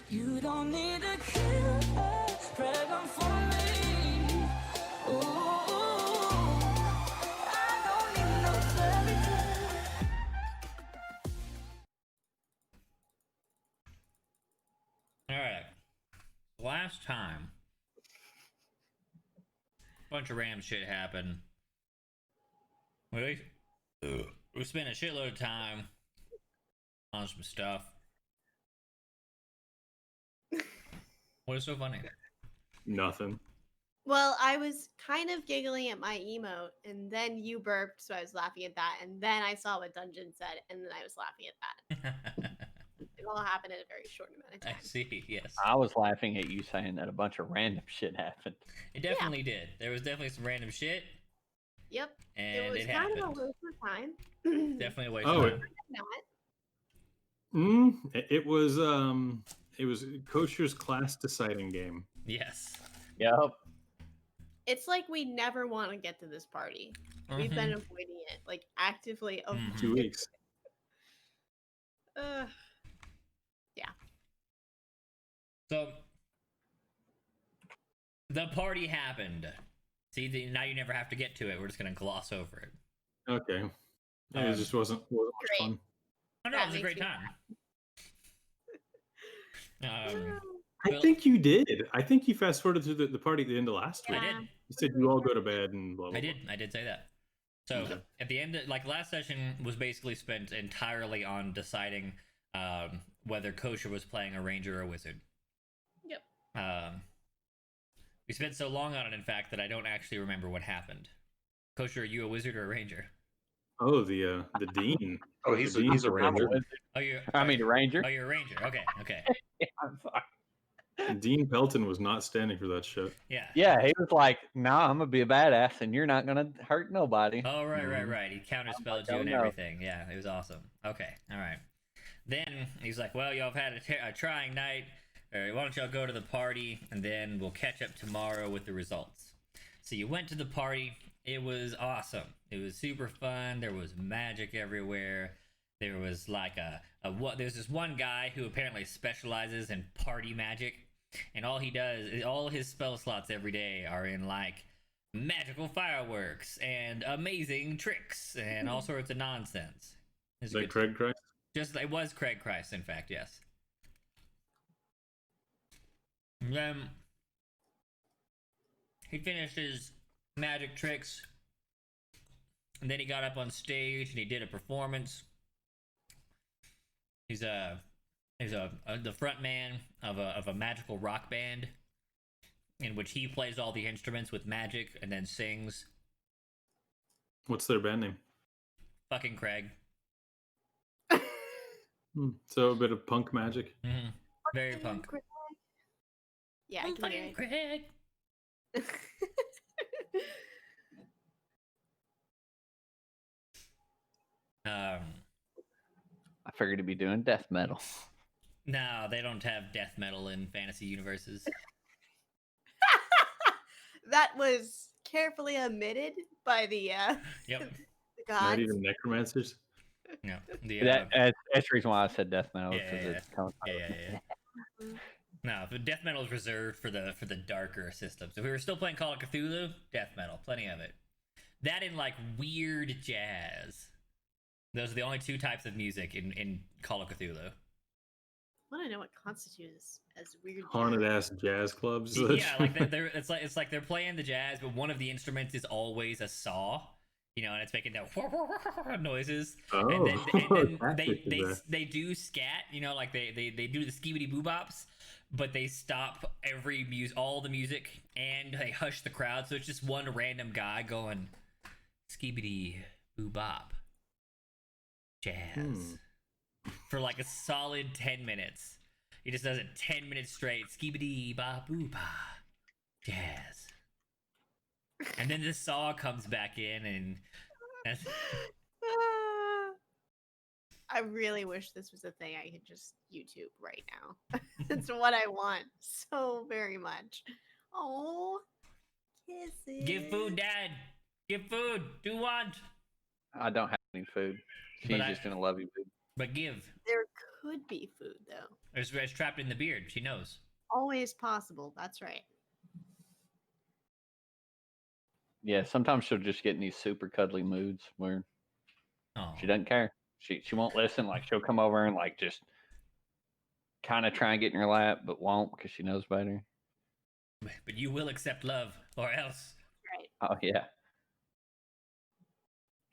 You don't need a killer, dragon for me. Ooh, I don't need no fairy tale. All right. Last time, a bunch of random shit happened. We spent a shitload of time on some stuff. What is so funny? Nothing. Well, I was kind of giggling at my emote, and then you burped, so I was laughing at that, and then I saw what Dungeon said, and then I was laughing at that. It all happened in a very short amount of I time. see, yes. I was laughing at you saying that a bunch of random shit happened. It definitely did. There was definitely some random shit. Yep. And it was it kind happened. of a waste of time. Definitely a waste Oh, of time. Not. It was Kosher's class deciding game. Yes. Yep. It's like we never want to get to this party. We've been avoiding it, like actively avoiding 2 weeks. Yeah. So the party happened. See, now you never have to get to it. We're just gonna gloss over it. Okay. Yeah, it just wasn't much Great. fun. Oh no, That it was a makes great me time. I think you did. I think you fast forwarded to the party at the end of last week. I did. You said you all go to bed and blah blah. I did say that. So Okay. at the end, like last session was basically spent entirely on deciding whether Kosher was playing a ranger or a wizard. Yep. We spent so long on it, in fact, that I don't actually remember what happened. Kosher, are you a wizard or a ranger? Oh, the dean. Oh, he's The a, he's a dean- I'm a ranger. wizard. Oh, you're. I mean, a ranger. Oh, you're a ranger. Okay, okay. I'm sorry. Dean Pelton was not standing for that shit. Yeah. Yeah, he was like, "Nah, I'm gonna be a badass, and you're not gonna hurt nobody." Oh, right. Mhm. He counterspelled I you don't and know. everything. Yeah, it was awesome. Okay, all right. Then he's like, well, y'all have had a trying night. Why don't y'all go to the party, and then we'll catch up tomorrow with the results. So you went to the party. It was awesome. It was super fun. There was magic everywhere. There was like there's this one guy who apparently specializes in party magic, and all he does is all his spell slots every day are in like magical fireworks and amazing tricks and all sorts of nonsense. It's Is that good. Craig Christ? It was Craig Christ, in fact, yes. And then he finished his magic tricks, and then he got up on stage and he did a performance. He's the front man of a magical rock band, in which he plays all the instruments with magic and then sings. What's their band name? Fucking Craig. So a bit of punk magic. Mm-hmm. Very punk. Yeah, I can hear Craig. it. I figured he'd be doing death metal. No, they don't have death metal in fantasy universes. That was carefully omitted by the Yep. the Not gods. even necromancers. No. The That's the reason why I said death metal. Yeah, Because yeah, it's kind of yeah. No, the death metal is reserved for the darker systems. If we were still playing Call of Cthulhu, death metal, plenty of it. That and like weird jazz. Those are the only two types of music in Call of Cthulhu. I want to know what constitutes as weird. Haunted ass jazz clubs. Yeah, like they're it's like they're playing the jazz, but one of the instruments is always a saw, and it's making that noises. Oh, And then that's they do scat, like they do the skibidi boobops, but they stop all the music, and they hush the crowd, so it's just one random guy going skibidi boobop jazz for like a solid 10 minutes. He just does it 10 minutes straight. Skibidi ba boo ba jazz. And then the saw comes back in, and I really wish this was a thing I could just YouTube right now. It's what I want so very much. Oh, kisses. give food, Dad. Give food. Do want. I don't have any food. She's But just gonna love you, babe. But give. There could be food, though. It's trapped in the beard. She knows. Always possible. That's right. Yeah, sometimes she'll just get in these super cuddly moods where Oh, she doesn't care. She won't listen. Like she'll come over and like just kind of try and get in your lap, but won't because she knows better. but you will accept love, or else. Right. Oh yeah.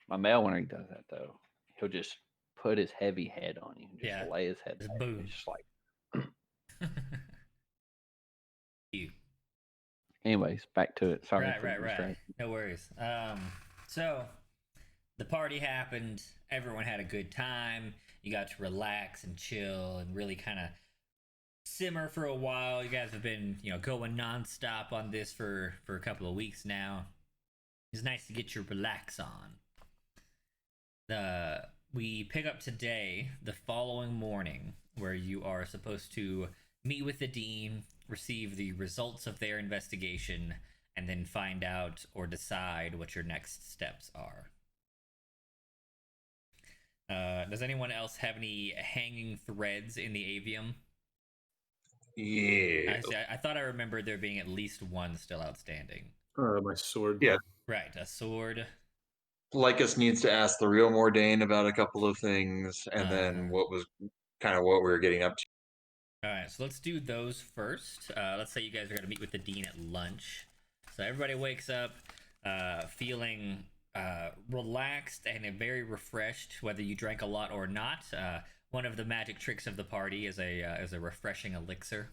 My male, when he does that though, he'll just put his heavy head on you, just Yeah. lay his head. Just back. boom. It's just like. You. Anyways, back to it. Sorry. Right. No worries. So the party happened. Everyone had a good time. You got to relax and chill and really kind of simmer for a while. You guys have been, going nonstop on this for a couple of weeks now. It's nice to get your relax on. We pick up today, the following morning, where you are supposed to meet with the dean, receive the results of their investigation, and then find out or decide what your next steps are. Does anyone else have any hanging threads in the avium? Yeah. I thought I remembered there being at least one still outstanding. My sword. Yeah. Right, a sword. Lycus needs to ask the real Mordain about a couple of things, and then what we were getting up to. All right, so let's do those first. Let's say you guys are going to meet with the dean at lunch. So everybody wakes up feeling relaxed and very refreshed, whether you drank a lot or not. One of the magic tricks of the party is a refreshing elixir.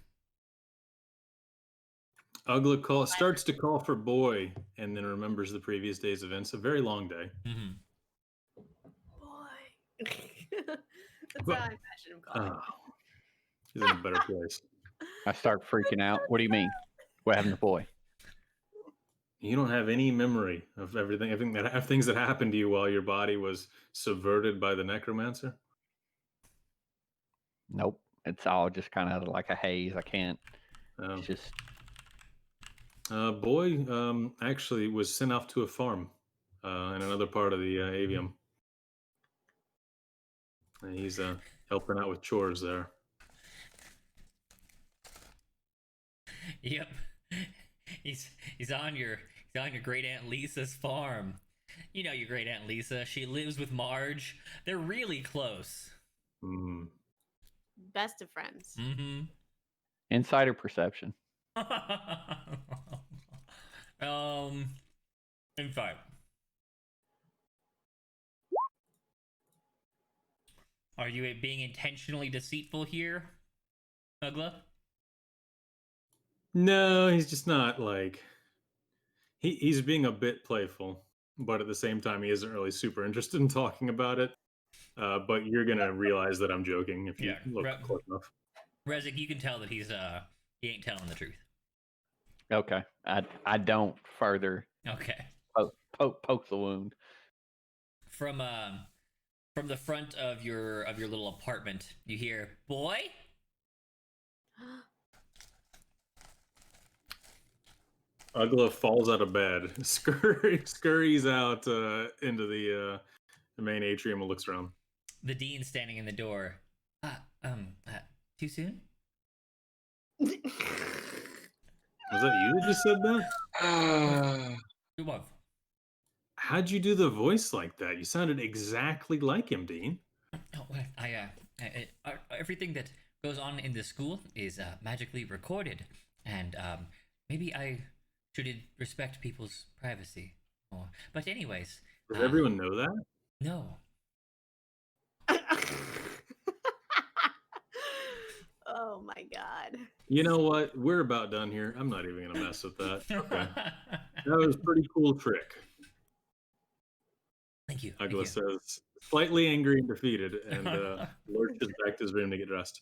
Ugla starts to call for boy and then remembers the previous day's events. A very long day. Mm-hmm. Boy. That's how I imagine him calling. Oh, he's in a better place. I start freaking out. What do you mean? What happened to boy? You don't have any memory of everything. Things that happened to you while your body was subverted by the necromancer. Nope. It's all just kind of like a haze. I can't. It's just. Boy actually was sent off to a farm in another part of the avium. And he's helping out with chores there. Yep, he's on your great aunt Lisa's farm. You know your great aunt Lisa. She lives with Marge. They're really close. Mm. Best of friends. Mm-hmm. Insider perception. In fact, are you being intentionally deceitful here, Ugla? No, he's just not like he's being a bit playful, but at the same time, he isn't really super interested in talking about it. But you're gonna realize that I'm joking if you look close enough. Rezik, you can tell that he ain't telling the truth. Okay, I don't further. Okay. Poke the wound. From the front of your little apartment, you hear, "Boy." Ugla falls out of bed, scurries out into the main atrium and looks around. The dean's standing in the door. Too soon? Was that you that just said that? What? How'd you do the voice like that? You sounded exactly like him, Dean. Oh, well, everything that goes on in the school is magically recorded, and maybe I should respect people's privacy more. But anyways, Does everyone know that? no. Oh my god. You know what? We're about done here. I'm not even gonna mess with that. Okay. That was a pretty cool trick. Thank you. Ugla says, slightly angry and defeated, and lurches back to his room to get dressed.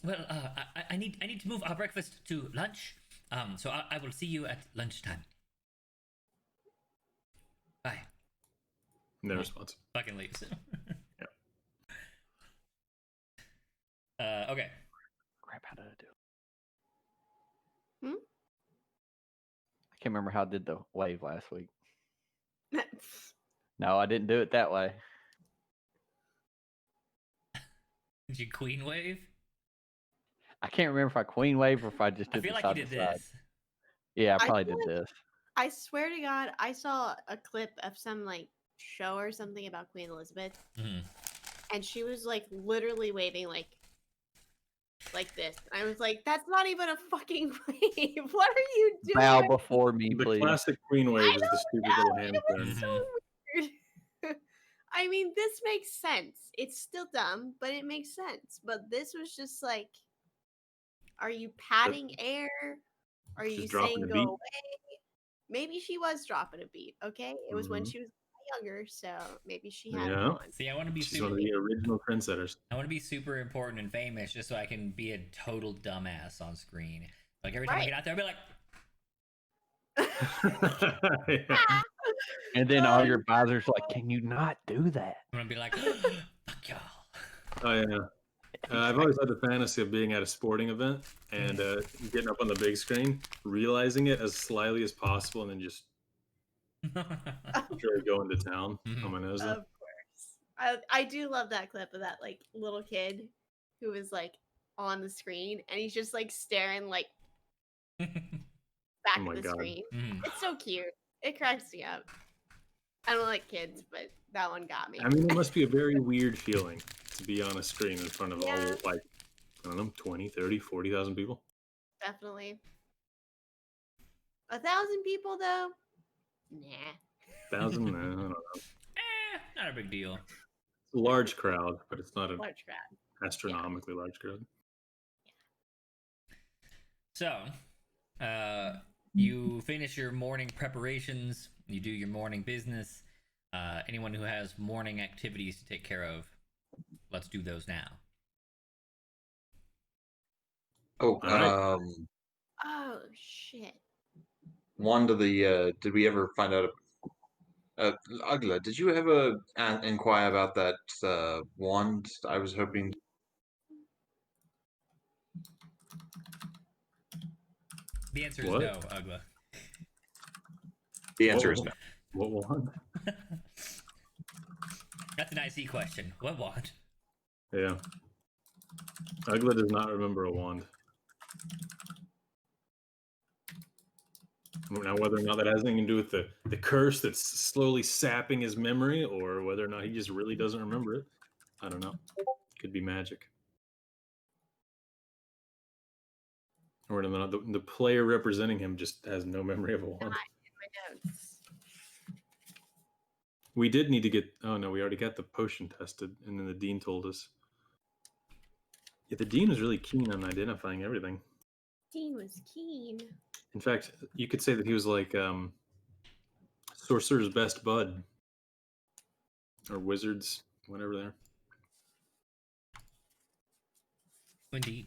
Well, I need to move our breakfast to lunch. So I will see you at lunchtime. Bye. No response. Fucking leaves. Yeah. Okay. Crap, how did I do? Hmm? I can't remember how I did the wave last week. No, I didn't do it that way. Did you queen wave? I can't remember if I queen wave or if I just I did feel the like you side did to side. this. Yeah, I I probably feel did like- this. I swear to God, I saw a clip of some like show or something about Queen Elizabeth, Mhm. and she was like literally waving like this. And I was like, that's not even a fucking wave. What are you doing? Bow before me, The please. classic queen wave is the stupid little hand It turn. was so weird. I mean, this makes sense. It's still dumb, but it makes sense. But this was just like, are you patting air? Are Just you dropping saying a go beat. away? Maybe she was dropping a beat. Okay, it was when Mhm. she was younger, so maybe she had Yeah. it on. See, I want to be She's one super. of the original trendsetters. I want to be super important and famous just so I can be a total dumbass on screen. Like every time I Right. get out there, I'll be like, Yeah. And then all your advisors are like, can you not do that? I'm gonna be like, fuck y'all. Oh yeah. I've always had the fantasy of being at a sporting event and getting up on the big screen, realizing it as slyly as possible, and then just really going to town on my nose. Of course. I do love that clip of that like little kid who was like on the screen and he's just like staring like back Oh my at the God. screen. Mhm. It's so cute. It cracks me up. I don't like kids, but that one got me. I mean, it must be a very weird feeling to be on a screen in front of all, Yeah. like, I don't know, 20, 30, 40,000 people. Definitely. 1,000 people though? Nah. 1,000? I don't know. Not a big deal. It's a large crowd, but it's not an Large crowd. astronomically large crowd. So, you finish your morning preparations. You do your morning business. Anyone who has morning activities to take care of, let's do those now. Oh, All right. Oh shit. one to the. Did we ever find out? Ugla, did you ever inquire about that wand? I was hoping. The answer is What? no, Ugla. The answer is no. What wand? That's an IC question. What wand? Yeah. Ugla does not remember a wand. Now, whether or not that has anything to do with the curse that's slowly sapping his memory, or whether or not he just really doesn't remember it, I don't know. Could be magic. Or whether or not the player representing him just has no memory of a wand. Not in my notes. We did need to get. Oh no, we already got the potion tested, and then the dean told us. Yeah, the dean was really keen on identifying everything. Dean was keen. In fact, you could say that he was like sorcerer's best bud, or wizard's, whatever there. Indeed.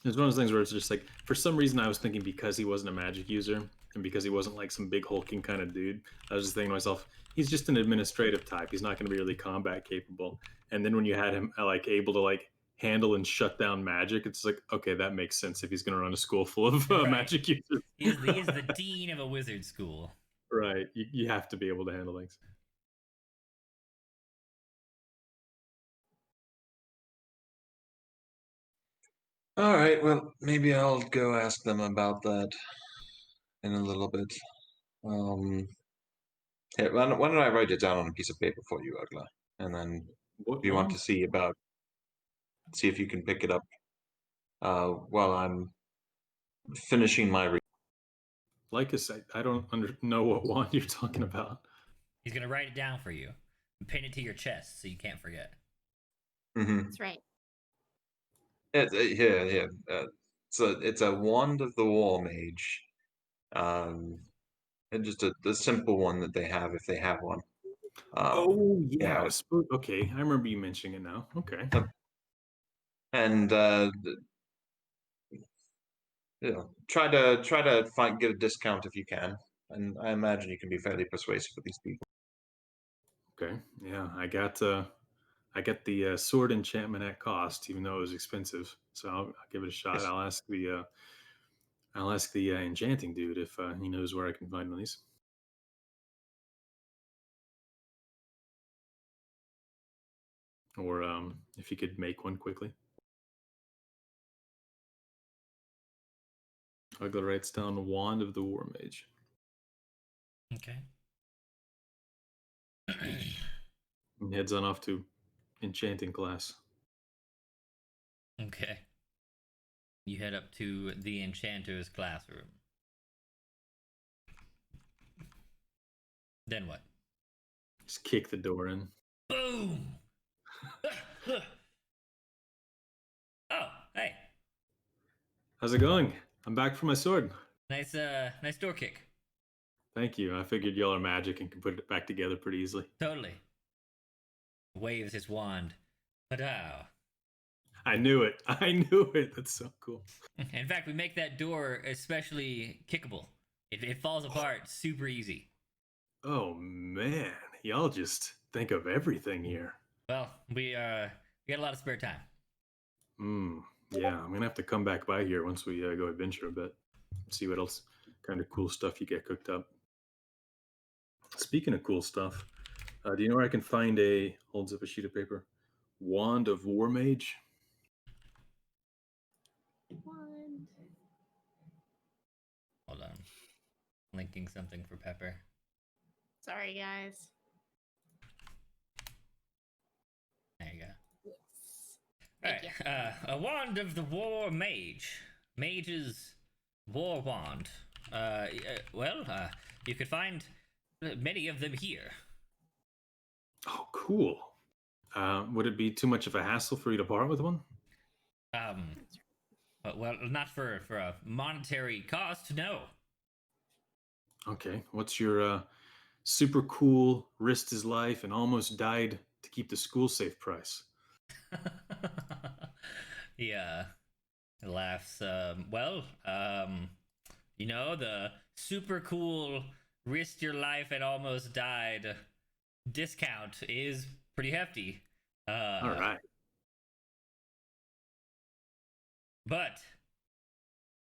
It's one of those things where it's just like, for some reason, I was thinking because he wasn't a magic user and because he wasn't like some big hulking kind of dude, I was just thinking to myself, he's just an administrative type. He's not going to be really combat capable. And then when you had him like able to like handle and shut down magic, it's like, okay, that makes sense if he's going to run a school full of Right. magic users. He is the dean of a wizard school. Right. You have to be able to handle things. All right. Well, maybe I'll go ask them about that in a little bit. Here, why don't I write it down on a piece of paper for you, Ugla, and then What if you want wand? to see if you can pick it up while I'm finishing my. Lycus, I don't know what wand you're talking about. He's gonna write it down for you and pin it to your chest so you can't forget. Mm-hmm. That's right. Yeah. It's a wand of the war mage, and just the simple one that they have if they have one. Oh yeah, yeah. Okay, I remember you mentioning it now. Okay. And try to get a discount if you can, and I imagine you can be fairly persuasive with these people. Okay. Yeah, I got the sword enchantment at cost, even though it was expensive. So I'll give it a shot. Yes. I'll ask the enchanting dude if he knows where I can find one of these. or if you could make one quickly. Ugla writes down Wand of the War Mage. Okay. And heads on off to enchanting class. Okay. You head up to the enchanter's classroom. Then what? Just kick the door in. Boom! Oh, hey. How's it going? I'm back for my sword. Nice door kick. Thank you. I figured y'all are magic and can put it back together pretty easily. Totally. Waves his wand. Padow. I knew it. I knew it. That's so cool. In fact, we make that door especially kickable. It falls apart super easy. Oh man, y'all just think of everything here. Well, we got a lot of spare time. Yeah, I'm gonna have to come back by here once we go adventure a bit. See what else kind of cool stuff you get cooked up. Speaking of cool stuff, do you know where I can find a, holds up a sheet of paper, Wand of War Mage? Wand. Hold on. Linking something for Pepper. Sorry, guys. There you go. Yes. Thank Alright, a Wand of the War Mage. Mage's War Wand. You could find many of them here. Oh, cool. Would it be too much of a hassle for you to part with one? Well, not for a monetary cost, no. Okay, what's your super cool, risked his life and almost died to keep the school safe price? Yeah. Laughs. You know, the super cool risked your life and almost died discount is pretty hefty. All right. But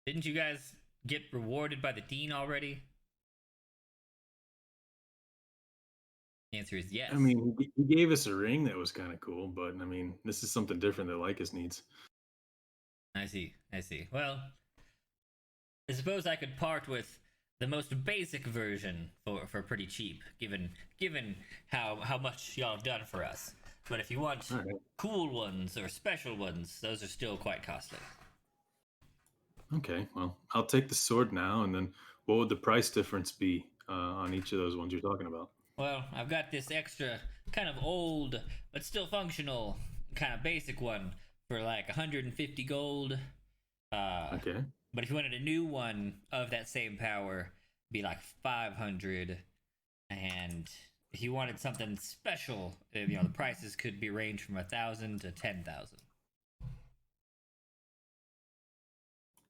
didn't you guys get rewarded by the dean already? The answer is yes. I mean, he gave us a ring that was kind of cool, but I mean, this is something different that Lycus needs. I see. Well, I suppose I could part with the most basic version for pretty cheap, given how much y'all have done for us. But if you want All right. cool ones or special ones, those are still quite costly. Okay, well, I'll take the sword now, and then what would the price difference be on each of those ones you're talking about? Well, I've got this extra kind of old but still functional kind of basic one for like 150 gold. Okay. But if you wanted a new one of that same power, it'd be like 500. And if you wanted something special, the prices could be range from 1,000 to 10,000.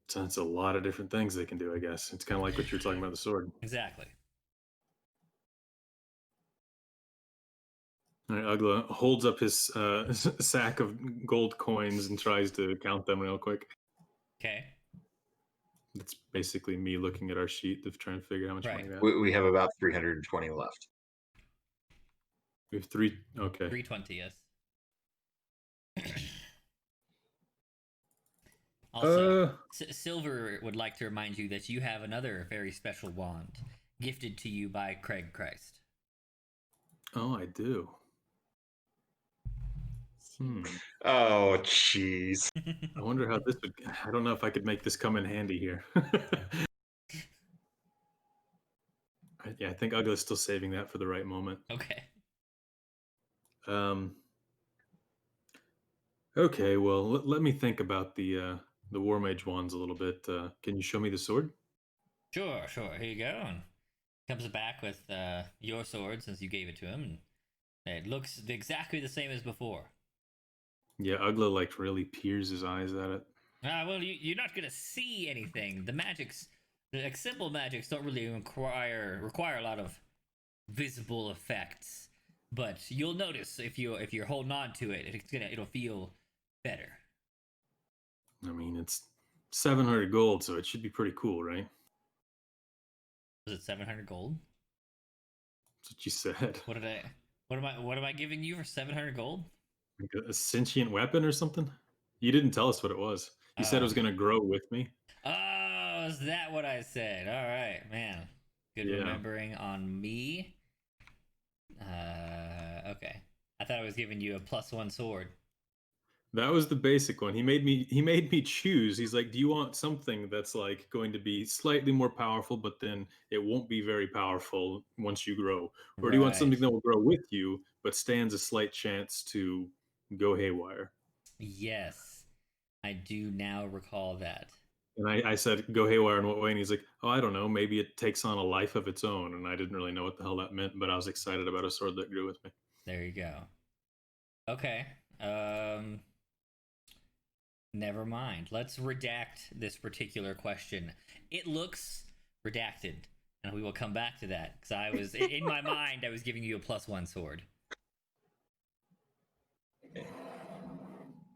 So that's a lot of different things they can do, I guess. It's kind of like what you're talking about the sword. Exactly. All right, Ugla holds up his sack of gold coins and tries to count them real quick. Okay. It's basically me looking at our sheet of trying to figure out how much Right. money we have. We have about 320 left. We have 3. Okay. 320, yes. Also, Silver would like to remind you that you have another very special wand gifted to you by Craig Christ. Oh, I do. Oh, jeez. I wonder how this would. I don't know if I could make this come in handy here. Yeah, I think Ugla's still saving that for the right moment. Okay. Okay, well, let me think about the War Mage wands a little bit. Can you show me the sword? Sure. Here you go. And comes back with your sword since you gave it to him. And it looks exactly the same as before. Yeah, Ugla like really peers his eyes at it. Well, you're not gonna see anything. The simple magics don't really require a lot of visible effects. But you'll notice if you're holding on to it, it'll feel better. I mean, it's 700 gold, so it should be pretty cool, right? Was it 700 gold? That's what you said. What am I giving you for 700 gold? Like a sentient weapon or something? You didn't tell us what it was. You said it Oh. was gonna grow with me. Oh, is that what I said? All right, man. Good Yeah. remembering on me. Okay. I thought I was giving you a +1 sword. That was the basic one. He made me choose. He's like, "Do you want something that's like going to be slightly more powerful, but then it won't be very powerful once you grow? Or do you want Right. something that will grow with you, but stands a slight chance to go haywire?" Yes. I do now recall that. And I said, "Go haywire in what way?" And he's like, "Oh, I don't know. Maybe it takes on a life of its own." And I didn't really know what the hell that meant, but I was excited about a sword that grew with me. There you go. Okay. Never mind. Let's redact this particular question. It looks redacted, and we will come back to that because I was in my mind I was giving you a +1 sword.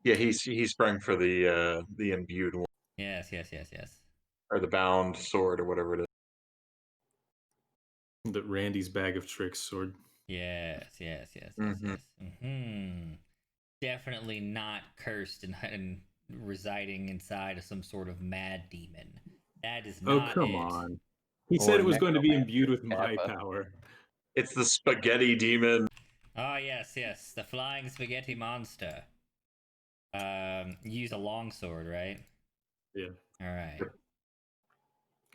Yeah, he sprang for the imbued one, Yes, yes, yes, yes. or the bound sword or whatever it is. The Randy's bag of tricks sword. Yes, yes, yes, yes, Mm-hmm. yes. Definitely not cursed and residing inside of some sort of mad demon. That is Oh, not come it. on. He said Or it was going to be imbued with necromancer my kappa. power. It's the spaghetti demon. Oh yes, yes, the flying spaghetti monster. Use a longsword, right? Yeah. All right.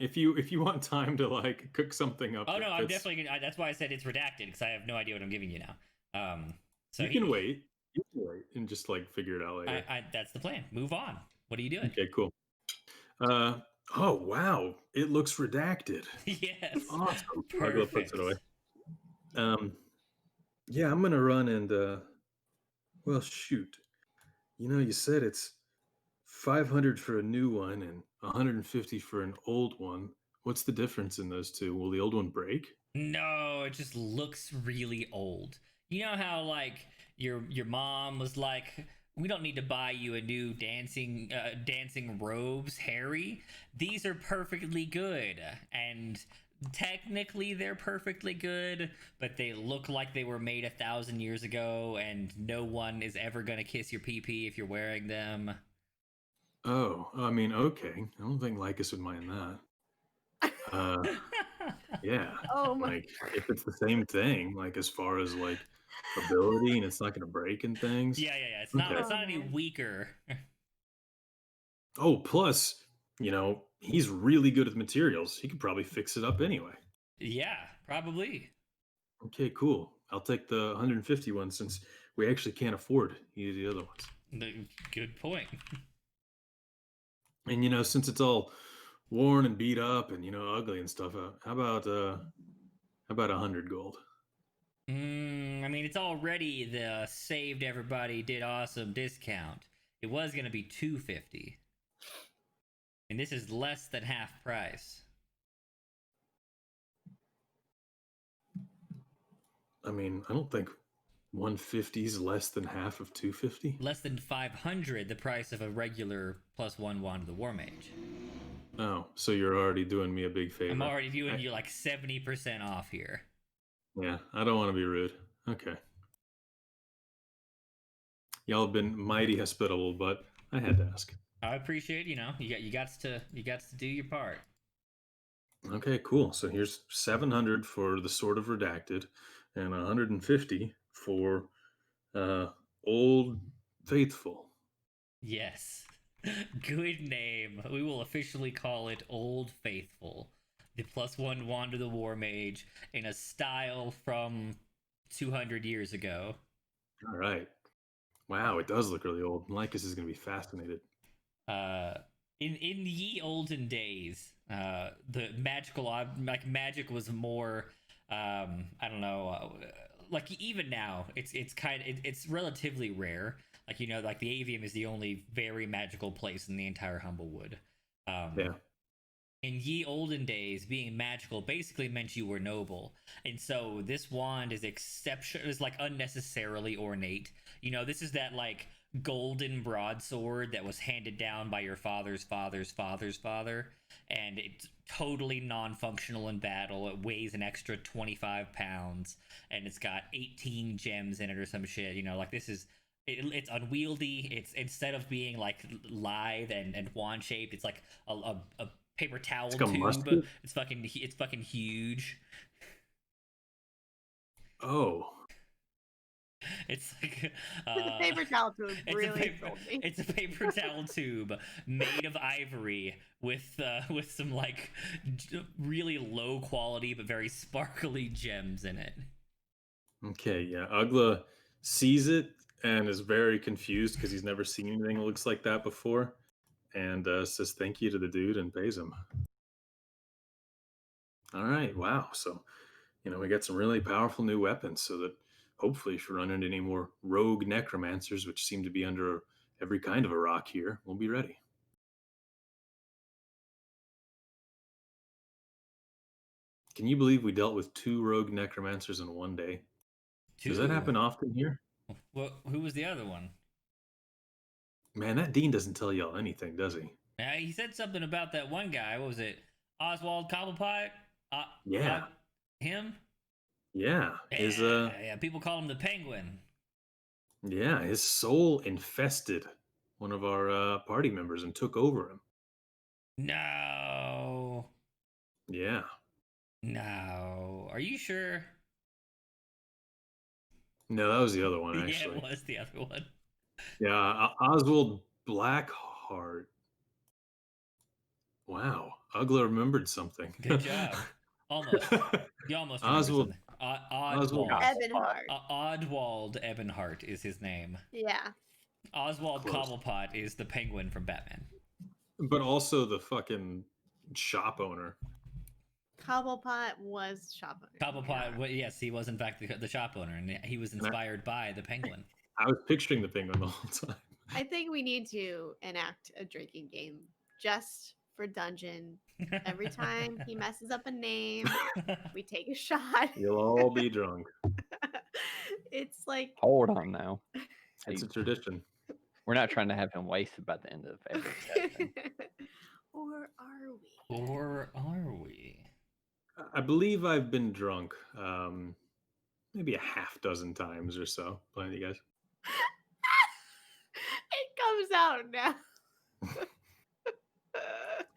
If you want time to like cook something up Oh that no, I'm fits, definitely gonna. That's why I said it's redacted because I have no idea what I'm giving you now. So you can wait. You can wait and just like figure it out later. that's the plan. Move on. What are you doing? Okay, cool. Uh oh wow, it looks redacted. Yes. Awesome. Ugla puts it Perfect. away. Yeah, I'm gonna run and well shoot. You said it's 500 for a new one and 150 for an old one. What's the difference in those two? Will the old one break? No, it just looks really old. You know how like your mom was like, "We don't need to buy you a new dancing robes, Harry. These are perfectly good." And technically they're perfectly good, but they look like they were made 1,000 years ago and no one is ever going to kiss your pee if you're wearing them. Oh, I mean, okay. I don't think Lycus would mind that. Uh, yeah. Oh my. Like, if it's the same thing, like as far as like ability and it's not gonna break and things. Yeah. It's not Okay. it's Oh not any man. weaker. Oh, plus, he's really good with materials. He could probably fix it up anyway. Yeah, probably. Okay, cool. I'll take the 150 one since we actually can't afford either of the other ones. Good point. And since it's all worn and beat up and ugly and stuff, how about 100 gold? I mean, it's already the saved everybody did awesome discount. It was gonna be 250, and this is less than half price. I mean, I don't think 150 is less than half of 250. Less than 500, the price of a regular +1 wand of the War Mage. Oh, so you're already doing me a big favor. I'm already doing I- you like 70% off here. Yeah, I don't want to be rude. Okay. Y'all have been mighty hospitable, but I had to ask. I appreciate, you got to do your part. Okay, cool. So here's 700 for the Sword of Redacted and 150 for uh Old Faithful. Yes. Good name. We will officially call it Old Faithful. The +1 wand of the War Mage in a style from 200 years ago. All right. Wow, it does look really old. Lycus is going to be fascinated. Uh, in ye olden days, the magic was more. I don't know. Like even now, it's relatively rare. Like like the Avium is the only very magical place in the entire Humblewood. Yeah. In ye olden days, being magical basically meant you were noble, and so this wand is like unnecessarily ornate. This is that like golden broadsword that was handed down by your father's father's father's father, and it's totally non-functional in battle. It weighs an extra 25 pounds, and it's got 18 gems in it or some shit. Like this is It's unwieldy. It's instead of being like lithe and wand shaped, it's like a paper towel It's like a tube. musket? It's fucking huge. Oh, It's like The paper towel tube it's really sold me. it's a paper towel tube made of ivory with some like really low quality but very sparkly gems in it. okay, yeah. Ugla sees it and is very confused because he's never seen anything that looks like that before, and says thank you to the dude and pays him. All right, wow. So, we got some really powerful new weapons, so that hopefully, if we run into any more rogue necromancers, which seem to be under every kind of a rock here, we'll be ready. Can you believe we dealt with 2 rogue necromancers in one day? Does that Two. happen often here? Well, who was the other one? Man, that Dean doesn't tell y'all anything, does he? He said something about that one guy. What was it? Oswald Cobblepot? Yeah. Him? Yeah, his Yeah, people call him the Penguin. yeah, his soul infested one of our party members and took over him. No. Yeah. No. Are you sure? No, that was the other one Yeah, actually. it was the other one. Yeah, Oswald Blackheart. Wow, Ugla remembered something. Good job. Almost. You almost remember Oswald. something. Oswald. Oddwald. Ebonheart. Oddwald Ebonheart is his name. Yeah. Oswald Close. Cobblepot is the Penguin from Batman. But also the fucking shop owner. Cobblepot was shop owner. Cobblepot, yes, he was in fact the shop owner, and he was inspired by the Penguin. I was picturing the penguin the whole time. I think we need to enact a drinking game just for Dungeon. Every time he messes up a name, we take a shot. You'll all be drunk. It's like Hold on now. It's a tradition. We're not trying to have him wasted by the end of every session. or are we? Or are we? I believe I've been drunk maybe a half dozen times or so playing you guys. It comes out now.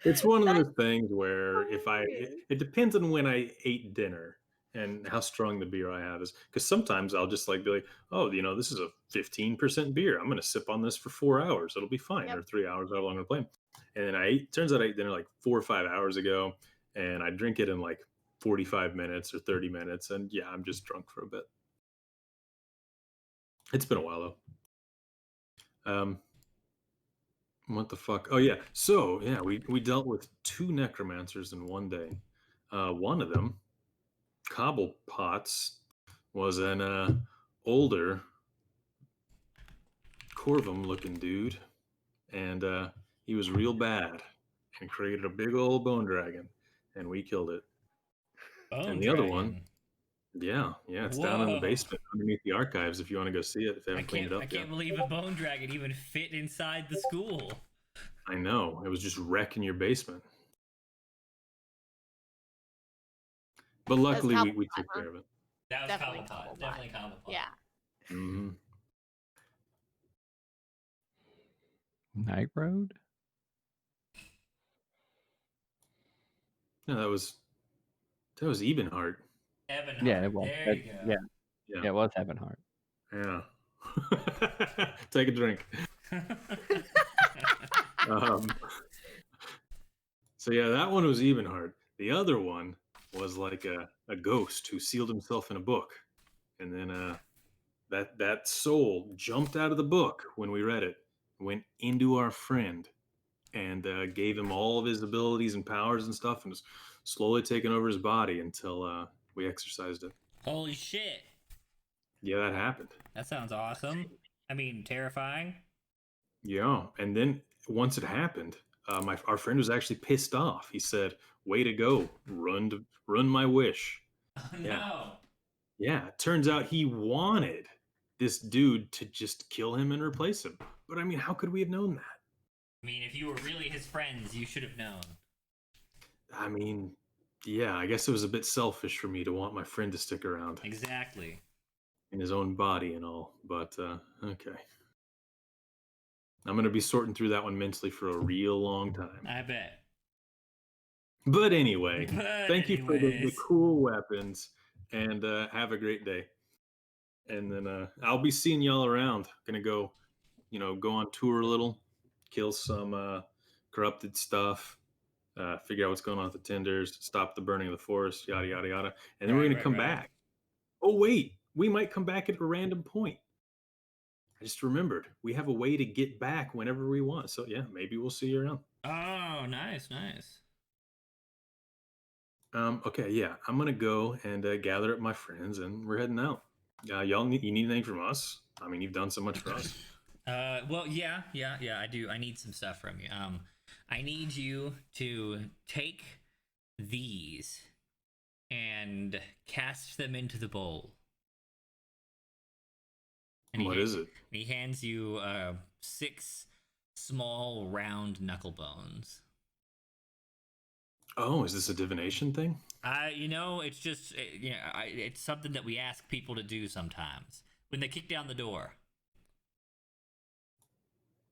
It's one of those things where it depends on when I ate dinner and how strong the beer I have is. Because sometimes I'll just be like, oh, this is a 15% beer. I'm going to sip on this for 4 hours. It'll be fine. Yep. Or 3 hours, how long I'm playing. And then turns out I ate dinner like 4 or 5 hours ago, and I drink it in like 45 minutes or 30 minutes. And yeah, I'm just drunk for a bit. It's been a while though. What the fuck? Oh yeah. So yeah, we dealt with 2 necromancers in one day. One of them, Cobblepots, was an older Corvum-looking dude, and he was real bad and created a big old bone dragon, and we killed it. Bone the dragon. other one, yeah, it's down in the Whoa. basement underneath the archives. If you want to go see it, if they haven't cleaned it up I can't yet. believe a bone dragon even fit inside the school. I know, it was just wrecking your basement. But luckily, we took care of it. That was Definitely Cobblepot. Cobblepot. Definitely Cobblepot. Yeah. hmm Night Road? No, that was Ebenhart. Ebonheart. Yeah, it was. There you go. Yeah, it was Ebonheart. Yeah. Take a drink. So yeah, that one was Ebenhart. The other one was like a ghost who sealed himself in a book, and then that soul jumped out of the book when we read it, went into our friend, and gave him all of his abilities and powers and stuff, and was slowly taking over his body until we exorcised it. Holy shit. Yeah, that happened. That sounds awesome. I mean, terrifying. Yeah, and then once it happened, our friend was actually pissed off. He said, "Way to go, run my wish." Oh, Yeah. no. Yeah, it turns out he wanted this dude to just kill him and replace him. But I mean, how could we have known that? I mean, if you were really his friends, you should have known. I mean, yeah, I guess it was a bit selfish for me to want my friend to stick around. Exactly. in his own body and all. But okay, I'm gonna be sorting through that one mentally for a real long time. I bet. But anyway, But thank you for the anyways. cool weapons, and have a great day. And then I'll be seeing y'all around. Gonna go, go on tour a little, kill some corrupted stuff, figure out what's going on with the tenders, stop the burning of the forest, yada yada yada. And then we're gonna come back. Oh wait, we might come back at a random point. I just remembered we have a way to get back whenever we want. So yeah, maybe we'll see you around. Oh, nice, nice. Okay, yeah, I'm gonna go and gather up my friends, and we're heading out. You need anything from us? I mean, you've done so much for us. Well, yeah, I do. I need some stuff from you. I need you to take these and cast them into the bowl. And What is it? He hands you 6 small round knuckle bones. Oh, is this a divination thing? It's just it's something that we ask people to do sometimes when they kick down the door.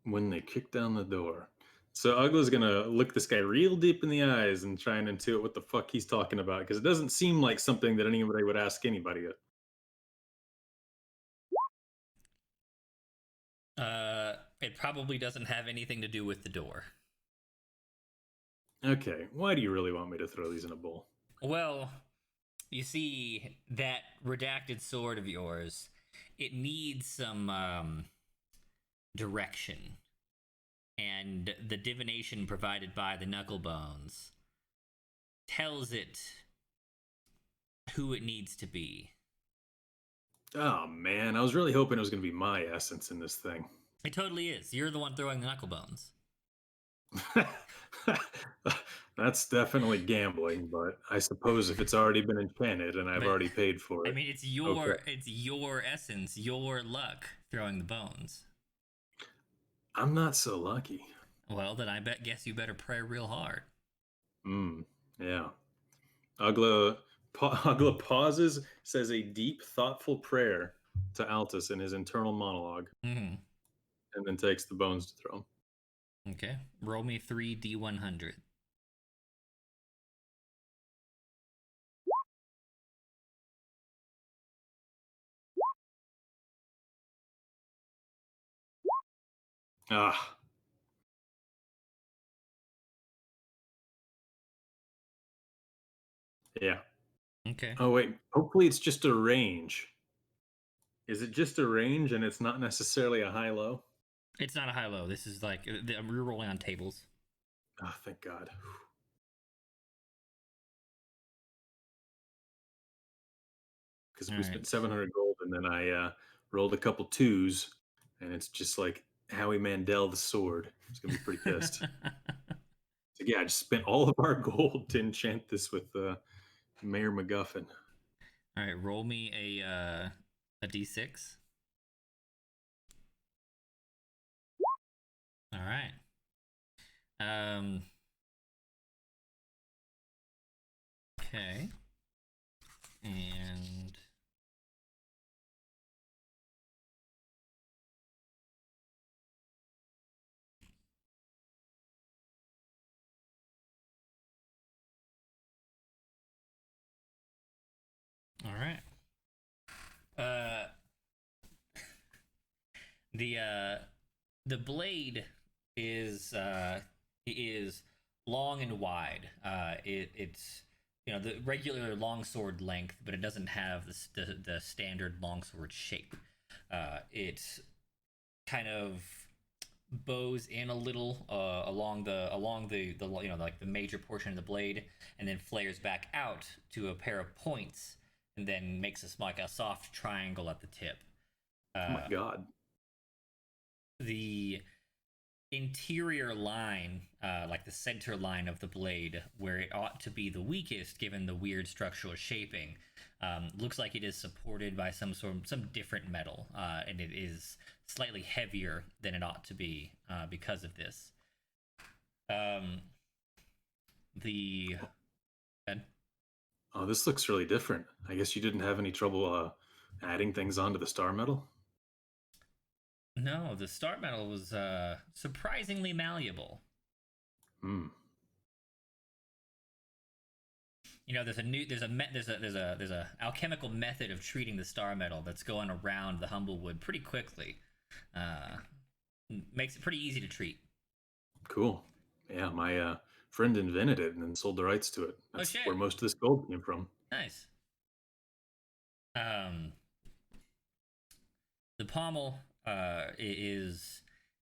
When they kick down the door. So Ugla's gonna look this guy real deep in the eyes and try and intuit what the fuck he's talking about, because it doesn't seem like something that anybody would ask anybody. It probably doesn't have anything to do with the door. Okay, why do you really want me to throw these in a bowl? Well, you see, that redacted sword of yours, it needs some direction. And the divination provided by the knuckle bones tells it who it needs to be. Oh man, I was really hoping it was gonna be my essence in this thing. It totally is. You're the one throwing the knuckle bones. That's definitely gambling, but I suppose if it's already been enchanted and I've already paid for it. I mean, it's your essence, your luck throwing the bones. I'm not so lucky. Well, then guess you better pray real hard. Yeah. Ugla pauses, says a deep, thoughtful prayer to Altus in his internal monologue, Mm-hmm. and then takes the bones to throw him. Okay. Roll me 3d100. Ah. Yeah. Okay. Oh, wait. Hopefully it's just a range. Is it just a range and it's not necessarily a high-low? It's not a high-low. This is like, we're rolling on tables. Oh, thank God. Because we spent 700 gold and then I rolled a couple 2s, and it's just like Howie Mandel the sword. It's going to be pretty pissed. So yeah, I just spent all of our gold to enchant this with Mayor MacGuffin. All right, roll me a d6. All right. Okay. And all right. The blade is long and wide. It's the regular longsword length, but it doesn't have the standard longsword shape. It kind of bows in a little along the like the major portion of the blade, and then flares back out to a pair of points, and then makes a soft triangle at the tip. Oh my God. The interior line, like the center line of the blade, where it ought to be the weakest given the weird structural shaping, looks like it is supported by some different metal, and it is slightly heavier than it ought to be because of this. Oh, this looks really different. I guess you didn't have any trouble adding things onto the star medal? No, the star metal was surprisingly malleable. Hmm. You know, there's a alchemical method of treating the star metal that's going around the Humblewood pretty quickly. Makes it pretty easy to treat. Cool. Yeah, my friend invented it and then sold the rights to it. That's shit. where most of this gold came from. Nice. The pommel is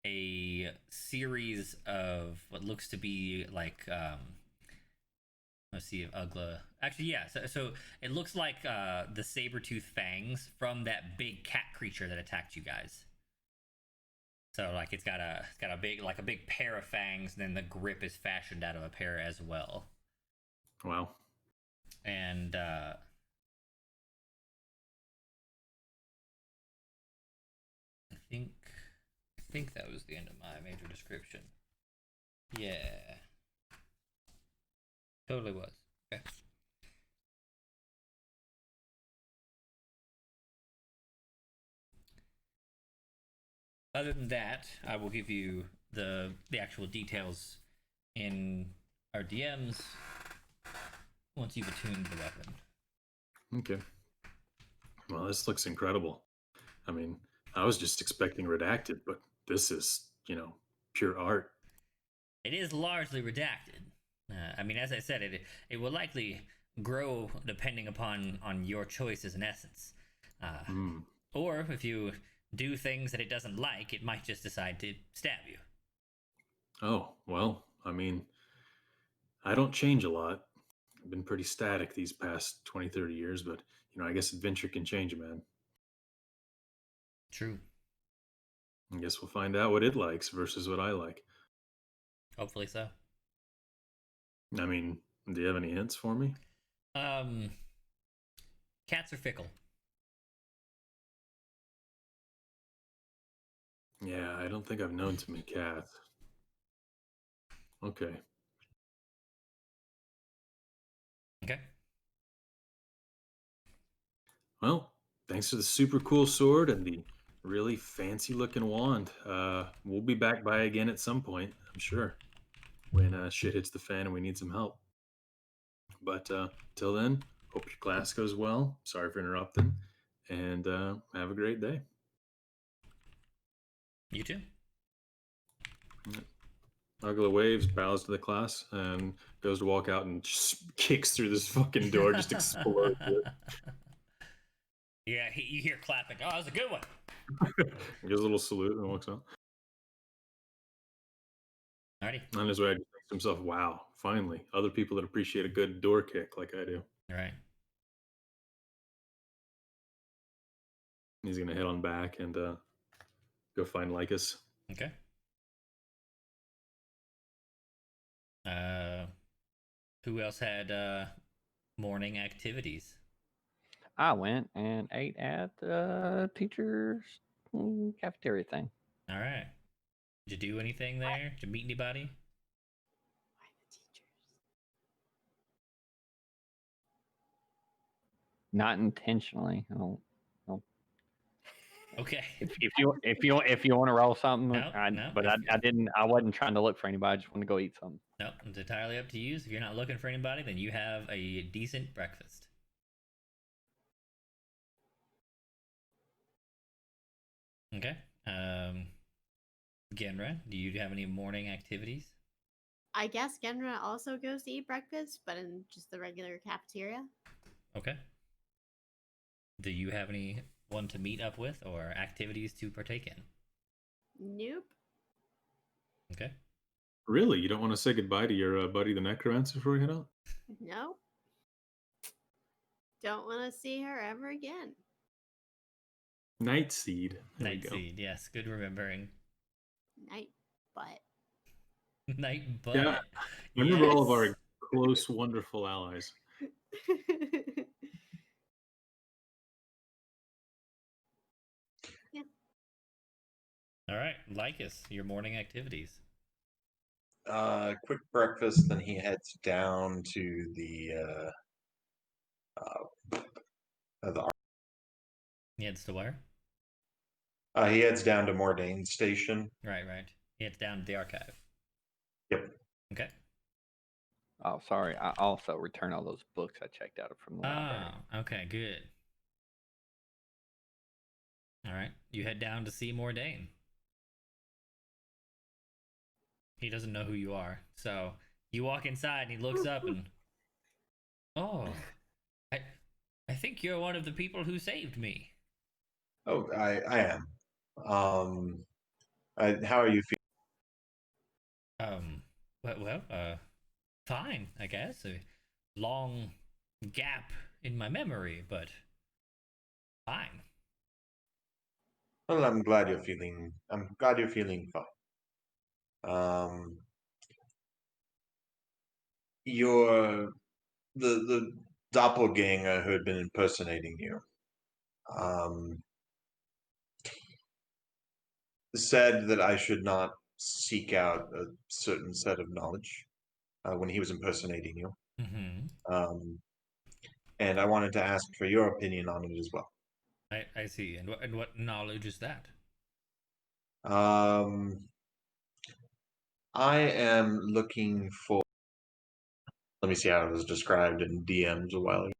a series of what looks to be like let's see if Ugla actually, yeah, so it looks like the saber-tooth fangs from that big cat creature that attacked you guys. So like it's got a big pair of fangs, and then the grip is fashioned out of a pair as well. Wow. And I think that was the end of my major description. Yeah. Totally was. Okay. Other than that, I will give you the actual details in our DMs once you've attuned the weapon. Okay. Well, this looks incredible. I mean, I was just expecting redacted, but this is, pure art. It is largely redacted. I mean, as I said, it will likely grow depending on your choices and essence. Or if you do things that it doesn't like, it might just decide to stab you. Oh, well, I mean, I don't change a lot. I've been pretty static these past 20, 30 years, but, I guess adventure can change a man. True. I guess we'll find out what it likes versus what I like. Hopefully so. I mean, do you have any hints for me? Cats are fickle. Yeah, I don't think I've known too many cats. Okay. Okay. Well, thanks for the super cool sword and the really fancy looking wand. We'll be back by again at some point, I'm sure, when shit hits the fan and we need some help. But till then, hope your class goes well. Sorry for interrupting, and have a great day. You too. Ugla waves, bows to the class, and goes to walk out and just kicks through this fucking door, just explodes it. Yeah, you hear clapping. Oh, that was a good one. Gives a little salute and walks out. Alrighty. On his way, he thinks to himself, wow, finally, other people that appreciate a good door kick like I do. All right. He's going to head on back and go find Lycus. Okay. Who else had morning activities? I went and ate at the teacher's cafeteria thing. All right. Did you do anything there? Did you meet anybody? Why the teachers? Not intentionally. I don't. Okay. If you want to roll something, No, but I didn't. I wasn't trying to look for anybody. I just wanted to go eat something. No, it's entirely up to you. So if you're not looking for anybody, then you have a decent breakfast. Okay. Genra, do you have any morning activities? I guess Genra also goes to eat breakfast, but in just the regular cafeteria. Okay. Do you have anyone to meet up with or activities to partake in? Nope. Okay. Really? You don't want to say goodbye to your buddy the Necromancer before we head out? Nope. Don't want to see her ever again. Night Seed. There we Night go. Seed, yes. Good remembering. Night butt. Night Butt. Yeah, I remember all of our close, wonderful allies. Yeah. All right. Lycus, your morning activities. Quick breakfast, then he heads down to the He heads to where? He heads down to Mordain Station. Right. He heads down to the archive. Yep. Okay. Oh, sorry. I also return all those books I checked out from the library. Oh, okay, good. All right, you head down to see Mordain. He doesn't know who you are, so you walk inside and he looks up and, oh, I think you're one of the people who saved me. Oh, I am. How are you Fine, I guess. A long gap in my memory, but fine. Well, I'm glad you're feeling. I'm glad you're feeling fine. Um, you're the doppelganger who had been impersonating you. Um, said that I should not seek out a certain set of knowledge when he was impersonating you. Mm-hmm. And I wanted to ask for your opinion on it as well. I see. And what knowledge is that? I am looking for. Let me see how it was described in DMs a while ago.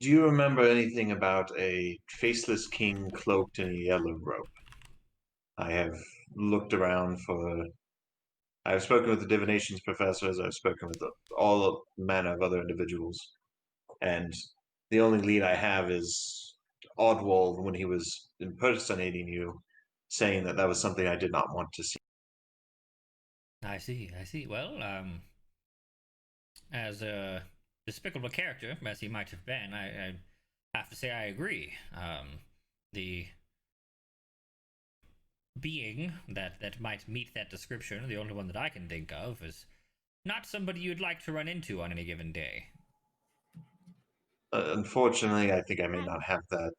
Do you remember anything about a faceless king cloaked in a yellow robe? I have looked around for. I've spoken with the divinations professors. I've spoken with all manner of other individuals, and the only lead I have is Odwald when he was impersonating you, saying that that was something I did not want to see. I see. Well, as a despicable character as he might have been, I have to say I agree. The being that might meet that description, the only one that I can think of, is not somebody you'd like to run into on any given day. Unfortunately, I think I may not have that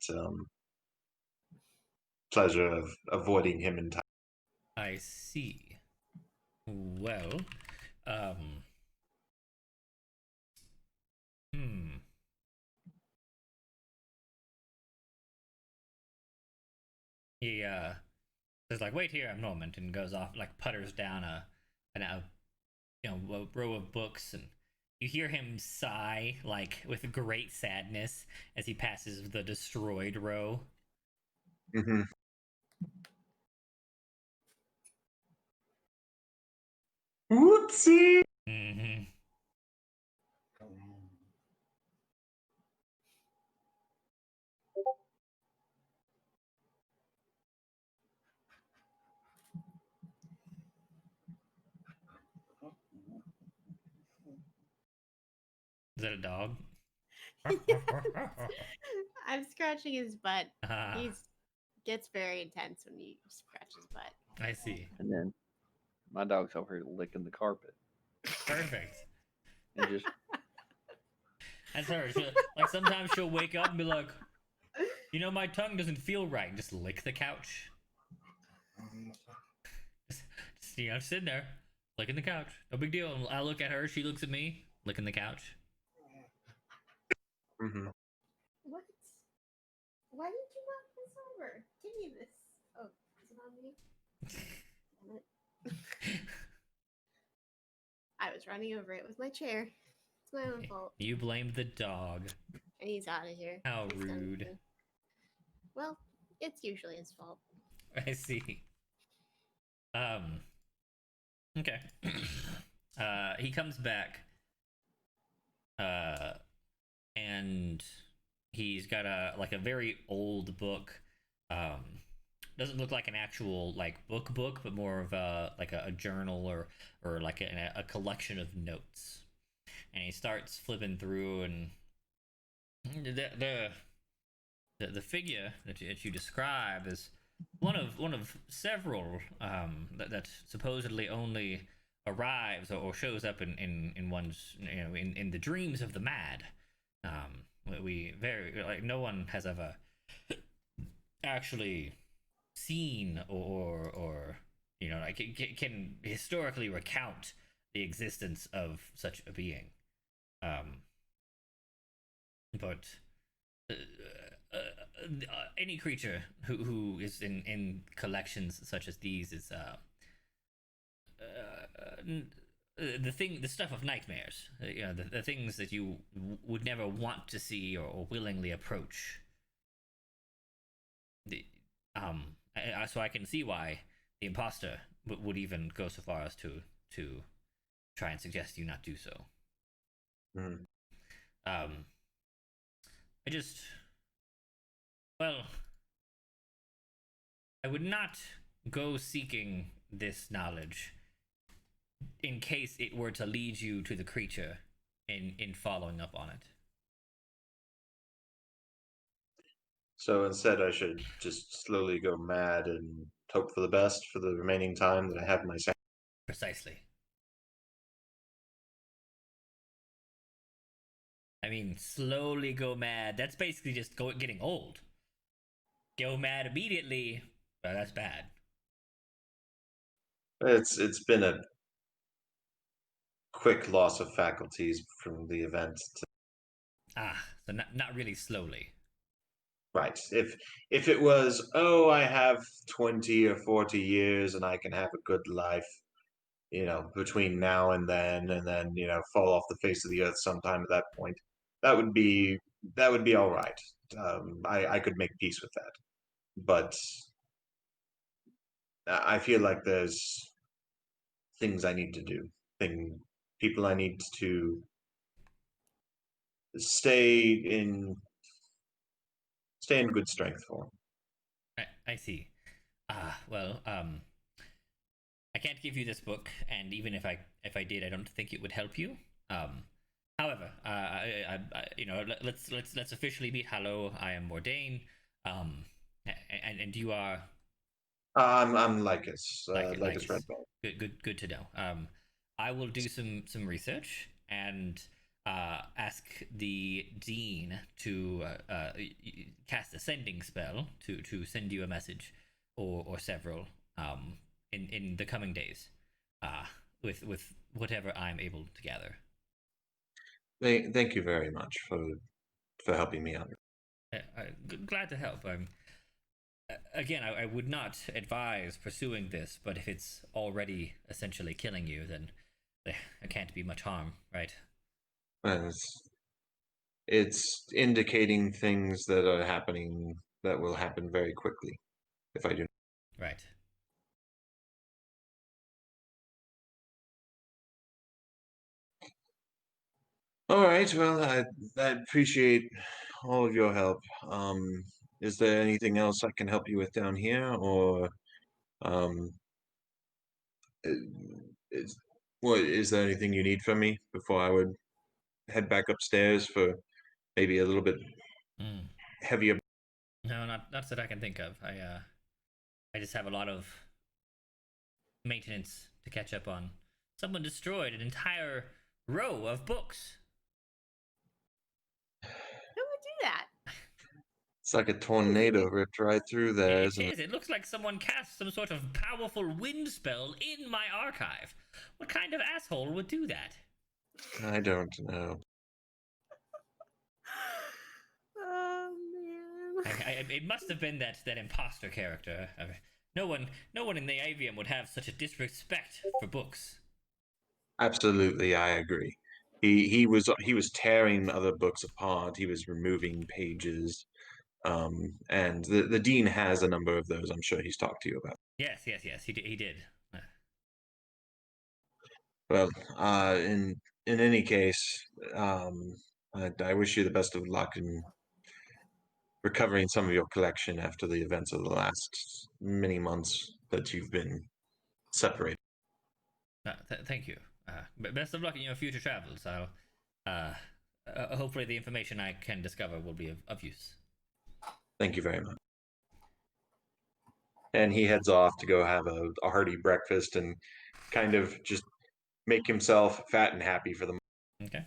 pleasure of avoiding him entirely. I see. Well, um, hmm. He says like, "Wait here a moment," and goes off, like putters down a row of books, and you hear him sigh like with great sadness as he passes the destroyed row. Mm-hmm. Whoopsie! Mm-hmm. Is that a dog? I'm scratching his butt. Ah, He gets very intense when you scratch his butt. I see. And then my dog's over here licking the carpet Perfect. and just That's her. Like sometimes she'll wake up and be like, "You know, my tongue doesn't feel right." And just lick the couch. Just sitting there, licking the couch. No big deal. And I look at her. She looks at me, licking the couch. Mm-hmm. What? Why did you knock this over? Give me this. Oh, is it on me? Damn it. I was running over it with my chair. It's my own fault. You blamed the dog. And he's out of here. How He's done with rude. me. Well, it's usually his fault. I see. Okay. He comes back. And he's got a very old book. Doesn't look like an actual like book, but more of a journal or like a collection of notes. And he starts flipping through, and the figure that you describe is one of several that supposedly only arrives or shows up in one's in the dreams of the mad. We very like no one has ever actually seen or like can historically recount the existence of such a being. But any creature who is in collections such as these is the stuff of nightmares. The things that you would never want to see or willingly approach. So I can see why the imposter would even go so far as to try and suggest you not do so. Mm. I just, well, I would not go seeking this knowledge in case it were to lead you to the creature in following up on it. So instead, I should just slowly go mad and hope for the best for the remaining time that I have in my sanity. Precisely. I mean, slowly go mad. That's basically just getting old. Go mad immediately, well, that's bad. It's been a quick loss of faculties from the event. So not really slowly. Right. If it was, oh, I have 20 or 40 years and I can have a good life, between now and then, fall off the face of the earth sometime at that point, that would be all right. I could make peace with that. But I feel like there's things I need to do, people I need to stay in good strength for. I see. Well, I can't give you this book, and even if I did, I don't think it would help you. However, let's officially meet. Hello, I am Mordain. And you are. I'm Lycus, Lycus. Lycus Redbone. Good to know. I will do some research and ask the dean to cast a sending spell to send you a message or several in the coming days with whatever I'm able to gather. Thank you very much for helping me out. Glad to help. Again, I would not advise pursuing this, but if it's already essentially killing you, then there can't be much harm, right? It's indicating things that are happening that will happen very quickly if I do. Right. All right. Well, I appreciate all of your help. Is there anything else I can help you with down here, or um, is is there anything you need from me before I would head back upstairs for maybe a little bit heavier? No, not that I can think of. I just have a lot of maintenance to catch up on. Someone destroyed an entire row of books. Who would do that? It's like a tornado ripped right through there, It isn't it? is. It looks like someone cast some sort of powerful wind spell in my archive. What kind of asshole would do that? I don't know. Oh man. It must have been that imposter character. No one in the avium would have such a disrespect for books. Absolutely, I agree. He was tearing other books apart. He was removing pages. And the dean has a number of those. I'm sure he's talked to you about. Yes. He did. Well, in any case, I wish you the best of luck in recovering some of your collection after the events of the last many months that you've been separated. Thank you. Best of luck in your future travels. I'll hopefully the information I can discover will be of use. Thank you very much. And he heads off to go have a hearty breakfast and kind of just make himself fat and happy for the moment. Okay.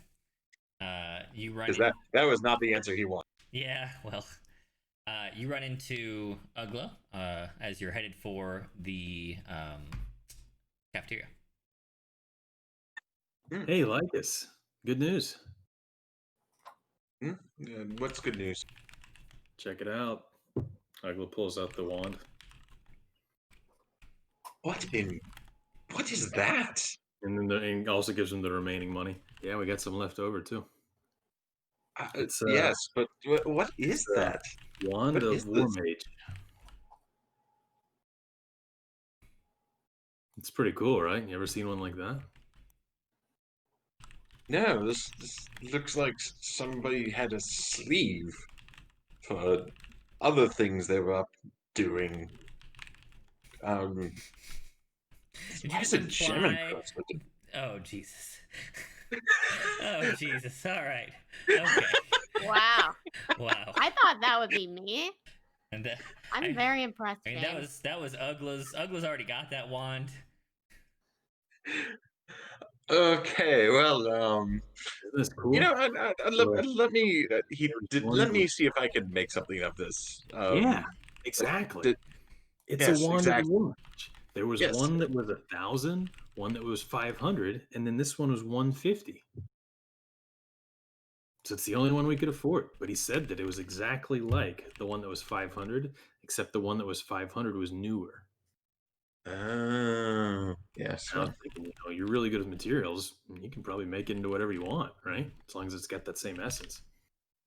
You run. Because that was not the answer he wanted. Yeah. Well. You run into Ugla as you're headed for the cafeteria. Hey, Lycus. Good news. What's good news? Check it out. Agla pulls out the wand. What is that? And then and also gives him the remaining money. Yeah, we got some left over too. It's Yes, but what is that? Wand What of is War this? Mage. It's pretty cool, right? You ever seen one like that? No, this looks like somebody had a sleeve for other things they were up doing. Did you Why just is a gem imply? encrusted? Oh Jesus! Oh Jesus! All right. Okay. Wow. Wow. I thought that would be me. And I'm very impressed, I mean, James. that was Ugla's. Ugla's already got that wand. Okay, well, Isn't this cool? let me one let me with- see if I can make something of this. Yeah, exactly. It's a yes, wand of the exactly. War Mage. There was Yes. one that was 1,000, one that was 500, and then this one was 150. So it's the only one we could afford. But he said that it was exactly like the one that was 500, except the one that was 500 was newer. Oh, yes. I was thinking, you're really good with materials. You can probably make it into whatever you want, right? As long as it's got that same essence.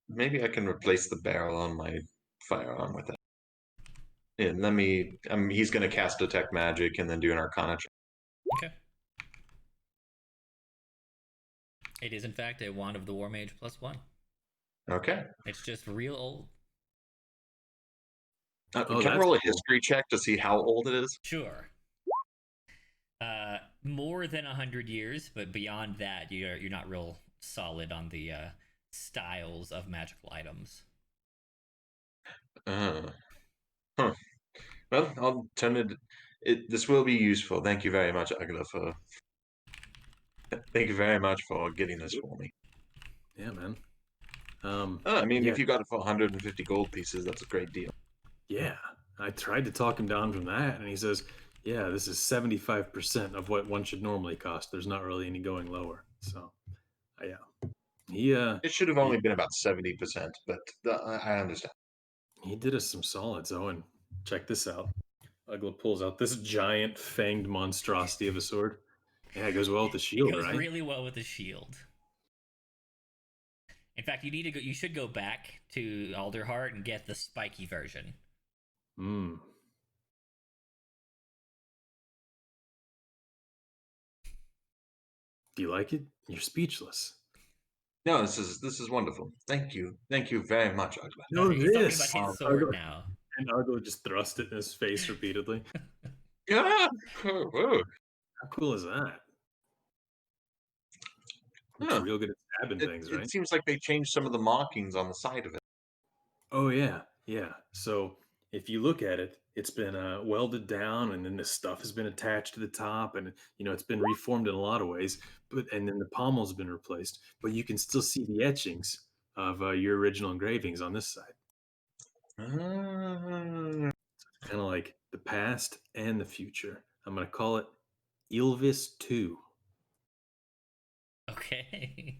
Maybe I can replace the barrel on my firearm with it. Yeah, let me. He's going to cast Detect Magic and then do an Arcana check. Okay. It is in fact a wand of the War Mage +1. Okay. It's just real old. Can I roll a history check to see how old it is? Sure. More than 100 years, but beyond that, you're not real solid on the styles of magical items. Huh. Well, I'll turn it. This will be useful. Thank you very much, Agla, for. Thank you very much for getting this for me. Yeah, man. I mean, yeah, if you got it for 150 gold pieces, that's a great deal. yeah. I tried to talk him down from that, and he says, "Yeah, this is 75% of what one should normally cost. There's not really any going lower." So, yeah, he It should have only been about 70%, but I understand. he did us some solids. Oh, and check this out. Ugla pulls out this giant fanged monstrosity of a sword. Yeah, it goes well with the It shield, goes right? really well with the shield. In fact, you need to go. You should go back to Alderheart and get the spiky version. Hmm. Do you like it? You're speechless. No, this is wonderful. Thank you very much, Agla. No, He's talking this. about his sword now. And Ugla just thrust it in his face repeatedly. Ah, whoa. How cool is that? It's Huh. real good at stabbing things, right? It seems like they changed some of the markings on the side of it. Oh yeah, yeah. So if you look at it, it's been welded down, and then the stuff has been attached to the top, and it's been reformed in a lot of ways. And then the pommel's been replaced, but you can still see the etchings of your original engravings on this side. Ah. Kind of like the past and the future. I'm gonna call it Ilvis 2. Okay.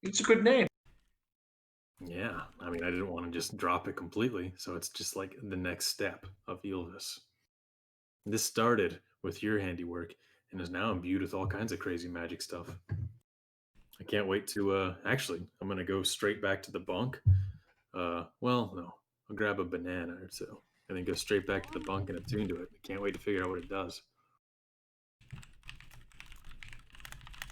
It's a good name. Yeah, I mean, I didn't want to just drop it completely, so it's just like the next step of Ilvis. This started with your handiwork and is now imbued with all kinds of crazy magic stuff. I can't wait to actually, I'm going to go straight back to the bunk. Well, no. I'll grab a banana or two and then go straight back to the bunk and attune to it. I can't wait to figure out what it does.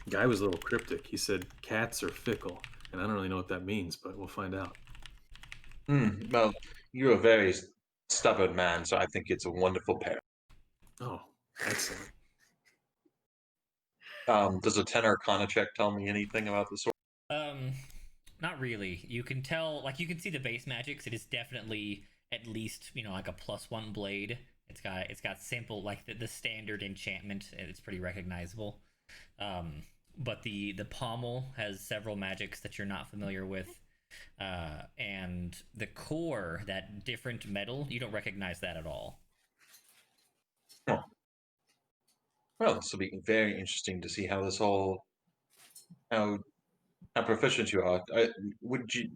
Guy was a little cryptic. He said cats are fickle, and I don't really know what that means, but we'll find out. Well, you're a very stubborn man, so I think it's a wonderful pair. Oh, excellent. Does a 10 Arcana check tell me anything about the sword? Not really. You can tell, like, you can see the base magics. It is definitely at least, like a +1 blade. It's got simple, like the standard enchantment. It's pretty recognizable. But the pommel has several magics that you're not familiar with. and the core, that different metal, you don't recognize that at all. Oh. Well, this will be very interesting to see how this all how proficient you are. Would you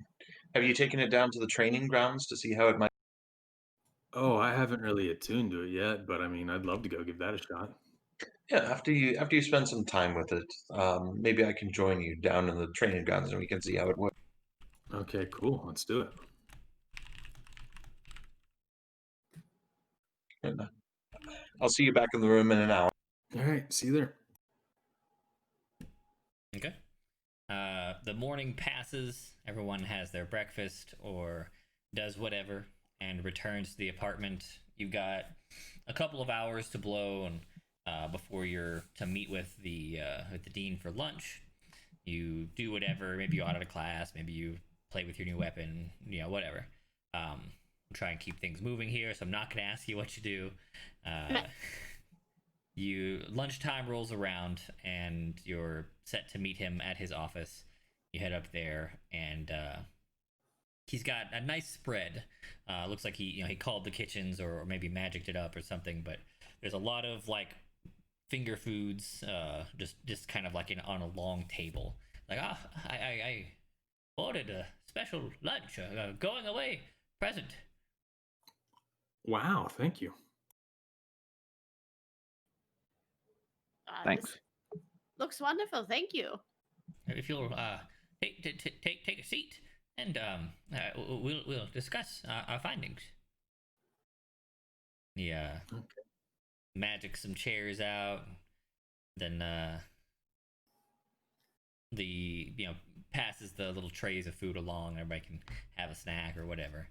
have you taken it down to the training grounds to see how it might? Oh, I haven't really attuned to it yet, but I mean, I'd love to go give that a shot. Yeah, after you spend some time with it, maybe I can join you down in the training grounds and we can see how it works. Okay, cool. Let's do it. And, I'll see you back in the room in an hour. All right, see you there. Okay. The morning passes, everyone has their breakfast or does whatever and returns to the apartment. You've got a couple of hours to blow and before you're to meet with the dean for lunch. You do whatever, maybe you audit a class, maybe you play with your new weapon, whatever. Try and keep things moving here, so I'm not going to ask you what you do. Lunchtime rolls around and you're set to meet him at his office. You head up there and he's got a nice spread. Looks like he called the kitchens or maybe magicked it up or something, but there's a lot of like finger foods just kind of like on a long table. Like, I ordered a special lunch, going away present. Wow, thank you. Thanks. This looks wonderful. Thank you. If you'll take a seat, and we'll discuss our findings. Yeah. Okay. Magic some chairs out, then passes the little trays of food along. Everybody can have a snack or whatever.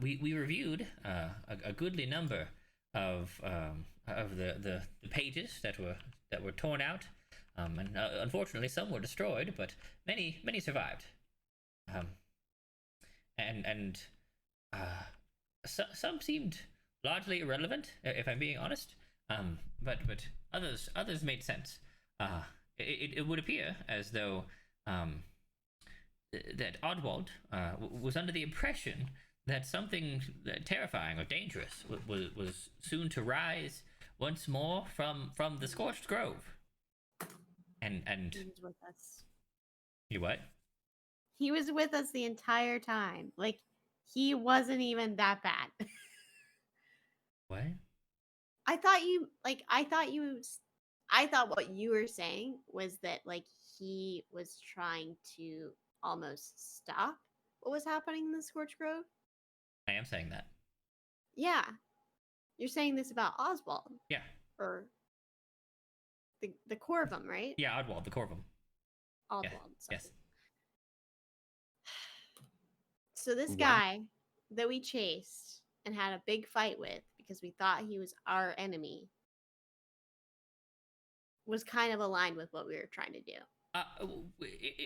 We reviewed a goodly number of the pages that were torn out, and unfortunately some were destroyed, but many survived. Some seemed largely irrelevant, if I'm being honest. But others made sense. It would appear as though that Odwald was under the impression that something terrifying or dangerous was soon to rise once more from the scorched grove. And He was with us. You what? He was with us the entire time. Like, he wasn't even that bad. What? I thought what you were saying was that like he was trying to almost stop what was happening in the Scorch Grove. I am saying that. Yeah. You're saying this about Oswald. Yeah. Or the core of them, right? Yeah, Odwald, the core of them. Oswald. Yeah. Sorry. Yes. So this What? guy that we chased and had a big fight with because we thought he was our enemy was kind of aligned with what we were trying to do.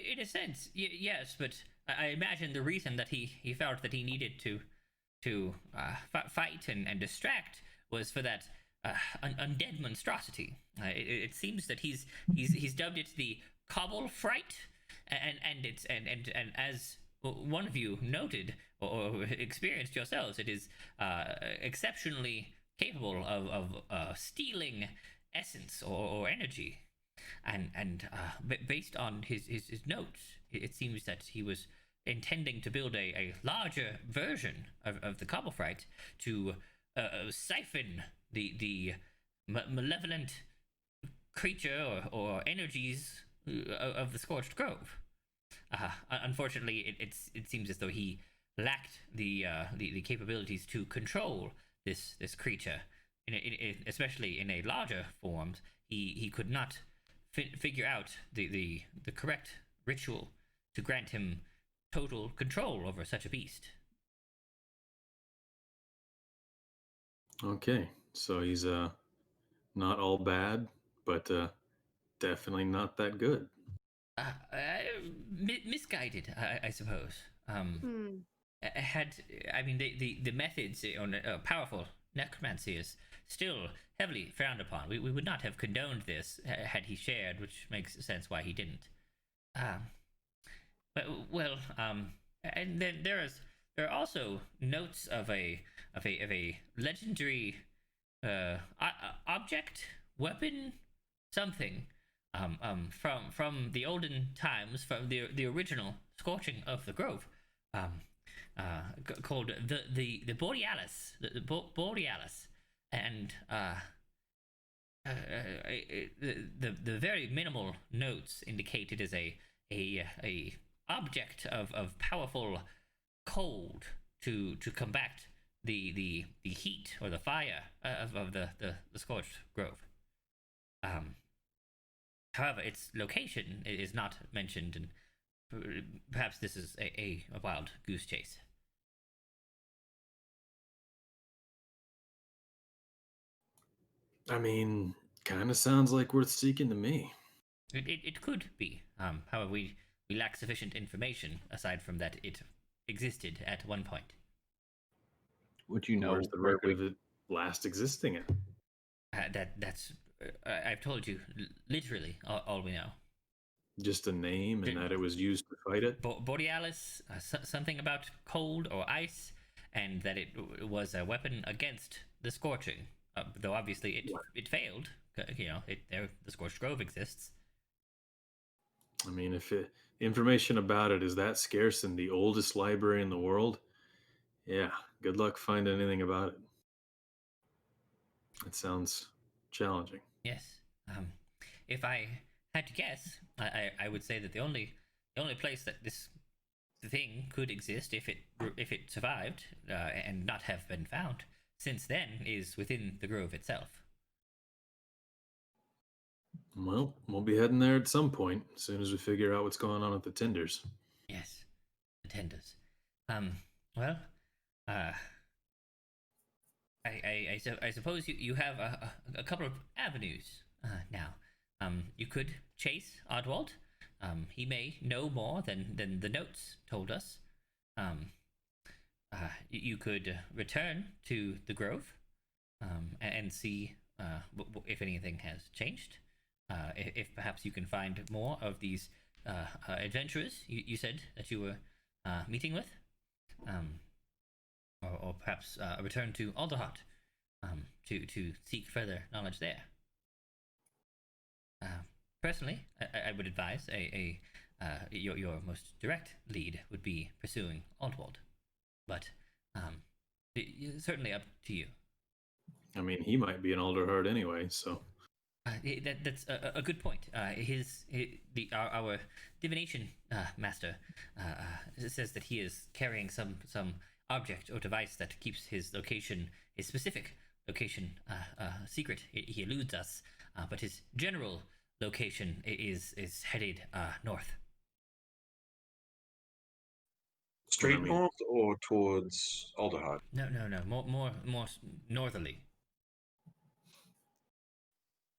In a sense, yes, but I imagine the reason that he felt that he needed to fight and distract was for that undead monstrosity. It seems that he's dubbed it the Cobble Fright, and as one of you noted or experienced yourselves, it is exceptionally capable of stealing essence or energy, and based on his notes, it seems that he was intending to build a larger version of the Cobble Fright to siphon the malevolent creature or energies of the Scorched Grove. Unfortunately, it seems as though he lacked the capabilities to control this creature, especially in a larger form. He could not figure out the correct ritual to grant him total control over such a beast. Okay, so he's not all bad, but definitely not that good. Misguided, I suppose. Hmm. The methods on powerful necromancy is still heavily frowned upon. We would not have condoned this had he shared, which makes sense why he didn't. Well, and then there are also notes of a legendary object, weapon, something, from the olden times, from the original scorching of the grove, called the Borealis, the Borealis, and the very minimal notes indicate it as a object of powerful cold to combat the heat or the fire of the scorched grove. However, its location is not mentioned, and perhaps this is a wild goose chase. I mean, kind of sounds like worth seeking to me. It could be. However, we lack sufficient information aside from that it existed at one point. Would you know Where's the where record of it last existing at? That's I've told you literally all we know. Just a name and that it was used to fight it? Borealis, something about cold or ice, and that it was a weapon against the scorching. Though obviously it failed. The scorched grove exists. I mean, if information about it is that scarce in the oldest library in the world, yeah, good luck finding anything about it. That sounds challenging. Yes. If I had to guess, I would say that the only place that this thing could exist, if it survived and not have been found since then, is within the grove itself. Well, we'll be heading there at some point, as soon as we figure out what's going on with the tenders. Yes, the tenders. Well, I suppose you have a couple of avenues now. You could chase Odwald. He may know more than the notes told us. You could return to the grove and see if anything has changed. If perhaps you can find more of these adventurers you said that you were meeting with. Or perhaps a return to Alderheart to seek further knowledge there. Personally, I would advise your most direct lead would be pursuing Odwald, but certainly up to you. I mean, he might be an Alderheart anyway, so. That's a good point. Our divination master says that he is carrying some object or device that keeps his specific location, secret. He eludes us, but his general location is headed north. Straight north or towards Alderheart? No, more northerly.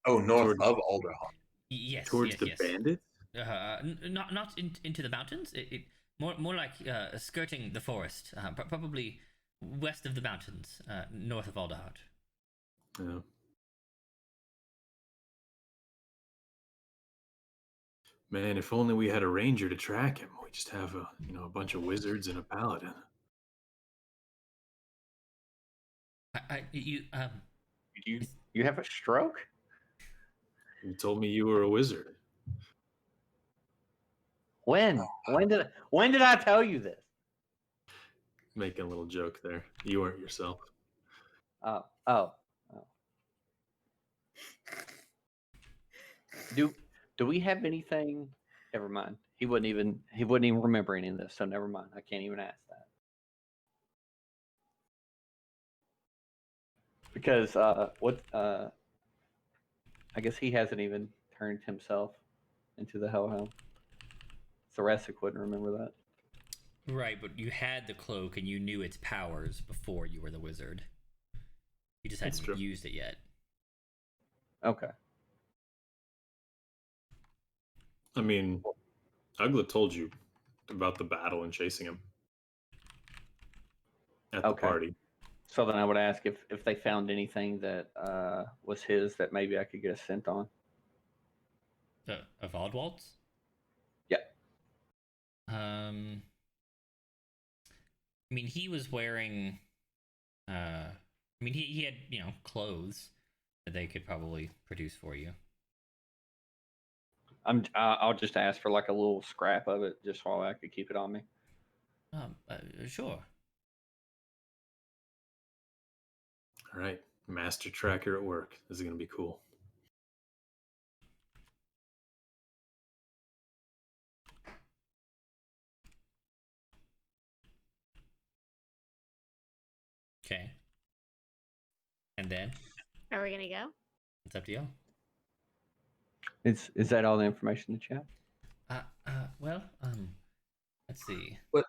Oh, north of Alderheart. Yes, towards the yes. bandits? Not into the mountains. It more like skirting the forest, probably west of the mountains, north of Alderheart. Yeah. Man, if only we had a ranger to track him. We just have a bunch of wizards and a paladin. You have a stroke? You told me you were a wizard. When? When did I tell you this? Making a little joke there. You weren't yourself. Oh. Do we have anything? Never mind. He wouldn't even remember any of this, so never mind. I can't even ask that. Because I guess he hasn't even turned himself into the Hellhound. Thoracic wouldn't remember that. Right, but you had the cloak and you knew its powers before you were the wizard. You just hadn't used it yet. Okay. I mean, Ugla told you about the battle and chasing him at the party. So then I would ask if they found anything that was his that maybe I could get a scent on. Of Odwald's? Yeah. I mean, he was wearing. I mean, he had clothes that they could probably produce for you. I'll just ask for like a little scrap of it, just so I could keep it on me. Sure. All right, master tracker at work. This is gonna be cool. Okay. And then Are we gonna go? it's up to you. Is that all the information that you have? Well, let's see. But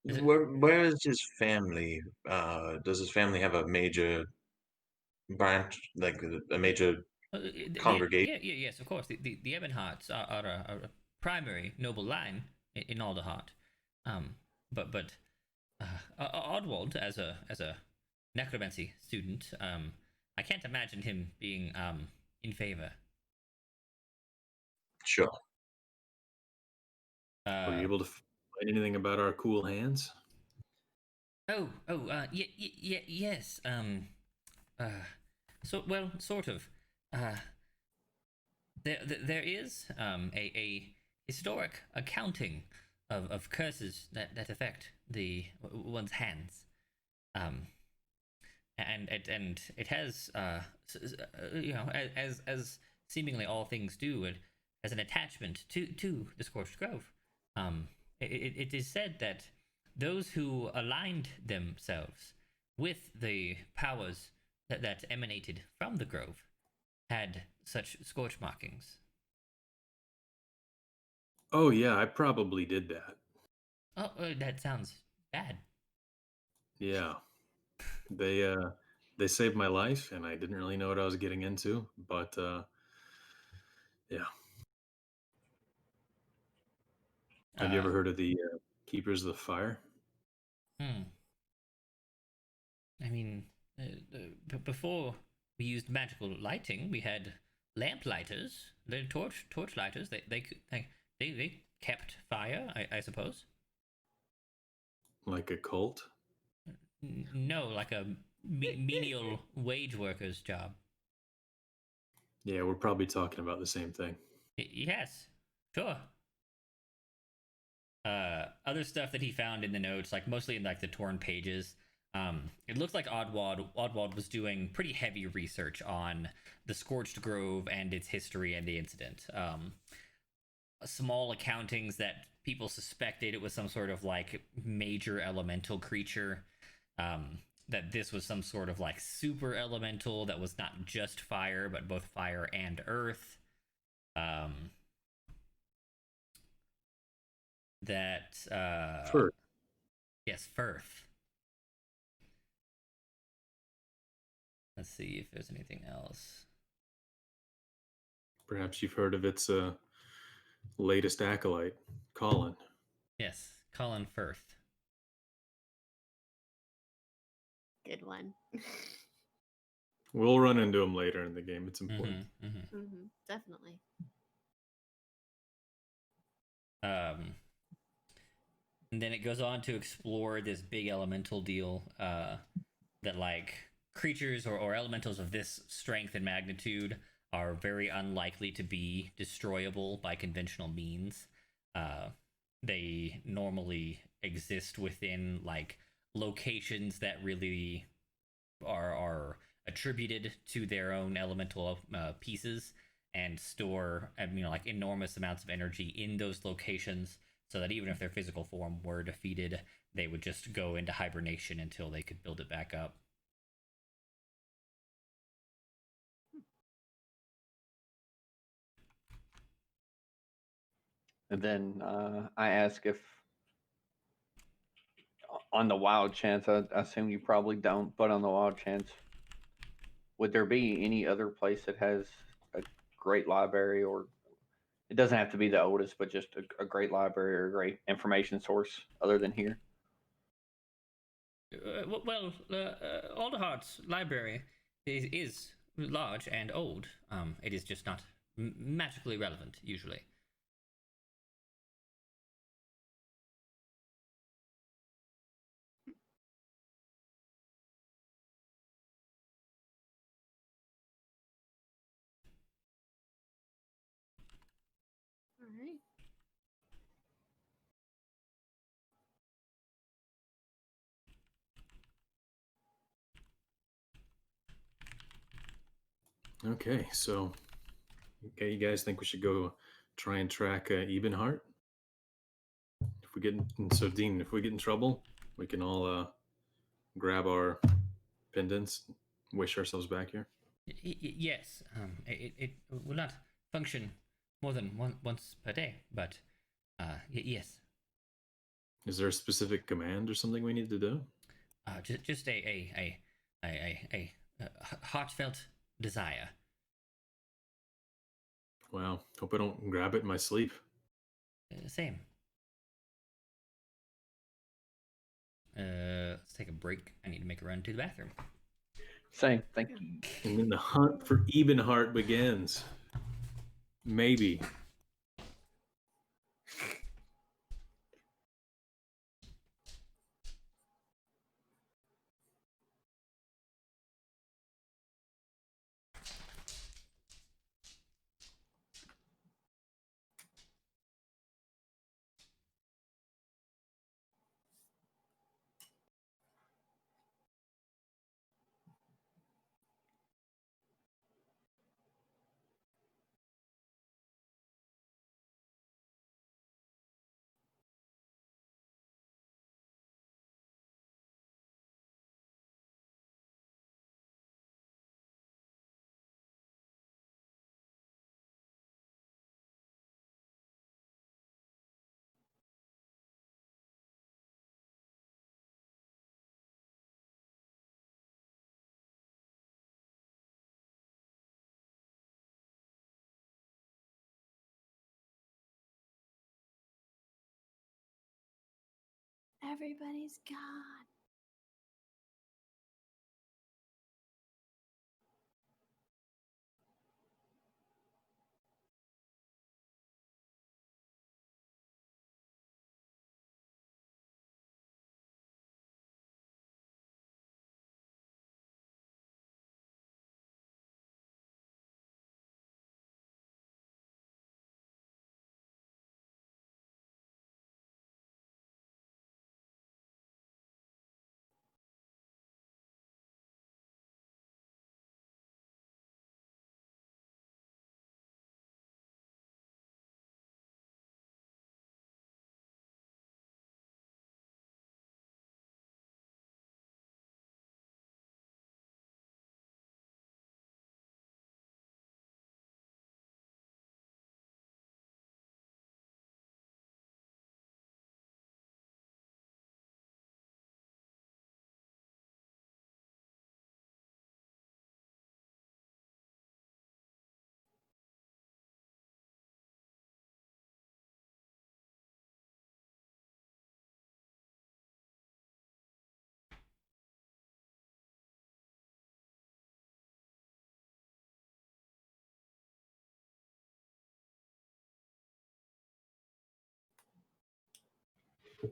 Is it? where is his family? Does his family have a major branch, like a major congregation? Yes, of course. The Ebonhearts are a primary noble line in Alderheart. But Odwald, as a necromancy student, I can't imagine him being in favor. Sure. Were you able to find anything about our cool hands? Yes. So well, sort of. There is a historic accounting of curses that affect one's hands. And it has as seemingly all things do, it has an attachment to the Scorched Grove. It is said that those who aligned themselves with the powers that emanated from the grove had such scorch markings. Oh yeah, I probably did that. Oh, that sounds bad. Yeah, they saved my life, and I didn't really know what I was getting into. But yeah, have you ever heard of the Keepers of the Fire? Hmm. I mean, before we used magical lighting, we had lamp lighters, the torch lighters. They kept fire, I suppose. Like a cult? No, like a menial wage worker's job. Yeah, we're probably talking about the same thing. Yes, sure. Other stuff that he found in the notes, like mostly in like the torn pages. It looks like Odwald was doing pretty heavy research on the Scorched Grove and its history and the incident. Small accountings that people suspected it was some sort of like major elemental creature. That this was some sort of like super elemental that was not just fire, but both fire and earth. Firth. Yes, Firth. Let's see if there's anything else. Perhaps you've heard of its latest acolyte, Colin. Yes, Colin Firth. Good one. We'll run into him later in the game. It's important. Definitely. And then it goes on to explore this big elemental deal that like creatures or elementals of this strength and magnitude are very unlikely to be destroyable by conventional means. They normally exist within like locations that really are attributed to their own elemental pieces and store like enormous amounts of energy in those locations, so that even if their physical form were defeated, they would just go into hibernation until they could build it back up. And then I ask if, on the wild chance, I assume you probably don't, but on the wild chance, would there be any other place that has a great library, or it doesn't have to be the oldest, but just a great library or a great information source other than here? Alderheart's library is large and old. It is just not magically relevant usually. right. Okay, so you guys think we should go try and track Ebenhart? If we get so Dean, if we get in trouble, we can all grab our pendants, wish ourselves back here. Yes, it will not function more than once per day, but yes. Is there a specific command or something we need to do? Just a heartfelt desire. Wow, hope I don't grab it in my sleep. Same. Let's take a break. I need to make a run to the bathroom. Same. Thank you. And then the hunt for Ebenhart begins. Maybe. Everybody's gone.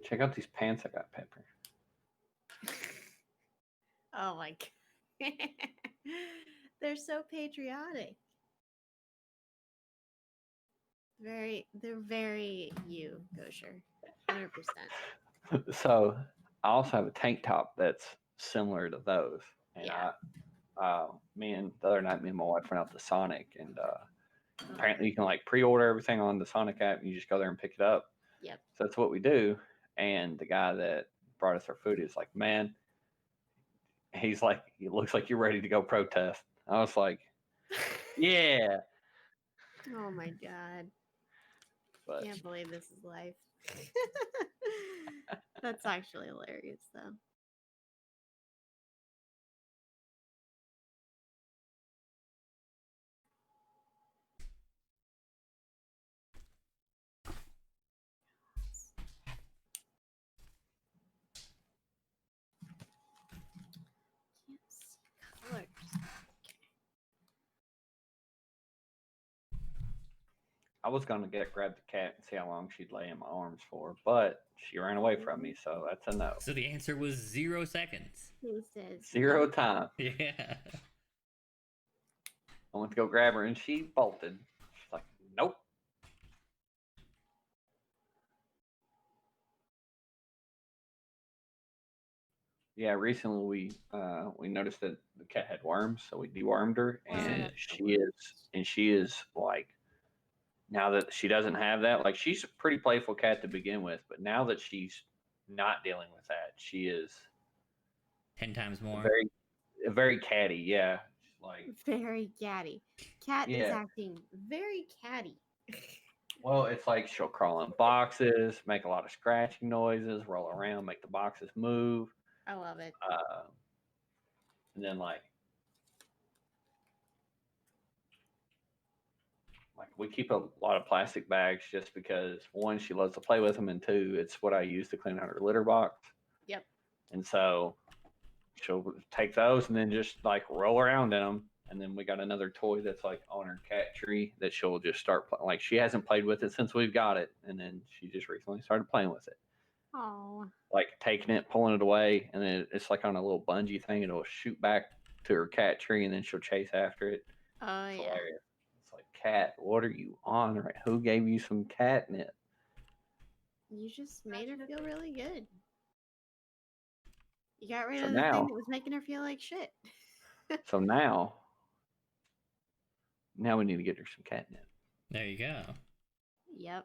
Check out these pants I got, Pepper. Oh my god. They're so patriotic. They're very you, Gosher. 100%. So I also have a tank top that's similar to those. And Yeah. me and the other night, me and my wife went out to Sonic, and apparently you can like pre-order everything on the Sonic app, and you just go there and pick it up. Yep. So that's what we do. And the guy that brought us our food is like, man, he's like, it looks like you're ready to go protest. I was like, yeah. Oh my god. But Can't believe this is life. That's actually hilarious though. Can't see colors. I was gonna grab the cat and see how long she'd lay in my arms for, but she ran away from me, so that's a no. So the answer was 0 seconds. He says 0 time. Yeah. I went to go grab her and she bolted. She's like, nope. Yeah, recently we noticed that the cat had worms, so we dewormed her, and that's the she is like, now that she doesn't have that, like she's a pretty playful cat to begin with, but now that she's not dealing with that, she is 10 times a more. very catty. Yeah, like Very catty. Cat is yeah. acting very catty. Well, it's like she'll crawl in boxes, make a lot of scratching noises, roll around, make the boxes move, I love it. and then like we keep a lot of plastic bags just because one, she loves to play with them, and two, it's what I use to clean out her litter box. Yep. And so she'll take those and then just like roll around in them. And then we got another toy that's like on her cat tree that she'll just start like she hasn't played with it since we've got it, and then she just recently started playing with it. Oh. Like taking it, pulling it away, and then it's like on a little bungee thing. It'll shoot back to her cat tree, and then she'll chase after it. Oh It's yeah. hilarious. It's like, cat, what are you on? Right? Who gave you some catnip? You just made her feel really good. You got rid So of the thing now, that was making her feel like shit. so now we need to get her some catnip. There you go. Yep.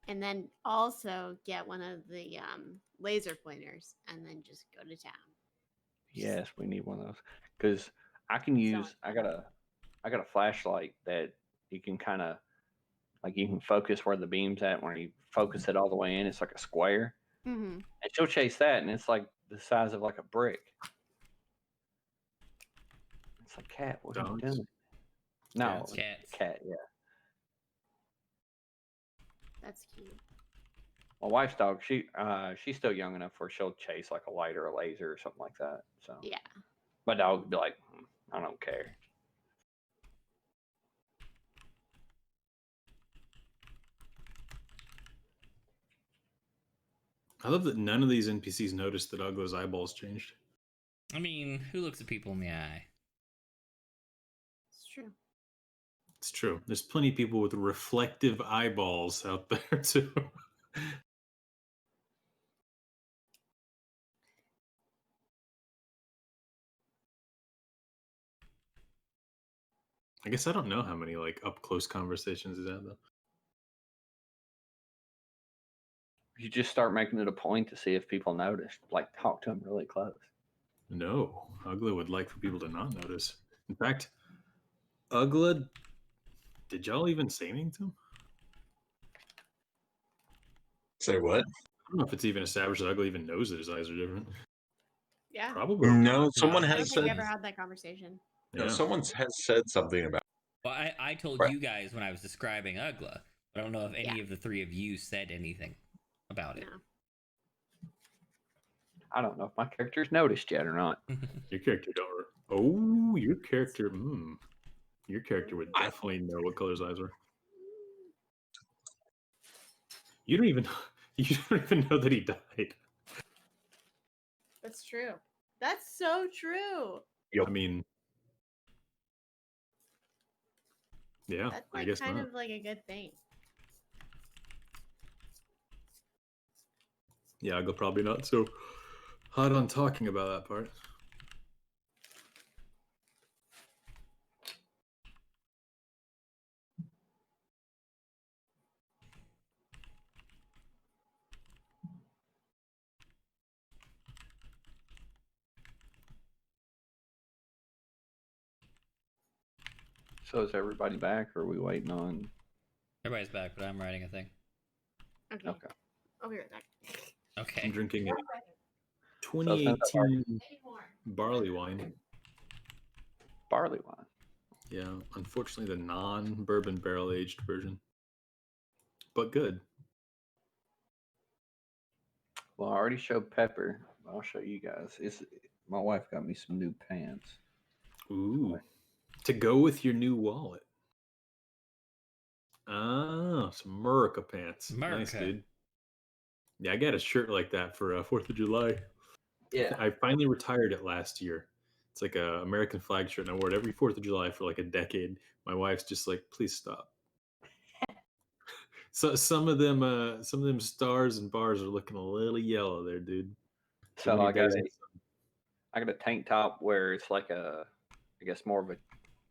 And then also get one of the laser pointers and then just go to town. Yes, we need one of those because I can use. I got a flashlight that you can kind of like you can focus where the beam's at. When you focus it all the way in, it's like a square, Mm-hmm. and she'll chase that, and it's like the size of like a brick. It's like, cat, what are you Dogs? doing? No, Cats. cat. Yeah, That's cute. my wife's dog. She's still young enough where she'll chase like a light or a laser or something like that. So Yeah. my dog would be like, I don't care. I love that none of these NPCs noticed that Ugla's eyeballs changed. I mean, who looks at people in the eye? It's true. It's true. There's plenty of people with reflective eyeballs out there too. I guess I don't know how many like up close conversations he's had though. You just start making it a point to see if people notice. Like talk to them really close. No, Ugla would like for people to not notice. In fact, Ugla, did y'all even say anything to him? Say what? I don't know if it's even established that Ugla even knows that his eyes are different. Yeah. Probably. No, someone I I don't has think we said. ever had that conversation. No, Yeah. someone has said something about. Well, I told Right. you guys when I was describing Ugla, but I don't know if any of the three of you said anything about it. No. I don't know if my character's noticed yet or not. Your character don't. Oh, your character. Your character would definitely know what color his eyes were. You don't even. You don't even know that he died. That's true. That's so true. I mean, yeah, That's I like guess kind not. of like a good thing. Yeah, I'll go probably not so hot on talking about that part. So is everybody back, or are we waiting on? Everybody's back, but I'm writing a thing. Okay. Okay. I'll be right back. I'm Okay. drinking a So since I've 2018 barley wine. barley wine. Yeah, unfortunately, the non-bourbon barrel-aged version, but good. Well, I already showed Pepper. I'll show you guys. My wife got me some new pants. Ooh, to go with your new wallet. Ah, some Murica pants. Nice, Murica. dude. Yeah, I got a shirt like that for 4th of July. Yeah. I finally retired it last year. It's like a American flag shirt, and I wore it every 4th of July for like a decade. My wife's just like, please stop. So some of them stars and bars are looking a little yellow there, dude. Too So many I got days in the sun. I got a tank top where it's like I guess more of a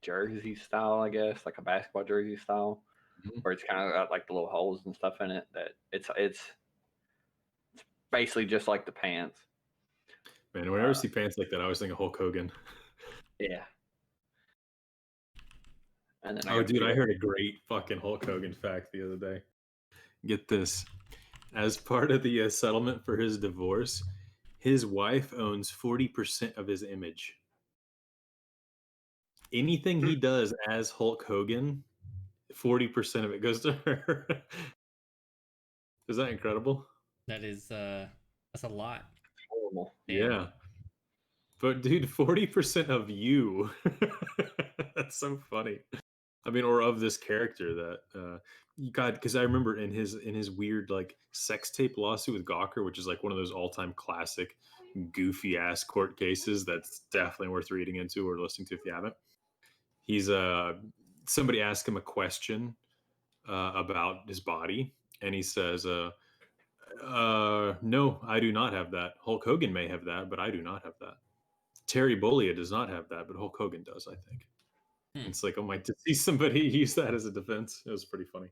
jersey style, I guess, like a basketball jersey style, Mhm. where it's kind of got like the little holes and stuff in it. That it's basically just like the pants. Man, whenever I see pants like that, I always think of Hulk Hogan. Yeah. And then I Oh, got a dude, I few. heard a great fucking Hulk Hogan fact the other day. Get this. As part of the settlement for his divorce, his wife owns 40% of his image. Anything he does as Hulk Hogan, 40% of it goes to her. Is that incredible? That is that's a lot. Horrible. Damn. Yeah. But dude, 40% of you. That's so funny. I mean, or of this character that God, because I remember in his weird like sex tape lawsuit with Gawker, which is like one of those all-time classic goofy ass court cases that's definitely worth reading into or listening to if you haven't. He's somebody asked him a question about his body, and he says, no, I do not have that. Hulk Hogan may have that, but I do not have that. Terry Bollea does not have that, but Hulk Hogan does, I think. Hmm. It's like, oh my, to see somebody use that as a defense, it was pretty funny.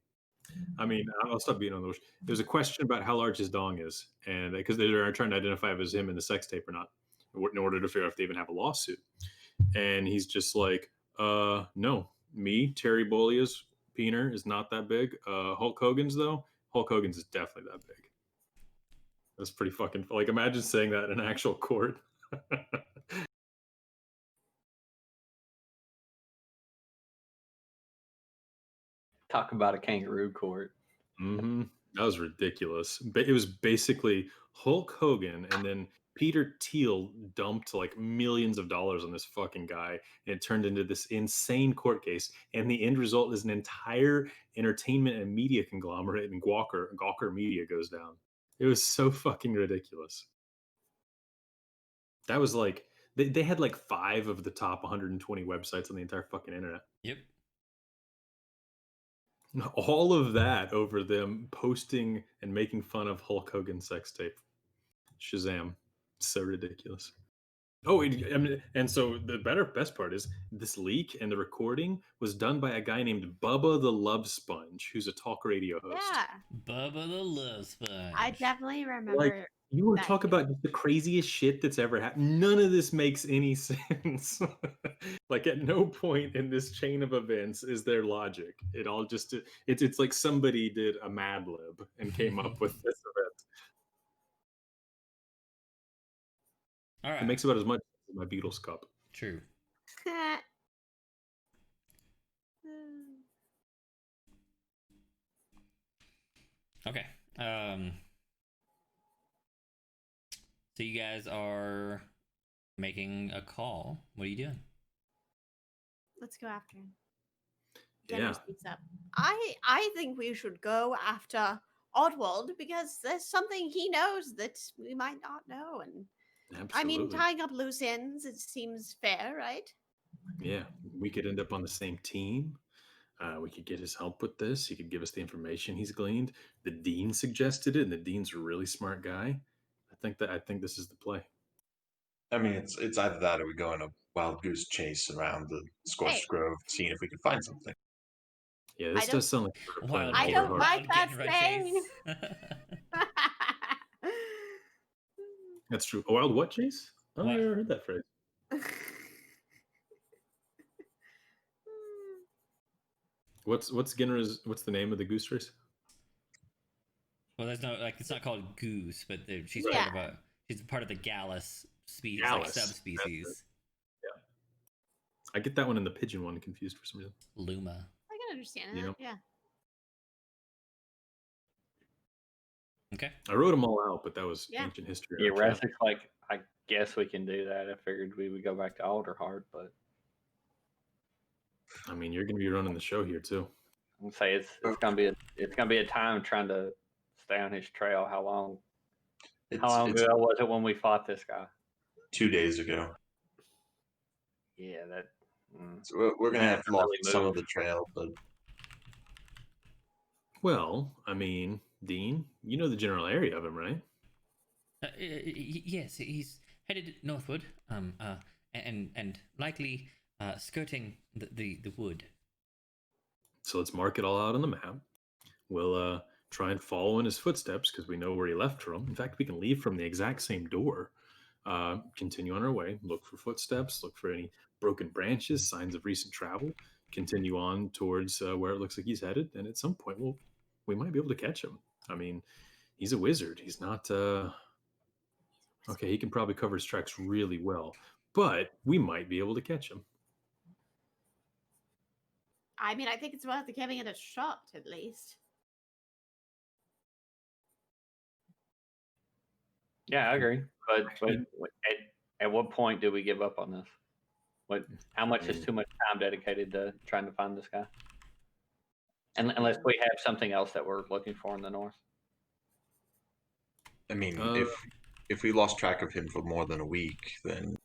I mean, I'll stop being on those. There's a question about how large his dong is, and because they're trying to identify if it was him in the sex tape or not, in order to figure out if they even have a lawsuit. And he's just like, no, me, Terry Bollea's peener is not that big. Hulk Hogan's though, Hulk Hogan's is definitely that big. That's pretty fucking like imagine saying that in an actual court. Talk about a kangaroo court. That was ridiculous. But it was basically Hulk Hogan, and then Peter Thiel dumped like millions of dollars on this fucking guy, and it turned into this insane court case. And the end result is an entire entertainment and media conglomerate, and Gawker Media goes down. It was so fucking ridiculous. That was like they had like 5 of the top 120 websites on the entire fucking internet. Yep. All of that over them posting and making fun of Hulk Hogan's sex tape. Shazam. So ridiculous. Oh, I mean, and so the best part is this leak and the recording was done by a guy named Bubba the Love Sponge, who's a talk radio host. Yeah, Bubba the Love Sponge. I definitely remember. Like, you were that talking too. about just the craziest shit that's ever happened. None of this makes any sense. Like at no point in this chain of events is there logic. It all just it's like somebody did a Mad Lib and came up with this event. All right. It makes about as much as my Beatles cup. True. Okay. So you guys are making a call. What are you doing? Let's go after him. Yeah. Jenner speaks up. I think we should go after Odwald because there's something he knows that we might not know. And I mean, Absolutely. tying up loose ends, it seems fair, right? Yeah, we could end up on the same team. We could get his help with this. He could give us the information he's gleaned. The dean suggested it, and the dean's a really smart guy. I think this is the play. I mean, it's either that or we go on a wild goose chase around the Scorched Hey. Grove, seeing if we can find something. Yeah, I this don't- does sound like we're playing Wild I with don't Overheart. like that Genra saying. chase. That's true. A wild what, Chase? Oh, I What? never heard that phrase. What's the name of the goose race? Well, there's no like it's not called goose, but she's Yeah. part of the Gallus species, Gallus, like that's subspecies. I get that one and the pigeon one confused for some reason. Luma. I can understand that. Yep. Yeah. Okay. I wrote them all out, but that was Yeah. ancient history. Yeah, in our chat. Rassic's like, I guess we can do that. I figured we would go back to Alderheart, but I mean, you're going to be running the show here too. I'm say it's gonna be a time trying to stay on his trail. How long It's ago was it when we fought this guy? 2 days ago. Yeah, that. So we're gonna have Really lost some move. of the trail, but Well, I mean, Dean, you know the general area of him, right? Yes, he's headed northward. And likely skirting the wood. So let's mark it all out on the map. We'll try and follow in his footsteps because we know where he left from. In fact, we can leave from the exact same door. Continue on our way. Look for footsteps. Look for any broken branches, signs of recent travel. Continue on towards where it looks like he's headed, and at some point, we might be able to catch him. I mean, he's a wizard. He's not. Okay, he can probably cover his tracks really well, but we might be able to catch him. I mean, I think it's worth giving it a shot at least. Yeah, I agree. But at what point do we give up on this? How much is too much time dedicated to trying to find this guy? And unless we have something else that we're looking for in the north. I mean, if we lost track of him for more than a week, then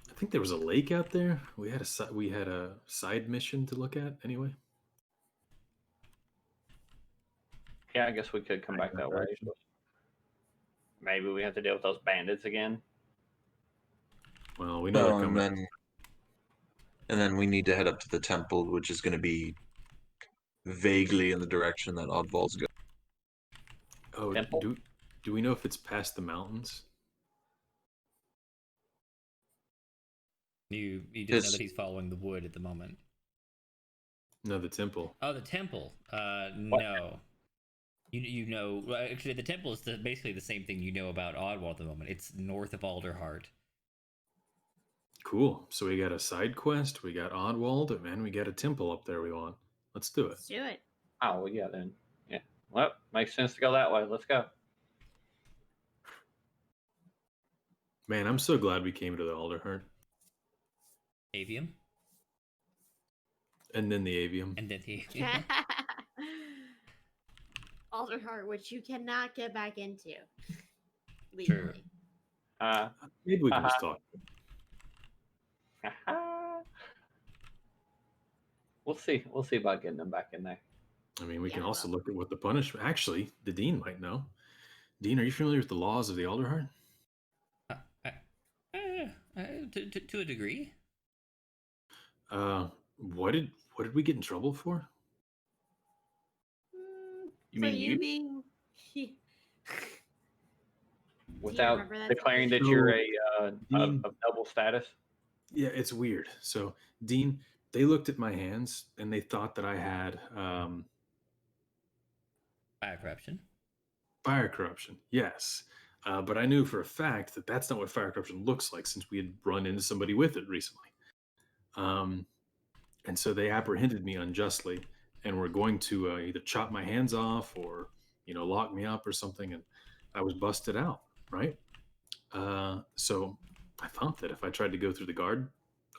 I think there was a lake out there. We had a side mission to look at anyway. Yeah, I guess we could come back that way. But maybe we have to deal with those bandits again. Well, we know they're coming. And then we need to head up to the temple, which is going to be vaguely in the direction that Odwald's going. Oh, do we know if it's past the mountains? You just know that he's following the wood at the moment. No, the temple. Oh, the temple. No. You know, actually, the temple is basically the same thing you know about Odwald at the moment. It's north of Alderheart. Cool. So we got a side quest. We got Odwald, and man, we got a temple up there. We want. Let's do it. Let's do it. Oh, well, yeah, then. Yeah. Well, makes sense to go that way. Let's go. Man, I'm so glad we came to the Alderheart. Avium. And then the Avium. And then the Avium. Alderheart, which you cannot get back into Sure. legally. Maybe we can just talk. We'll see. We'll see about getting them back in there. I mean, we can also look at what the punishment. Actually, the Dean might know. Dean, are you familiar with the laws of the Alderheart? To a degree. What did we get in trouble for? You mean you being without declaring that you're a noble status? Yeah, it's weird. So, Dean, they looked at my hands and they thought that I had Fire corruption. Fire corruption, yes. But I knew for a fact that that's not what fire corruption looks like since we had run into somebody with it recently. And so they apprehended me unjustly and were going to either chop my hands off or, lock me up or something. And I was busted out, right? So I thought that if I tried to go through the guard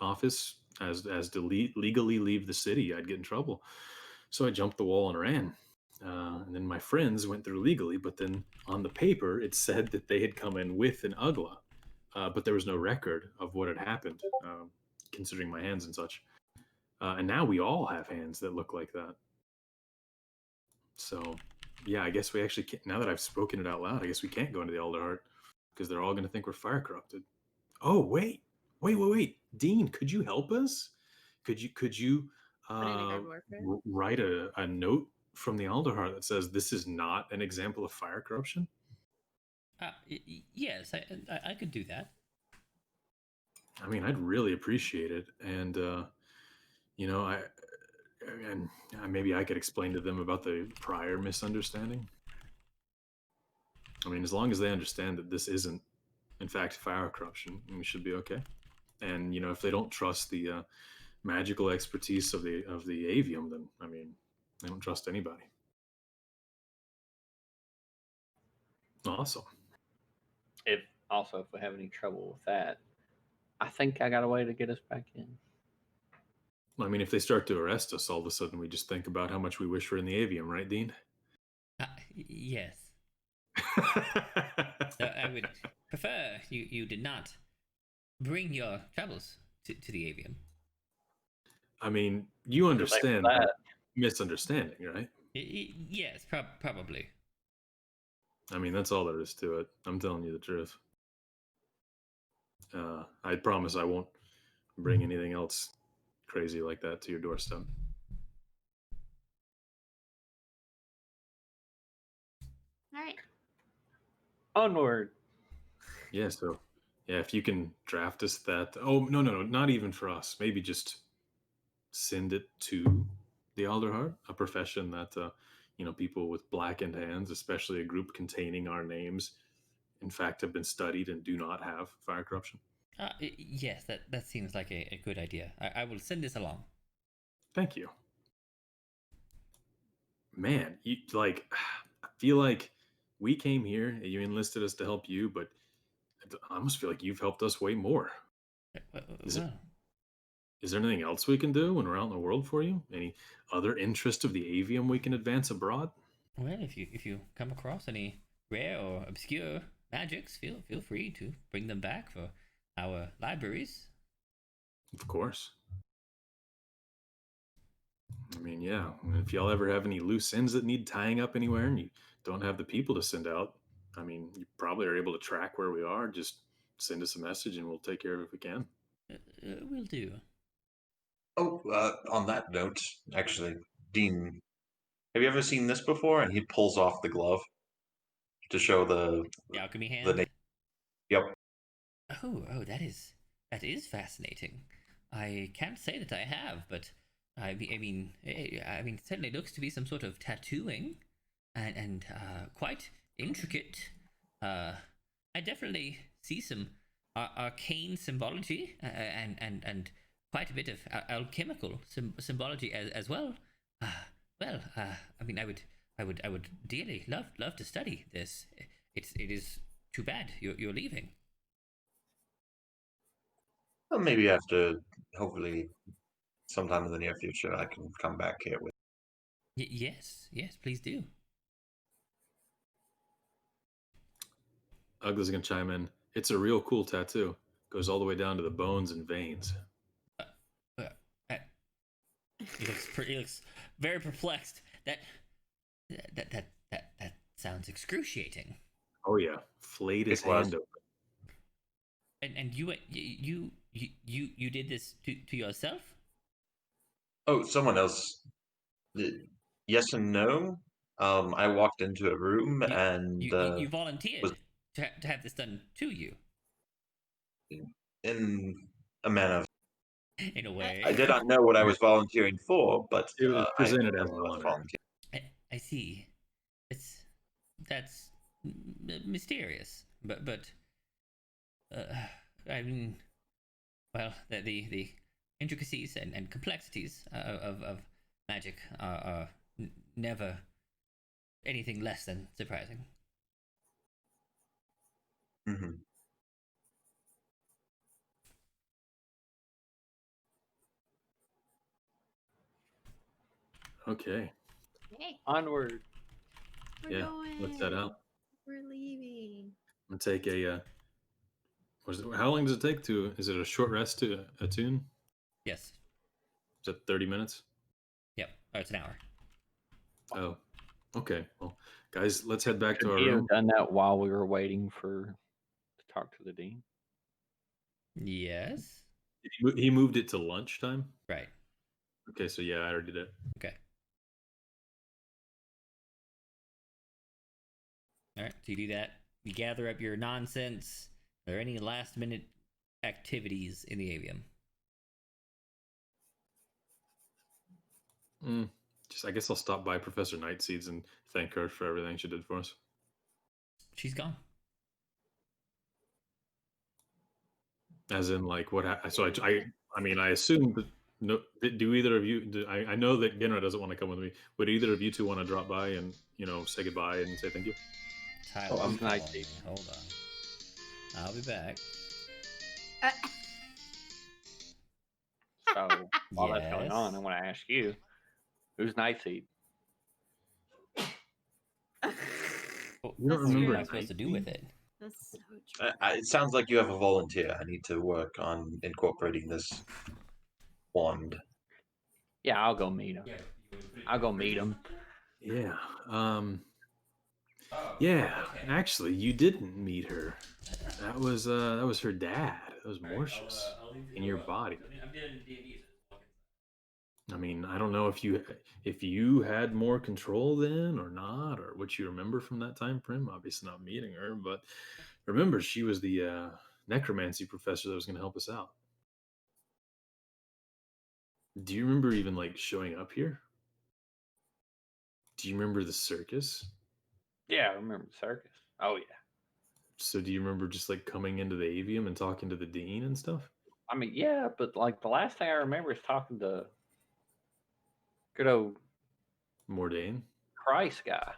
office as to legally leave the city, I'd get in trouble. So I jumped the wall and ran. And then my friends went through legally, but then on the paper, it said that they had come in with an UGLA, but there was no record of what had happened, considering my hands and such. And now we all have hands that look like that. So, yeah, I guess we actually can't, now that I've spoken it out loud, I guess we can't go into the Alderheart because they're all going to think we're fire corrupted. Oh, wait. Dean, could you help us? Could you write a note from the Alderheart that says this is not an example of fire corruption? Yes, I could do that. I mean, I'd really appreciate it. And, maybe I could explain to them about the prior misunderstanding. I mean, as long as they understand that this isn't, in fact, fire corruption, we should be okay. And, if they don't trust the magical expertise of the Avium, then, I mean, they don't trust anybody. Awesome. If we have any trouble with that, I think I got a way to get us back in. I mean, if they start to arrest us, all of a sudden we just think about how much we wish we're in the Avium, right, Dean? Yes. I would prefer you did not bring your troubles to the Avium. I mean, you understand that misunderstanding, right? Yes, probably. I mean, that's all there is to it. I'm telling you the truth. I promise I won't bring anything else crazy like that to your doorstep. All right. Onward. Yeah, so yeah, if you can draft us that. Oh, no, not even for us. Maybe just send it to the Alderheart, a profession that people with blackened hands, especially a group containing our names, in fact, have been studied and do not have fire corruption. Yes, that seems like a good idea. I will send this along. Thank you. Man, you like I feel like we came here and you enlisted us to help you, but I almost feel like you've helped us way more. Is it Well, is there anything else we can do when we're out in the world for you? Any other interest of the avium we can advance abroad? well, if you come across any rare or obscure magics, feel free to bring them back for our libraries. Of course. I mean, yeah. If y'all ever have any loose ends that need tying up anywhere and you don't have the people to send out, I mean, you probably are able to track where we are. Just send us a message and we'll take care of it if we can. Will do. Oh, on that note, actually, Dean, have you ever seen this before? And he pulls off the glove to show The alchemy the hand. name. Yep. Oh, that is fascinating. I can't say that I have, but I mean, it certainly looks to be some sort of tattooing, and quite intricate. I definitely see some arcane symbology, and quite a bit of alchemical symbology as well. I mean, I would dearly love to study this. It is too bad you're leaving. Well, maybe after, hopefully, sometime in the near future, I can come back here with. Yes, please do. Ugly's gonna chime in. It's a real cool tattoo. Goes all the way down to the bones and veins. Uh, uh, uh, he looks very perplexed. That sounds excruciating. Oh yeah, flayed his It was. hand open. And you did this to yourself? Oh, someone else. Yes and no. I walked into a room You and you was volunteered to have this done to you in a manner. in a I way. did not know what I was volunteering for, but It was I presented as an nonetheless honor. volunteered. I see. It's that's mysterious, but uh, I mean, well, the intricacies and complexities of magic are never anything less than surprising. Mhm. Okay. Hey, Onward. we're Yeah. going. Let's head out. We're leaving. I'm gonna take a. How long does it take to? Is it a short rest to attune? Yes. Is it 30 minutes? Yep. Oh, it's an hour. Oh, okay. Well, guys, let's head back to Should our he have room. done that while we were waiting to talk to the dean? Yes. He moved it to lunchtime. Right. Okay, so yeah, I already did it. Okay. All right. So you do that. You gather up your nonsense. Are there any last minute activities in the avium? Just, I guess I'll stop by Professor Nightseeds and thank her for everything she did for us. She's gone. As in, like, what? So I mean, I assume that. No, do either of you? I know that Genra doesn't want to come with me. Would either of you two want to drop by and say goodbye and say thank you? Tyler's I'm calling nice. me. Hold on. I'll be back. So while that's going on, I Yes. want to ask you, who's Nightseed? Well, You don't That's what remember am I true. supposed to do with it? That's so true. It sounds like you have a volunteer. I need to work on incorporating this wand. Yeah, I'll go meet him. I'll go meet him. Yeah. Yeah. Actually, you didn't meet her. That was her dad. that was All right, Mortius I'll leave the in door your open. body. I'm doing D&D, so walk inside. I mean, I don't know if you had more control then or not, or what you remember from that time frame. Obviously, not meeting her, but remember, she was the necromancy professor that was going to help us out. Do you remember even like showing up here? Do you remember the circus? Yeah, I remember the circus. Oh yeah. So do you remember just like coming into the avium and talking to the dean and stuff? I mean, yeah, but like the last thing I remember is talking to good old Mordain? Christ guy.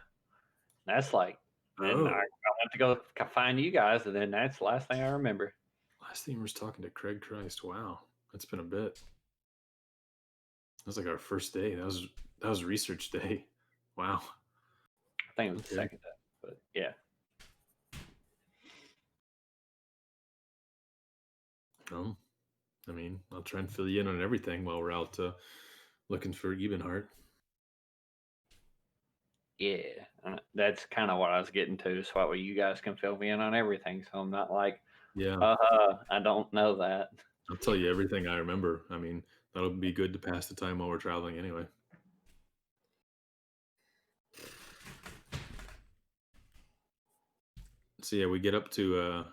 That's like, and I Oh, went to go find you guys, and then that's the last thing I remember. last thing was talking to Craig Christ. Wow, that's been a bit. That was like our first day. That was research day. Wow. I think it was the Okay. second day, but yeah. I mean, I'll try and fill you in on everything while we're out looking for Ebenhart. Yeah, that's kind of what I was getting to. So that way you guys can fill me in on everything. So I'm not like, Yeah, I don't know that. I'll tell you everything I remember. I mean, that'll be good to pass the time while we're traveling anyway. So yeah, we get up to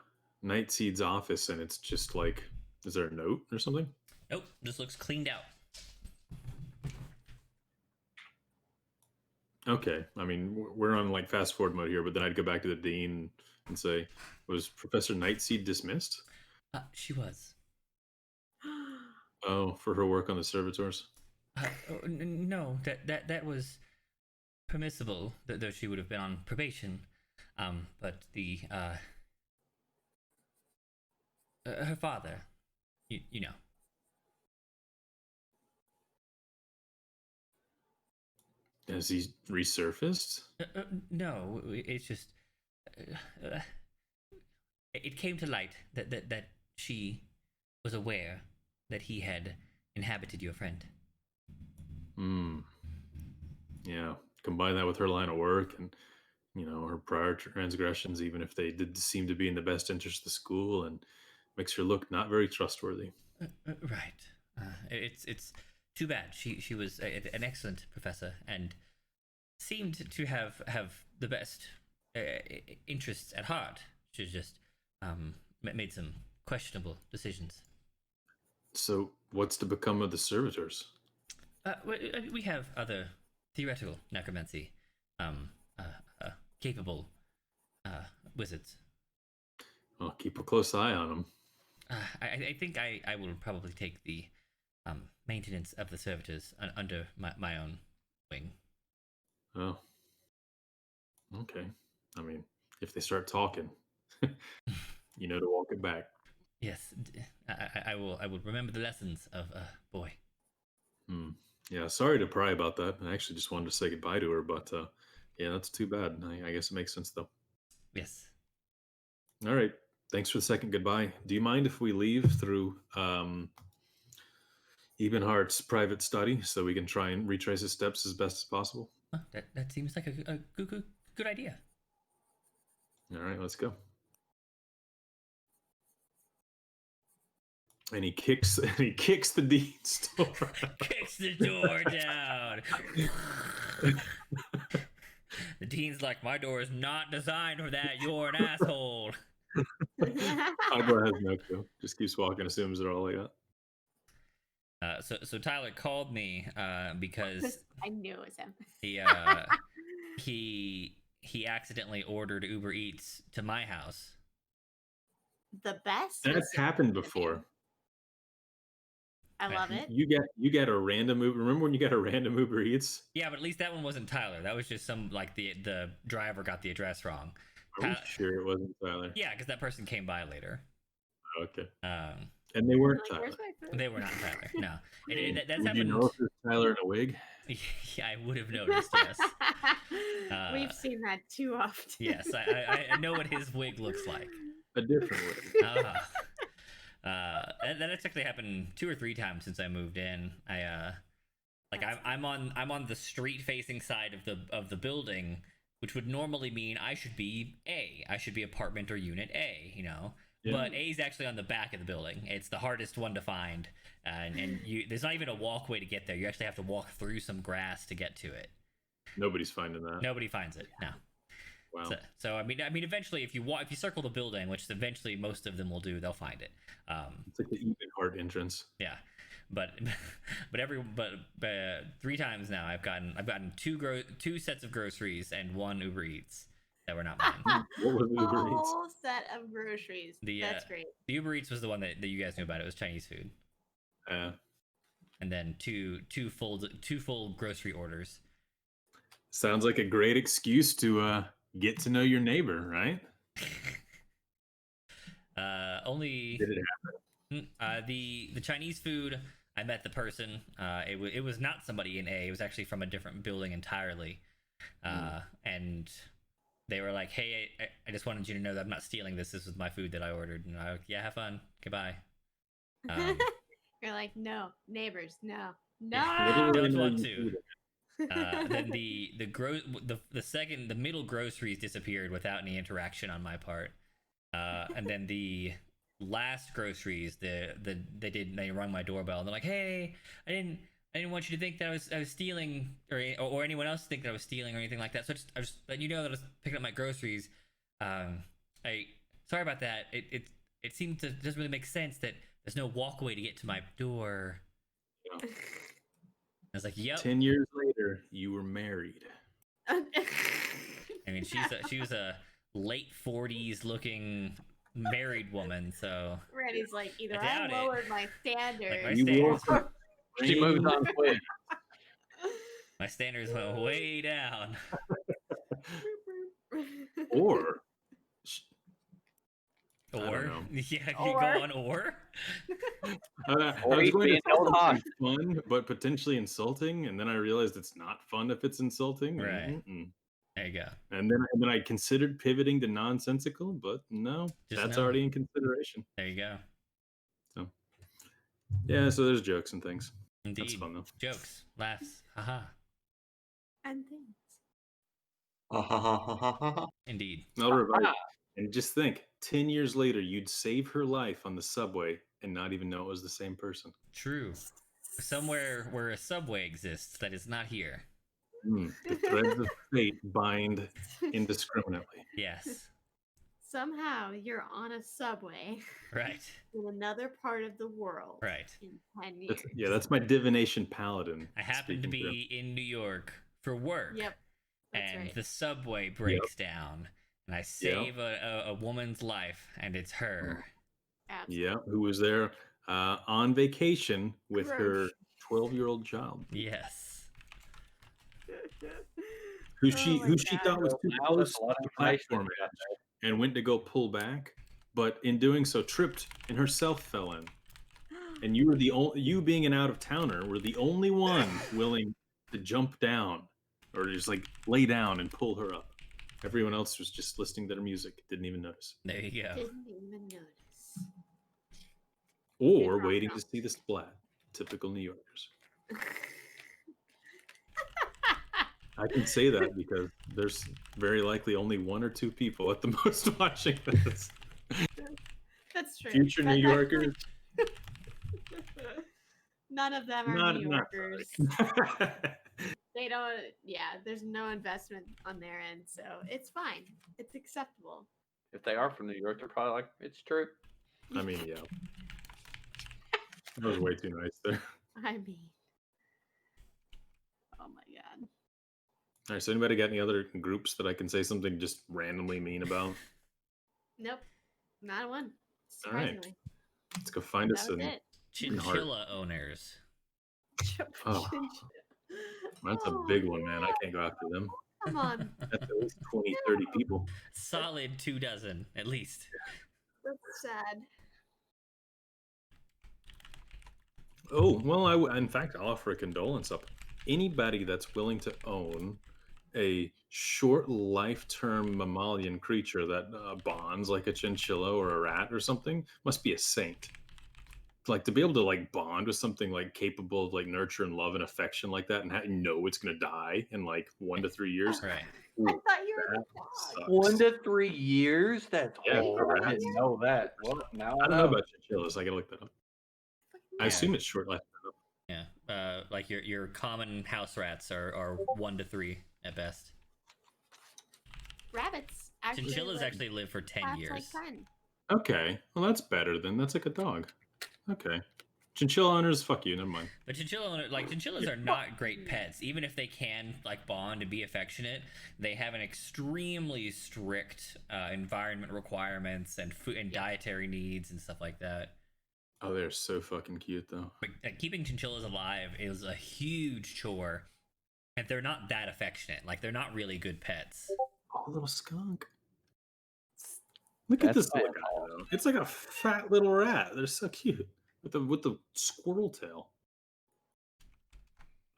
Nightseed's office, and it's just like, is there a note or something? Nope, just looks cleaned out. Okay, I mean, we're on like fast forward mode here, but then I'd go back to the dean and say, was Professor Nightseed dismissed? She was. Oh, for her work on the servitors? No, that was permissible, though she would have been on probation. But her father, you know. Has he resurfaced? No, it's just it came to light that she was aware that he had inhabited your friend. Hmm. Yeah. Combine that with her line of work and, her prior transgressions, even if they did seem to be in the best interest of the school, and makes her look not very trustworthy. Right. It's too bad. She was an excellent professor and seemed to have the best interests at heart. She just made some questionable decisions. So, what's to become of the servitors? We have other theoretical necromancy capable wizards. I'll keep a close eye on them. I think I will probably take the maintenance of the servitors under my own wing. Oh. Okay. I mean, if they start talking, you know to walk it back. Yes, I will remember the lessons of boy. Hmm. Yeah, sorry to pry about that. I actually just wanted to say goodbye to her, but yeah, that's too bad. I guess it makes sense though. Yes. All right. Thanks for the second goodbye. Do you mind if we leave through Ebenhart's private study so we can try and retrace his steps as best as possible? That seems like a good idea. All right, let's go. And he kicks the dean's door. Kicks the door down. The dean's like, my door is not designed for that. You're an asshole. Odwald has no clue. Just keeps walking, assumes they're all like that. So Tyler called me because I knew it was him. he accidentally ordered Uber Eats to my house. The best. That's happened before. I love it. You get a random Uber. Remember when you got a random Uber Eats? Yeah, but at least that one wasn't Tyler. That was just some like the driver got the address wrong. I'm sure it wasn't Tyler. Yeah, because that person came by later. Okay. And they weren't Like, Tyler. where's my food? they were not Tyler. No, that's Would happened. you know if it was Tyler in a wig? Yeah, I would have noticed. Yes. We've seen that too often. Yes, I know what his wig looks like. A different wig. That actually happened 2 or 3 times since I moved in. I'm on the street facing side of the building, which would normally mean I should be apartment or unit A, Yeah. But A's actually on the back of the building. It's the hardest one to find, and there's not even a walkway to get there. You actually have to walk through some grass to get to it. Nobody's finding that. Nobody finds it. No. Wow. So I mean, eventually, if you circle the building, which eventually most of them will do, they'll find it. It's like the even heart entrance. Yeah, but 3 times now I've gotten two sets of groceries and 1 Uber Eats that were not mine. What was A Uber Eats? whole set of groceries. That's great. The Uber Eats was the one that you guys knew about. It was Chinese food. And then two full grocery orders. Sounds like a great excuse to get to know your neighbor, right? Only Did it happen? the Chinese food. I met the person. It was not somebody in A. It was actually from a different building entirely. And they were like, "Hey, I just wanted you to know that I'm not stealing this. This was my food that I ordered." And I was like, "Yeah, have fun. Goodbye." You're like, no, neighbors, no. Don't want to. Then the middle groceries disappeared without any interaction on my part, and then the last groceries they rung my doorbell and they're like, "Hey, I didn't want you to think that I was stealing or anyone else to think that I was stealing or anything like that. So I just letting you know that I was picking up my groceries. Sorry about that. It seemed to doesn't really make sense that there's no walkway to get to my door." Yeah. I was like, "Yep." 10 years later, you were married. I mean, she was a late 40s looking married woman, so Randy's like, either I I doubt lowered my standards. my You standards, wore- She moves on quick. my standards went way down. Or I Or don't know. yeah, you Or. go on or. I Or was he's going to being say held something hostage. fun, but potentially insulting, and then I realized it's not fun if it's insulting. Right. Mm-mm. There you go. And then I considered pivoting to nonsensical, but no, Just that's no. already in consideration. There you go. So yeah, so there's jokes and things. Indeed. That's fun though. Jokes, laughs, haha. And things. Indeed. I'll revive. And just think, 10 years later, you'd save her life on the subway and not even know it was the same person. True. Somewhere where a subway exists that is not here. The threads of fate bind indiscriminately. Yes. Somehow you're on a subway Right. in another part of the world Right. in 10 years. That's my divination paladin. I happen to be in New York for work. Yep. That's And right. the subway breaks down, and I save a woman's life, and it's her. Absolutely. Yeah, who was there on vacation with her Gross. 12-year-old child, Yes. who Oh she my thought was too Wow, close that's a lot to of the information platform about edge and went to go pull back, but in doing so tripped and herself fell in. And you were you being an out-of-towner were the only one willing to jump down or just like lay down and pull her up. Everyone else was just listening to their music, didn't even notice. There you go. Didn't even notice. Or Good waiting rock to see the splat. Typical New Yorkers. I can say that because there's very likely only 1 or 2 people at the most watching this. That's true. Future New Yorkers. None of them are Not New not Yorkers. They don't. Yeah, there's no investment on their end, so it's fine. It's acceptable. If they are from New York, they're probably like, it's true. I mean, yeah. That was way too nice there. I mean, oh my god. All right, so anybody got any other groups that I can say something just randomly mean about? Nope, not one. All right. Surprisingly, Let's go find that us was an. it. Chinchilla owners. Oh, that's a big one, man. I can't go after them. Come on, That's at least 20, 30 people. Solid 2 dozen, at least. that's sad. Oh, well, in fact, I'll offer a condolence up. Anybody that's willing to own a short life-term mammalian creature that bonds like a chinchilla or a rat or something must be a saint. like to be able to like bond with something like capable of like nurture and love and affection like that, and know it's gonna die in like 1 to 3 years. Right. I thought you were That the dog. sucks. 1 to 3 years? That's Yeah, oh, for I rats. didn't know that. Well, now I don't know about chinchillas. I gotta look that up. I Yeah. assume it's short life. Yeah. Like your common house rats are 1 to 3 at best. Rabbits actually. Chinchillas actually live for 10 That's years. like 10. Okay, well that's better then. That's like a dog. Okay, chinchilla owners, fuck you. Never mind. But chinchillas are not great pets. Even if they can like bond and be affectionate, they have an extremely strict environment requirements and food and dietary needs and stuff like that. Oh, they're so fucking cute though. But keeping chinchillas alive is a huge chore, and they're not that affectionate. Like they're not really good pets. Oh, little skunk. Look at this little guy though. It's like a fat little rat. They're so cute with the squirrel tail.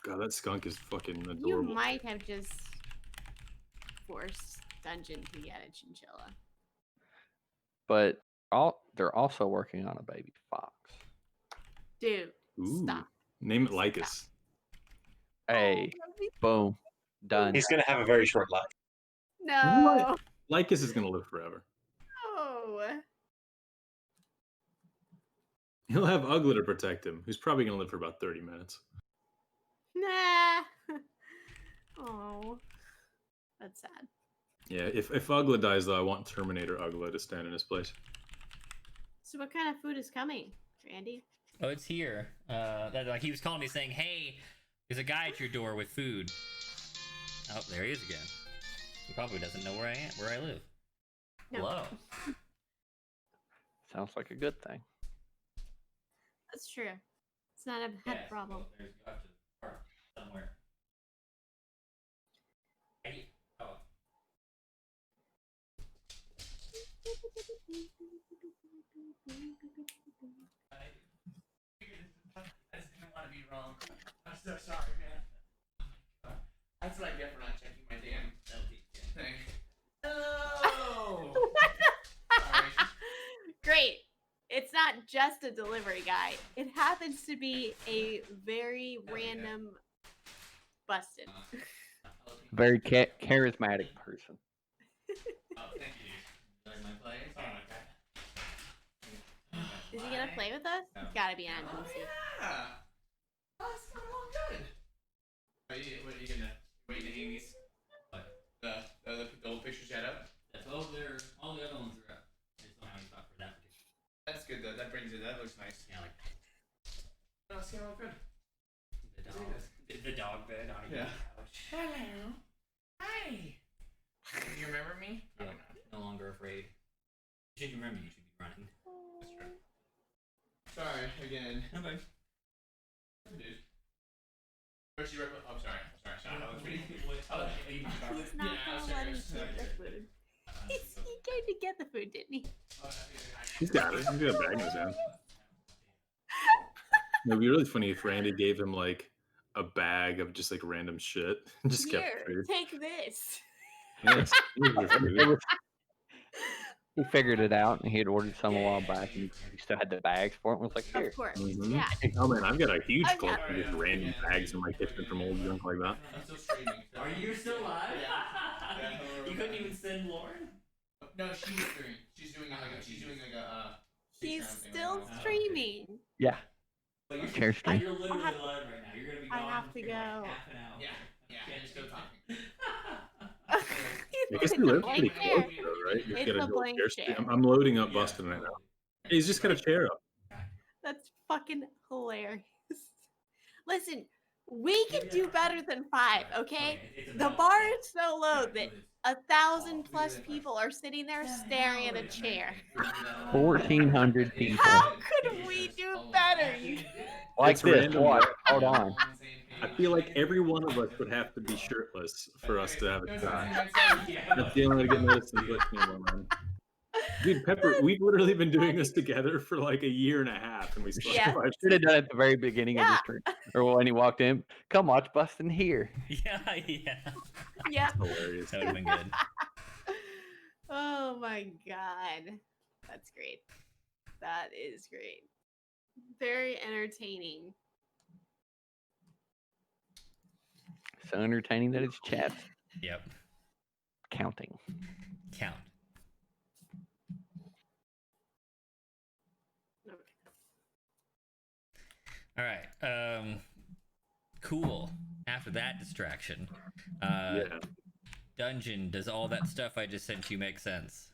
God, that skunk is fucking adorable. You might have just forced Dungeon to get a chinchilla. But they're also working on a baby fox. Dude, Ooh. stop. Name it Lycus. Hey, boom, done. He's going to have a very short life. No. Lycus is gonna live forever. No. He'll have Ugla to protect him, who's probably gonna live for about 30 minutes. Nah. Oh. That's sad. Yeah, if Ugla dies though, I want Terminator Ugla to stand in his place. So what kind of food is coming, Randy? Oh, it's here. Like he was calling me saying, "Hey, there's a guy at your door with food." Oh, there he is again. He probably doesn't know where I live. No. Hello. Sounds like a good thing. That's true. It's not a head problem. You have to park somewhere. Oh. I just didn't want to be wrong. I'm so sorry, man. Oh my God. That's what I get for not checking my damn thing. Hello! Sorry. Great. It's not just a delivery guy. It happens to be a very random busted. Very charismatic person. Oh, thank you. Like my play? Sorry about that. Is he gonna play with us? No. He's gotta be on Oh, NPC. yeah! Oh, it's coming along good. What are you gonna wait to hang these? What? The old pictures yet up? That's all the other ones are up. I just don't have any spot for that particular. That's good though. That brings it. That looks nice. Yeah, like No, it's getting all good. the dog bed on your Yeah. couch. Hello. Hi. Do you remember me? I don't know. No longer afraid. You should remember you should be running. That's true. Sorry again. No, babe. Dude. Where's your oh, sorry. I was reading. What? Oh, He's not Yeah, gonna let him seriously. get the food. He came to get the food, didn't he? He's got it. He's got a bag in his hand. It'd be really funny if Randy gave him like a bag of just like random shit and just kept Here, food. take this. Yes, here's your food. He figured it out, and he had ordered some a while back, and he still had the bags for it. And was like, "Here." Of course. Mhm. Yeah. Oh man, I've got a huge I've got- collection of just random bags in my kitchen from old junk like that. I'm still streaming. Are you still alive? Yeah. You couldn't even send Lauren? No, she's streaming. She's doing like a He's Patreon thing still right now. streaming. Yeah. But you're, Share stream. you're literally have- alive right now. You're gonna be I gone have to in like go. half an hour. Yeah, I'm still talking. I guess It's he a lives blank pretty chair. close though, right? He's It's got a dual blank chair seat. chair. I'm loading up Yeah. Bustin right now. He's just got a chair up. That's fucking hilarious. Listen, we can do better than 5, okay? The bar is so low that 1,000 plus people are sitting there staring at a chair. 1,400 people. How could we do better? You Like It's this. random. Watch. Hold on. I feel like every one of us would have to be shirtless for us to have a shot. That's the only way to get noticed in Glitch anymore, man. Dude, Pepper, we've literally been doing this together for like a year and a half, and we still Yeah. survived. Should have done it at the very beginning of the Yeah. stream, or when he walked in. Come watch Bustin' here. Yeah. Yeah. Hilarious. That would have been good. Oh my god. That's great. That is great. Very entertaining. So entertaining that it's chat Yep. counting. Count. Okay. All right. Cool. After that distraction, Yeah. dungeon. Does all that stuff I just sent you make sense?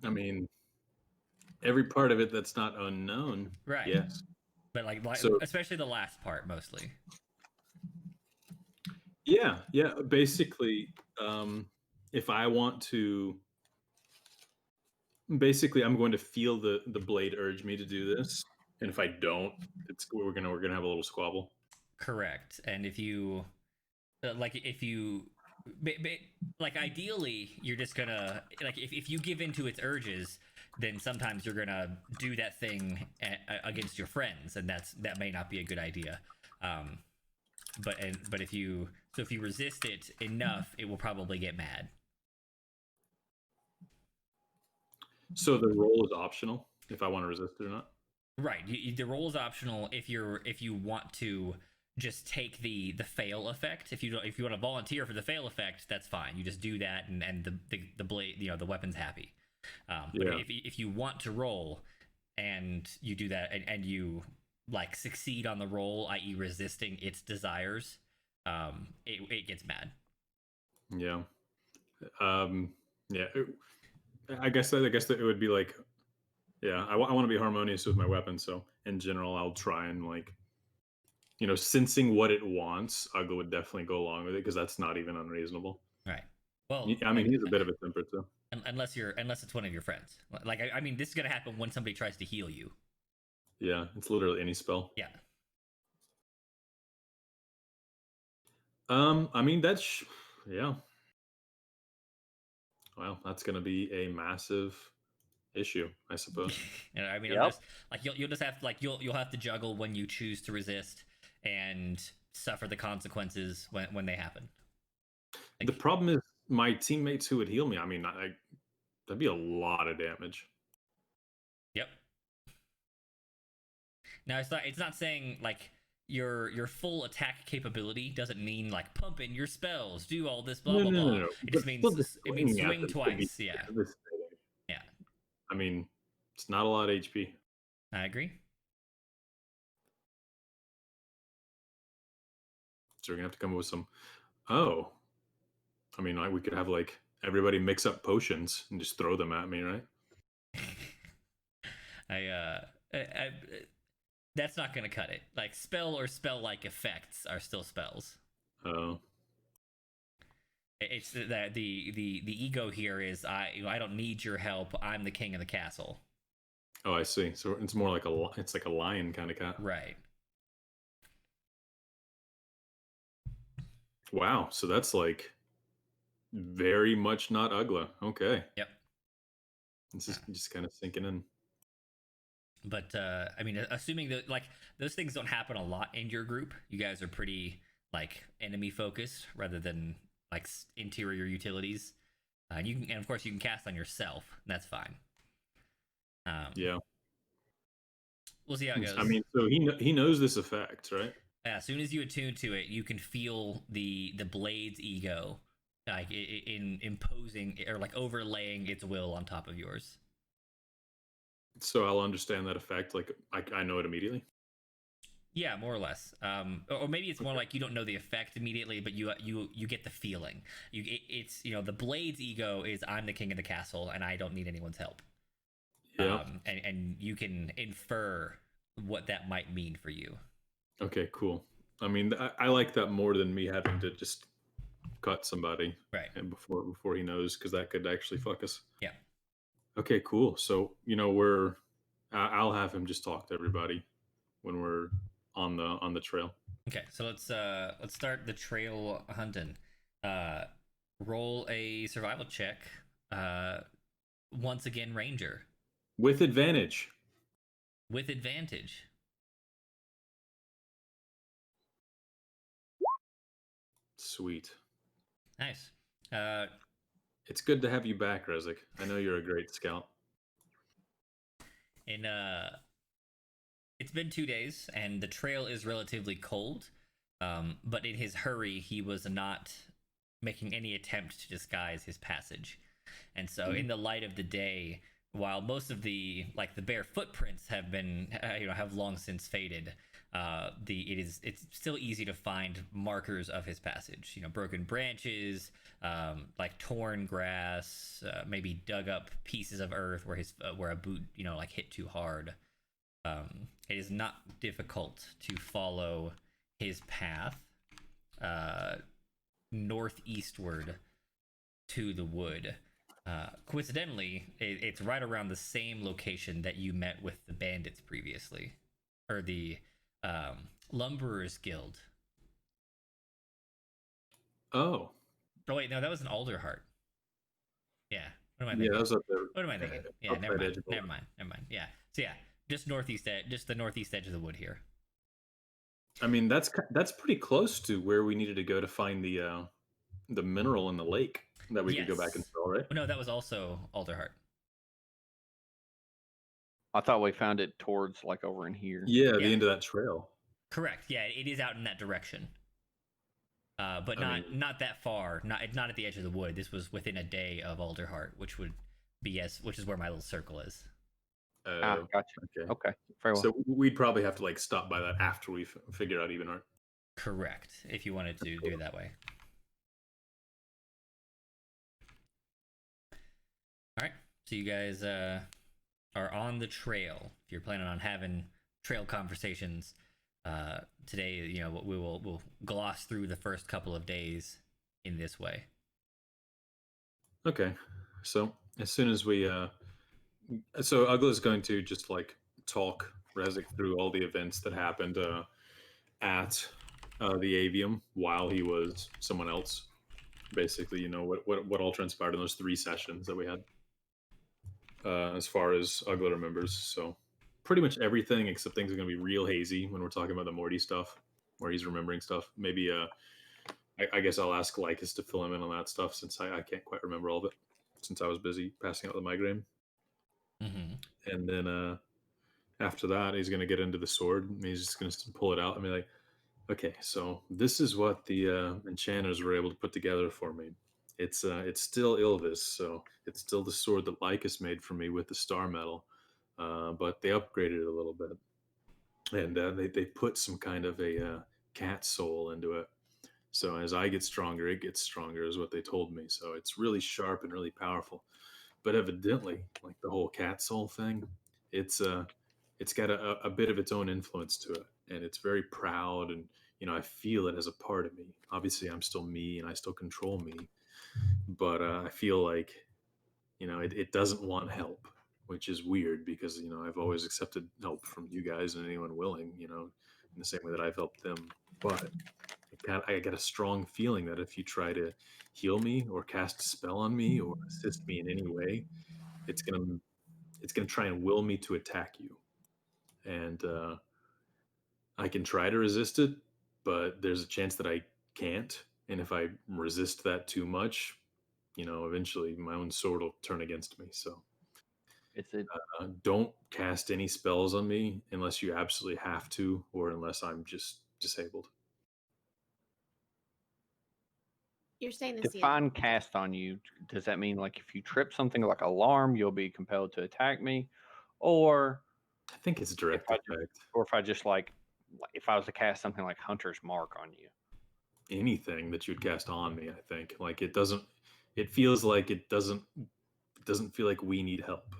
I mean, every part of it that's not unknown. Right. Yes. But like So especially the last part mostly. yeah, basically, if I want to, basically, I'm going to feel the blade urge me to do this, and if I don't, it's we're gonna have a little squabble. Correct. And if you like if you like ideally you're just gonna like if you give into its urges, then sometimes you're gonna do that thing against your friends, and that may not be a good idea. But if you resist it enough, it will probably get mad. So the roll is optional if I want to resist it or not. Right. The roll is optional if you want to just take the fail effect. If you want to volunteer for the fail effect, that's fine. You just do that, and the blade, the weapon's happy. But Yeah. if you want to roll and you do that and you like succeed on the roll, i.e., resisting its desires, it gets mad. Yeah. Yeah. I guess that it would be like, yeah, I want to be harmonious with my weapon. So in general, I'll try and like, sensing what it wants. Ugla would definitely go along with it because that's not even unreasonable. Right. Well, I mean, he's a bit of a temper too. unless it's one of your friends. Like I mean, this is gonna happen when somebody tries to heal you. Yeah, it's literally any spell. Yeah. I mean, yeah. Well, that's going to be a massive issue, I suppose. I mean, Yep. unless like you'll just have to you'll have to juggle when you choose to resist and suffer the consequences when they happen. Like, The problem is my teammates who would heal me. I mean, that'd be a lot of damage. yep. Now it's not saying like your full attack capability doesn't mean like pump in your spells, do all this blah blah blah. No. It just means Swinging at swing them could be twice. Yeah. devastating. Yeah. I mean, it's not a lot of HP. I agree. So we're gonna have to come up with some. Oh, I mean, we could have like everybody mix up potions and just throw them at me, right? I that's not gonna cut it. Like spell or spell like effects are still spells. Oh, It's that the ego here is I don't need your help. I'm the king of the castle. oh, I see. So it's more like it's like a lion kind of cat. Right. Wow. So that's like very much not Ugla. Okay. Yep. This is just kind of sinking in. But I mean, assuming that like those things don't happen a lot in your group, you guys are pretty like enemy focused rather than like interior utilities. And of course you can cast on yourself. That's fine. Yeah. We'll see how it goes. I mean, so he knows this effect, right? As soon as you attune to it, you can feel the blade's ego, like in imposing or like overlaying its will on top of yours. So I'll understand that effect. Like I know it immediately. Yeah, more or less. Or maybe it's more like you don't know the effect immediately, but you get the feeling. It's the blade's ego is I'm the king of the castle and I don't need anyone's help. Yeah. And you can infer what that might mean for you. Okay, cool. I mean, I like that more than me having to just cut somebody Right. and before he knows, because that could actually fuck us. Yeah. Okay, cool. So I'll have him just talk to everybody when we're on the trail. Okay, so let's start the trail hunting. Roll a survival check. Once again, Ranger. With advantage. With advantage. Sweet. Nice. It's good to have you back, Rezik. I know you're a great scout. And it's been 2 days, and the trail is relatively cold. But in his hurry, he was not making any attempt to disguise his passage. And so, in the light of the day, while most of the bare footprints have been have long since faded, it's still easy to find markers of his passage. Broken branches, like torn grass, maybe dug up pieces of earth where a boot hit too hard. It is not difficult to follow his path northeastward to the wood. Coincidentally, it's right around the same location that you met with the bandits previously, or the Lumberers Guild. Oh. Oh wait, no, that was an Alderheart. Yeah. What am I Yeah, thinking? that was up there. What am I thinking? Yeah, up never that mind. edge of Never mind. Never mind. Yeah. So yeah, just the northeast edge of the wood here. I mean, that's pretty close to where we needed to go to find the mineral in the lake that we could go back and Yes. sell, right? No, that was also Alderheart. I thought we found it towards like over in here. Yeah, Yeah. the end of that trail. Correct. Yeah, it is out in that direction. But not that far. Not at the edge of the wood. This was within a day of Alderheart, which is where my little circle is. Gotcha. Okay. Okay, very well. So we'd probably have to stop by that after we figure out Evenheart. Correct. If you wanted to do it that way. All right. So you guys are on the trail. If you're planning on having trail conversations today, we'll gloss through the first couple of days in this way. Okay. So as soon as we so Ugla is going to just talk Rezik through all the events that happened at the Avium while he was someone else. Basically, what all transpired in those 3 sessions that we had, as far as Ugla remembers. So pretty much everything except things are going to be real hazy when we're talking about the Morty stuff, where he's remembering stuff. Maybe I guess I'll ask Lycus to fill him in on that stuff, since I can't quite remember all of it, since I was busy passing out the migraine. Mm-hmm. And then after that, he's going to get into the sword, and he's just going to pull it out and be like, okay, so this is what the enchanters were able to put together for me. It's still Ilvis, so it's still the sword that Lycus made for me with the star metal, but they upgraded it a little bit, and they put some kind of a cat soul into it. So as I get stronger, it gets stronger, is what they told me. So it's really sharp and really powerful. But evidently, like the whole cat soul thing, it's got a bit of its own influence to it, and it's very proud, and I feel it as a part of me. Obviously, I'm still me, and I still control me, but I feel like it doesn't want help, which is weird because I've always accepted help from you guys and anyone willing, in the same way that I've helped them. But I got a strong feeling that if you try to heal me or cast a spell on me or assist me in any way, it's gonna try and will me to attack you, and I can try to resist it, but there's a chance that I can't. And if I resist that too much, eventually my own sword will turn against me. So Is it don't cast any spells on me unless you absolutely have to, or unless I'm just disabled. You're saying the define cast on you? Does that mean like if you trip something like alarm, you'll be compelled to attack me, or I think it's direct I effect. or if I just if I was to cast something like Hunter's Mark on you? Anything that you'd cast on me, I think. Like it feels like it doesn't feel like we need help.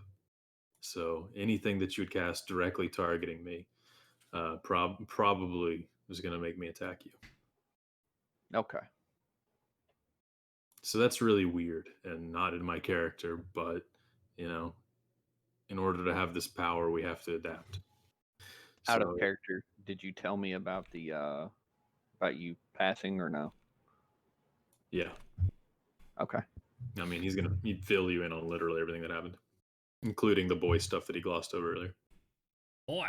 So anything that you would cast directly targeting me, probably is going to make me attack you. Okay. So that's really weird and not in my character, but in order to have this power, we have to adapt. Out of character, did you tell me about about you passing or no? Yeah. Okay. I mean, he'd fill you in on literally everything that happened, including the boy stuff that he glossed over earlier. Boy.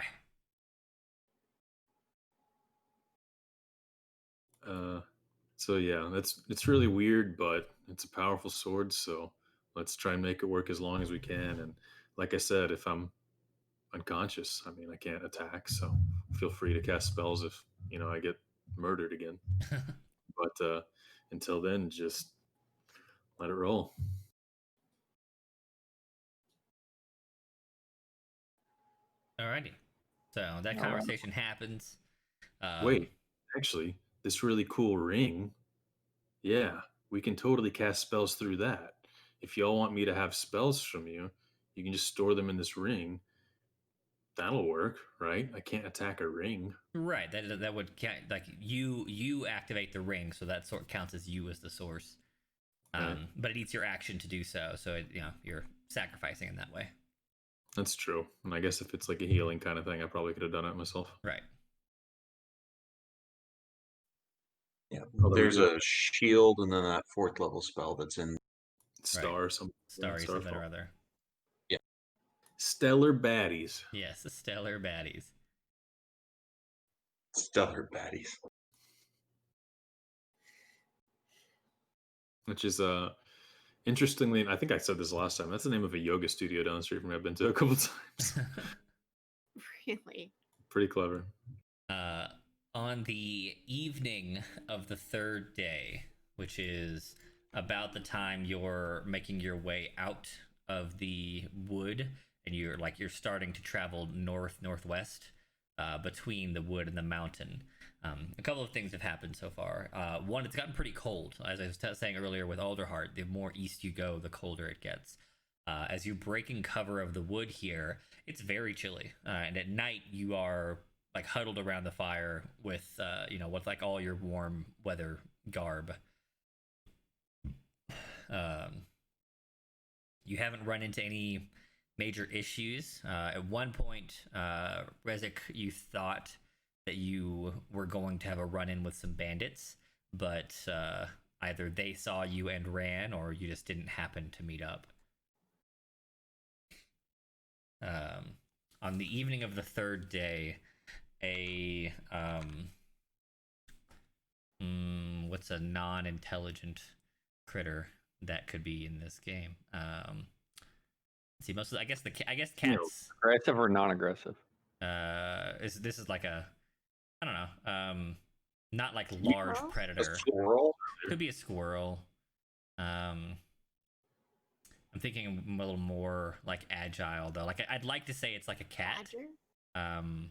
So yeah, it's really weird, but it's a powerful sword. So let's try and make it work as long as we can. And like I said, if I'm unconscious, I mean, I can't attack. So feel free to cast spells if I get murdered again. But until then, just let it roll. Alrighty. So that All right. conversation happens. Wait, actually, this really cool ring. Yeah, we can totally cast spells through that. If y'all want me to have spells from you, you can just store them in this ring. That'll work, right? I can't attack a ring. Right. That would count. Like you activate the ring, so that sort counts as you as the source. Right. But it eats your action to do so. So you're sacrificing in that way. That's true. And I guess if it's like a healing kind of thing, I probably could have done it myself. Right. Yeah. Although There's we a shield and then that 4th level spell that's in Star or something. Starry something or other. Stellar baddies. Yes, the stellar baddies. Stellar Baddies. Which is interestingly, I think I said this last time. That's the name of a yoga studio down the street from me. I've been to a couple times. Really? Pretty clever. On the evening of the third day, which is about the time you're making your way out of the wood, and you're starting to travel northwest between the wood and the mountain. A couple of things have happened so far. One, it's gotten pretty cold. As I was saying earlier with Alderheart, the more east you go, the colder it gets. As you're breaking cover of the wood here, it's very chilly. And at night, you are like huddled around the fire with, with like all your warm weather garb. You haven't run into any major issues. At one point, Rezik, you thought that you were going to have a run-in with some bandits, but either they saw you and ran, or you just didn't happen to meet up. On the evening of the third day, what's a non-intelligent critter that could be in this game? See, most of I guess cats. Aggressive or non-aggressive? This is like a, I don't know, not like large Squirrel? predator. A squirrel? Could be a squirrel. I'm thinking a little more like agile though. Like I'd like to say it's like a cat. Badger?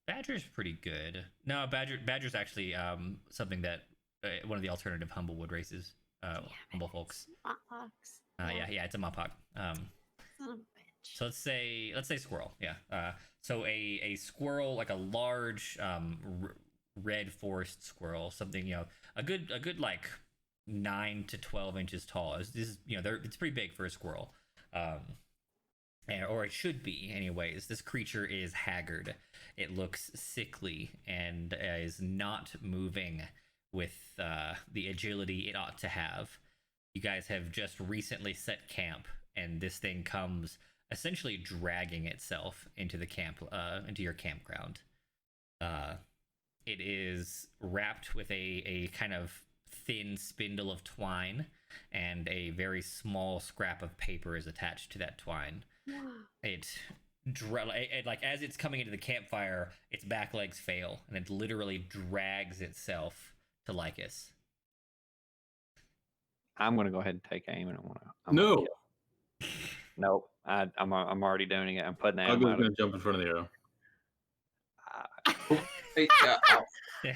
Badger's pretty good. No, Badger's actually something that one of the alternative Humblewood races, Humble folks. Moppox. Yeah, it's a Moppock. Son of a bitch. So let's say squirrel. Yeah. So a squirrel, like a large red forest squirrel, something a good like 9 to 12 inches tall. This is it's pretty big for a squirrel. Or it should be, anyways. This creature is haggard. It looks sickly and is not moving with the agility it ought to have. You guys have just recently set camp, and this thing comes essentially dragging itself into the camp, into your campground. It is wrapped with a kind of thin spindle of twine, and a very small scrap of paper is attached to that twine. It like as it's coming into the campfire, its back legs fail, and it literally drags itself to Lycus. I'm gonna go ahead and take aim, and No. Nope. I'm already doing it. I'm putting the I'll aim go out. gonna jump in front of the arrow. Hey,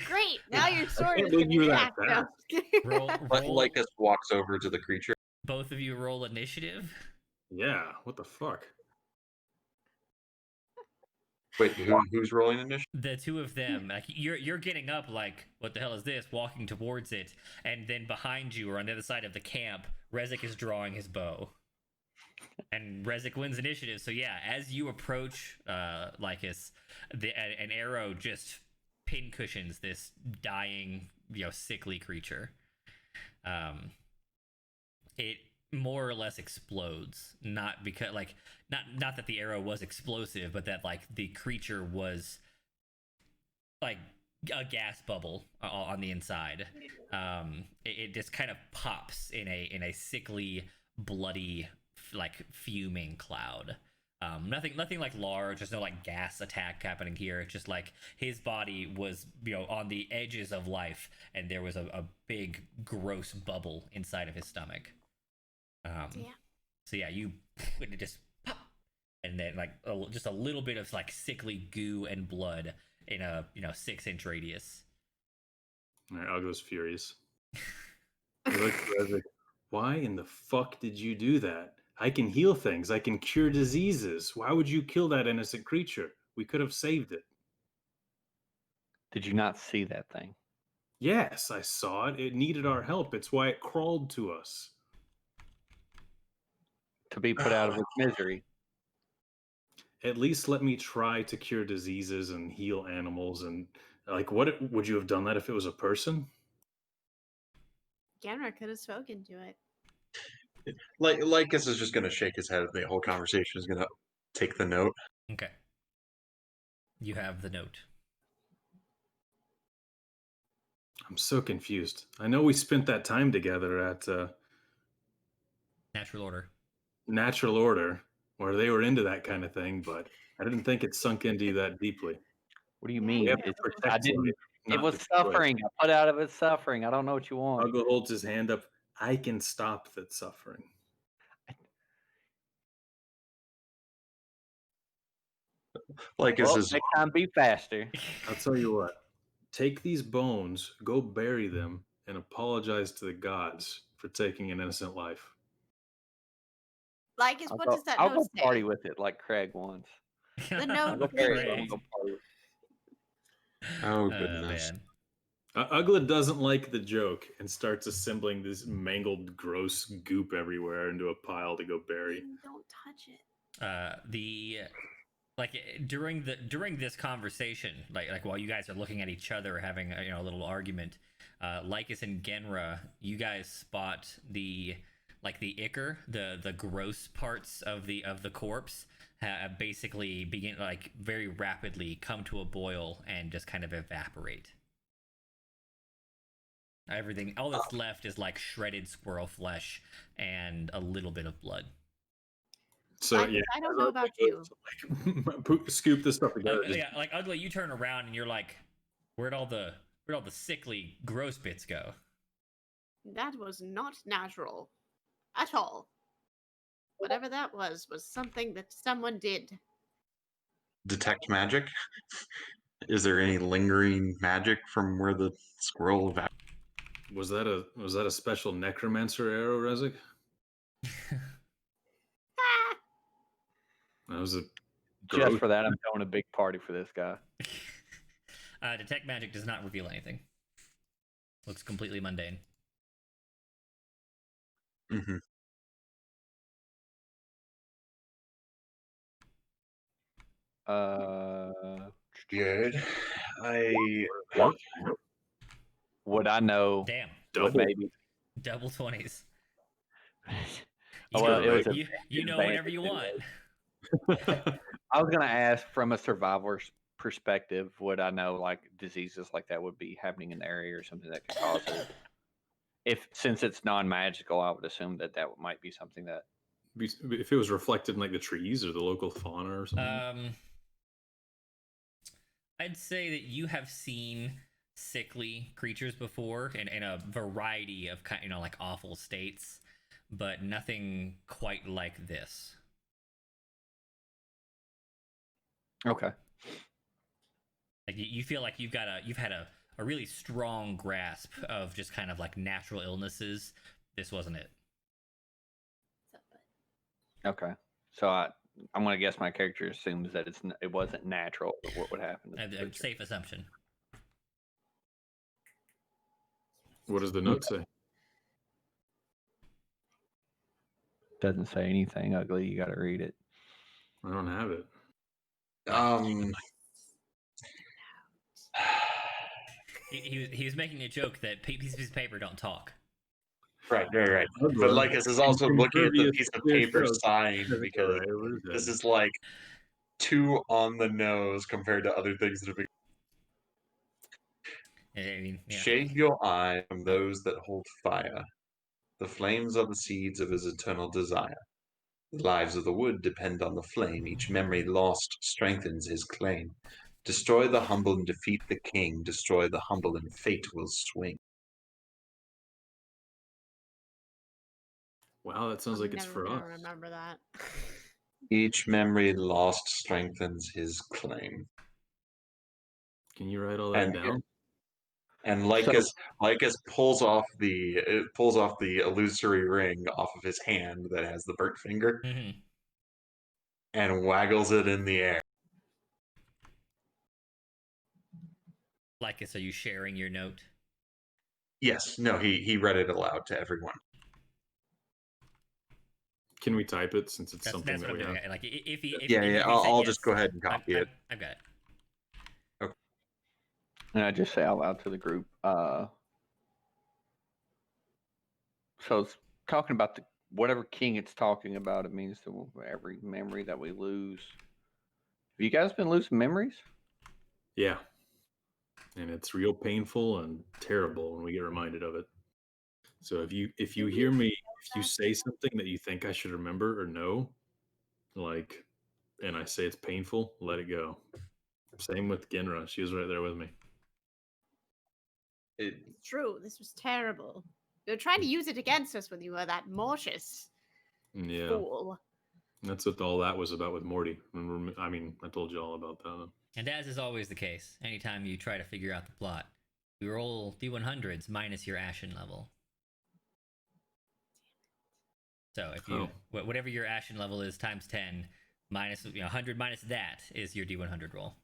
Great. Now your sword can't is believe you were that back. Roll, Lycus walks over to the creature. both of you roll initiative. Yeah, what the fuck? Wait, who's rolling initiative? The two of them, like you're getting up, like what the hell is this? Walking towards it, and then behind you, or on the other side of the camp, Rezik is drawing his bow, and Rezik wins initiative. So yeah, as you approach Lycus, an arrow just pincushions this dying, sickly creature. It more or less explodes, not because not that the arrow was explosive, but that like the creature was like a gas bubble on the inside. It just kind of pops in a sickly, bloody, like fuming cloud. Nothing like large. There's no like gas attack happening here. It's just like his body was, on the edges of life, and there was a big, gross bubble inside of his stomach. Yeah. So yeah, it just pop, and then like just a little bit of like sickly goo and blood in a 6-inch radius. All right, Algo's furious. He looks at Rezek. Why in the fuck did you do that? I can heal things. I can cure diseases. Why would you kill that innocent creature? We could have saved it. Did you not see that thing? Yes, I saw it. It needed our help. It's why it crawled to us. To be put out of its misery. At least let me try to cure diseases and heal animals. And like, what would you have done that if it was a person? Gamera could have spoken to it. Lycus is just gonna shake his head, and the whole conversation is gonna take the note. Okay. You have the note. I'm so confused. I know we spent that time together at Natural order. Natural Order, where they were into that kind of thing, but I didn't think it sunk into you that deeply. What do you Yeah, mean? We have to It's, protect I didn't. life, It not was destroy it. suffering. I put out of its suffering. I don't know what you want. Uggo holds his hand up. I can stop that suffering. Lycus Well, is next time be faster. I'll tell you what. Take these bones, go bury them, and apologize to the gods for taking an innocent life. Like, what does that I'll note go say? party with it like Craig wants. The I'll note go bury it. Craig. I'll go party with Oh, goodness. Man. Ugla doesn't like the joke and starts assembling this mangled, gross goop everywhere into a pile to go bury. Don't touch it. During this conversation, like while you guys are looking at each other having a little argument, Lycus and Genra, you guys spot the ichor, the gross parts of the corpse basically begin like very rapidly come to a boil and just kind of evaporate. Everything, all that's left is like shredded squirrel flesh and a little bit of blood. So Like, yeah, I don't know about you. like, scoop this stuff together. Yeah, like Ugly, you turn around and you're like, where'd all the sickly, gross bits go? That was not natural. At all. Whatever that was something that someone did. Detect magic. Is there any lingering magic from where the squirrel evaporated? Was that a special necromancer arrow, Rezek? Ah! That was a Just gross. for that, I'm throwing a big party for this guy. Detect magic does not reveal anything. Looks completely mundane. Mm-hmm. Good. Would I know? Damn, What Double. maybe? double 20s. Oh, well, it was you know whatever you want. I was gonna ask from a survivor's perspective, would I know like diseases like that would be happening in the area or something that could cause it? Since it's non-magical, I would assume that might be something that. If it was reflected in like the trees or the local fauna or something. I'd say that you have seen sickly creatures before in a variety of like awful states, but nothing quite like this. Okay. Like you feel like you've had a really strong grasp of just kind of like natural illnesses. This wasn't it. Okay. So I'm gonna guess my character assumes that it wasn't natural. But what would happen? To the A creature? safe assumption. What does the note say? Doesn't say anything. Ugly. You got to read it. I don't have it. He was making a joke that pieces of paper don't talk. Right. But Lycus is also looking at the piece of paper sign because this is like too on the nose compared to other things that have been. I mean, yeah. Shade your eye from those that hold fire. The flames are the seeds of his eternal desire. The lives of the wood depend on the flame. Each memory lost strengthens his claim. Destroy the humble and defeat the king. Destroy the humble and fate will swing. Wow, that sounds like it's never for gonna us. remember that. Each memory lost strengthens his claim. Can you write all that And down? and So- Lycus pulls off the illusory ring off of his hand that has the burnt finger Hmm. and waggles it in the air. Lycus, are you sharing your note? Yes, no, he read it aloud to everyone. Can we type it since it's That's something what that I'm we doing. have? Like, if he, if, Yeah, if yeah, he said I'll yes, just go ahead and copy it. I've got it. And I just say out loud to the group. So it's talking about whatever king it's talking about. It means that every memory that we lose. Have you guys been losing memories? Yeah. And it's real painful and terrible when we get reminded of it. So if you hear me, if you say something that you think I should remember or know, like, and I say it's painful, let it go. Same with Genra. She was right there with me. It, It's true. This was terrible. They were trying to use it against us when you were that malicious Yeah. fool. That's what all that was about with Morty. I mean, I told you all about that. And as is always the case, anytime you try to figure out the plot, you roll D100s minus your Ashen level. So if you whatever your Ashen level is times 10 minus 100 minus that is your D100 roll.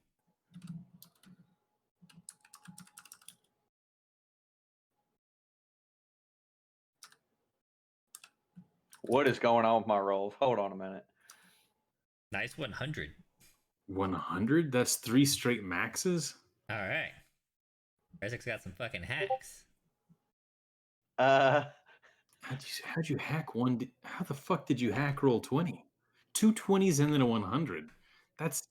What is going on with my rolls? Hold on a minute. Nice 100. 100? That's 3 straight maxes? All right. Isaac's got some fucking hacks. How'd you hack one? How the fuck did you hack roll 20? 2 20s and then a 100. That's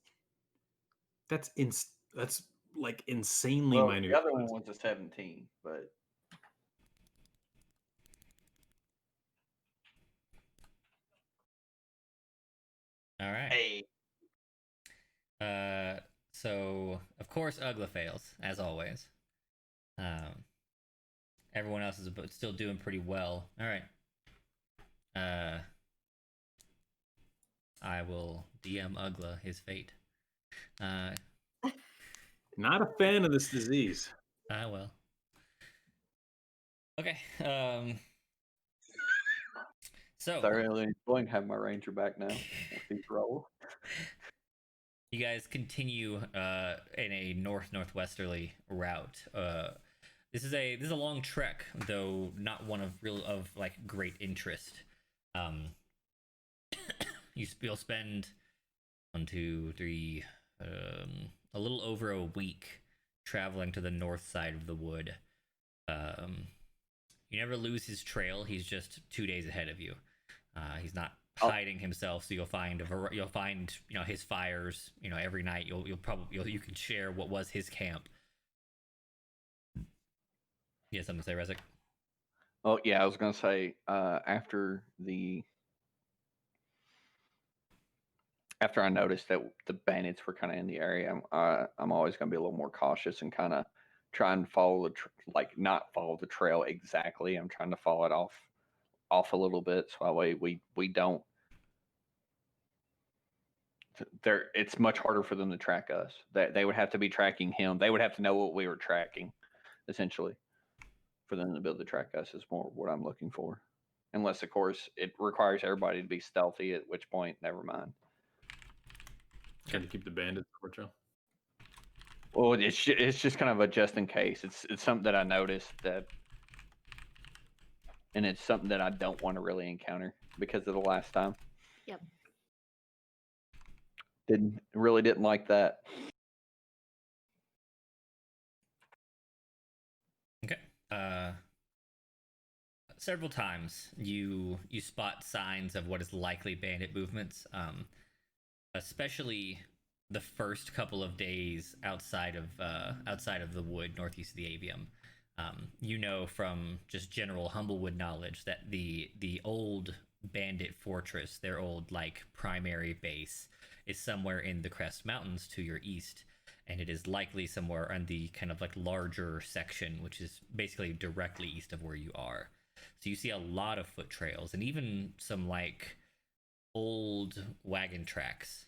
like insanely Well, minute. the other one was a 17, but All right. hey, So of course Ugla fails as always. Everyone else is still doing pretty well. All right. I will DM Ugla his fate. Not a fan of this disease. I will. Okay. So thoroughly enjoying having my ranger back now with these rolls. you guys continue in a northwesterly route. This is a long trek, though not one of like great interest. You'll spend 1, 2, 3, a little over a week traveling to the north side of the wood. You never lose his trail. He's just 2 days ahead of you. He's not hiding himself, so you'll find his fires. Every night you can share what was his camp. You have something to say, Rezek? Oh yeah, I was gonna say after I noticed that the bandits were kind of in the area, I'm always gonna be a little more cautious and kind of try and follow not follow the trail exactly. I'm trying to follow it off a little bit, so that way we don't. It's much harder for them to track us. They would have to be tracking him. They would have to know what we were tracking, essentially, for them to be able to track us. Is more what I'm looking for. Unless, of course, it requires everybody to be stealthy. At which point, never mind. Trying to keep the bandits short, Joe. Well, it's just kind of a just in case. It's something that I noticed and it's something that I don't want to really encounter because of the last time. Yep. Didn't like that. Okay. Several times you spot signs of what is likely bandit movements, especially the first couple of days outside of the wood northeast of the avium. You know from just general Humblewood knowledge that the old bandit fortress, their old like primary base, is somewhere in the Crest Mountains to your east, and it is likely somewhere on the kind of like larger section, which is basically directly east of where you are. So you see a lot of foot trails and even some like old wagon tracks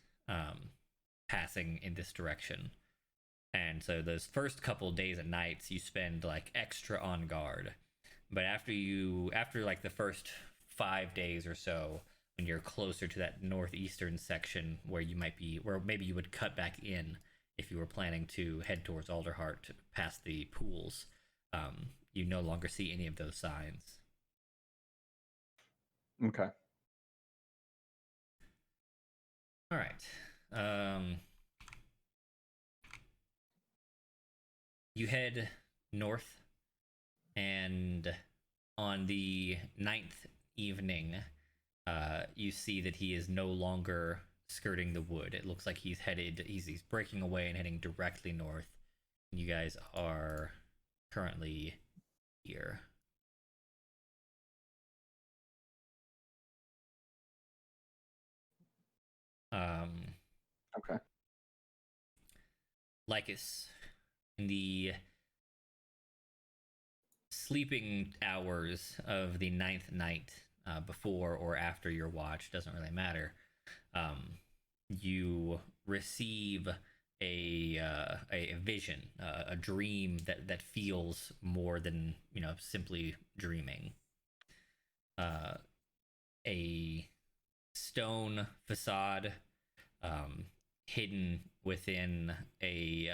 passing in this direction. And so those first couple days and nights you spend like extra on guard. But after like the first 5 days or so, when you're closer to that northeastern section where maybe you would cut back in if you were planning to head towards Alderheart past the pools, you no longer see any of those signs. Okay. All right. You head north, and on the 9th evening, you see that he is no longer skirting the wood. It looks like he's breaking away and heading directly north. You guys are currently here. Okay. Lycus, in the sleeping hours of the 9th night, before or after your watch, doesn't really matter, you receive a vision, a dream that feels more than simply dreaming. A stone facade, hidden within a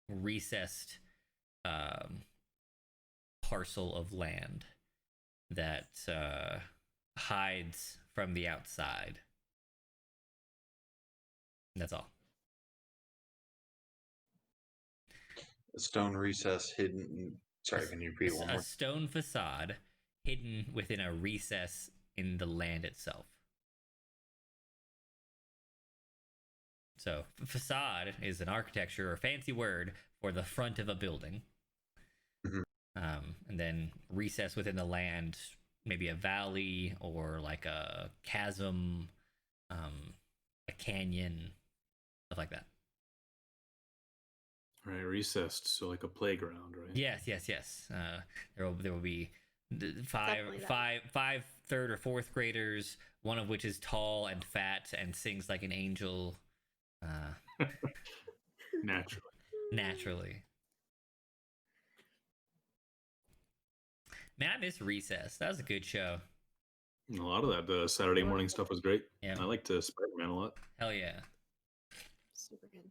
recessed parcel of land that hides from the outside. That's all. A stone recess hidden. Sorry, can you repeat one A more? stone facade hidden within a recess in the land itself. So, facade is an architecture or fancy word for the front of a building. Mhm. And then recess within the land, maybe a valley or like a chasm, a canyon, stuff like that. Right, recessed, so like a playground, right? Yes. There will be Definitely that. five third or fourth graders, one of which is tall and fat and sings like an angel. Naturally. Man, I miss Recess. That was a good show. A lot of that Saturday morning stuff was great. Yeah. I liked Spider-Man a lot. Hell yeah. Super good.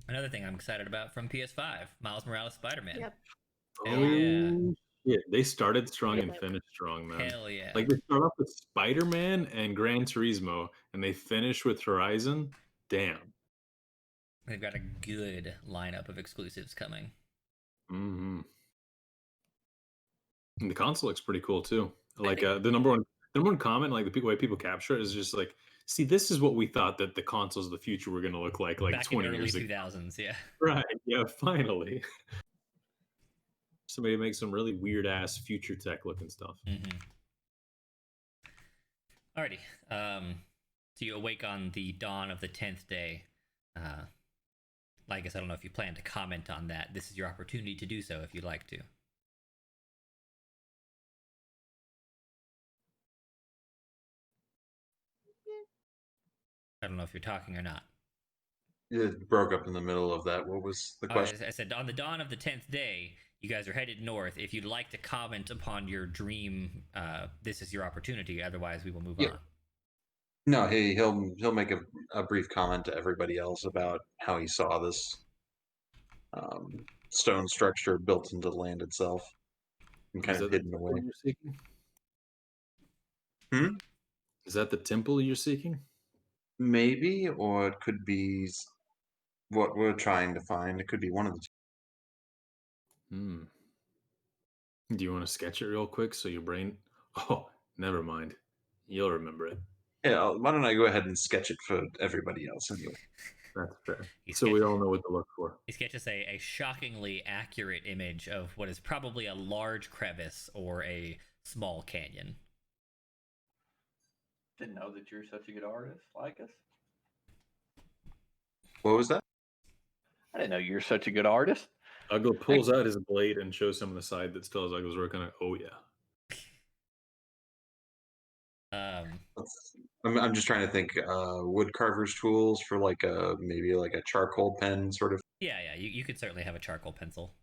Another thing I'm excited about from PS5, Miles Morales Spider-Man. Yep. Hell yeah. Yeah, they started strong Very and dope. finished strong, man. Hell yeah. Like they start off with Spider-Man and Gran Turismo, and they finish with Horizon. Damn. They've got a good lineup of exclusives coming. Mm-hmm. And the console looks pretty cool too. Like think- the number one comment, like the way people capture it, is just like, see, this is what we thought that the consoles of the future were going to look like Back 20 in early years ago. 2000s, yeah. Right? Yeah, finally. Somebody makes some really weird ass future tech looking stuff. Mm-hmm. Alrighty. So you awake on the dawn of the 10th day. I guess I don't know if you plan to comment on that. This is your opportunity to do so if you'd like to. I don't know if you're talking or not. It broke up in the middle of that. What was the question? I said on the dawn of the 10th day, you guys are headed north. If you'd like to comment upon your dream, this is your opportunity. Otherwise, we will move on. No, he'll make a brief comment to everybody else about how he saw this stone structure built into the land itself and kind Is of that the hidden temple away. you're seeking? Hmm? Is that the temple you're seeking? Maybe, or it could be what we're trying to find. It could be one of the two. Hmm. Do you want to sketch it real quick so your brain? Oh, never mind. You'll remember it. Yeah, why don't I go ahead and sketch it for everybody else anyway? That's fair. He So we sketches- all know what to look for. He sketches a shockingly accurate image of what is probably a large crevice or a small canyon. Didn't know that you're such a good artist, like us. What was that? I didn't know you're such a good artist. Uggle pulls out his blade and shows him the side that still has Uggle's work on it. Oh yeah. I'm just trying to think. Wood carver's tools for like maybe like a charcoal pen sort of. Yeah, you could certainly have a charcoal pencil.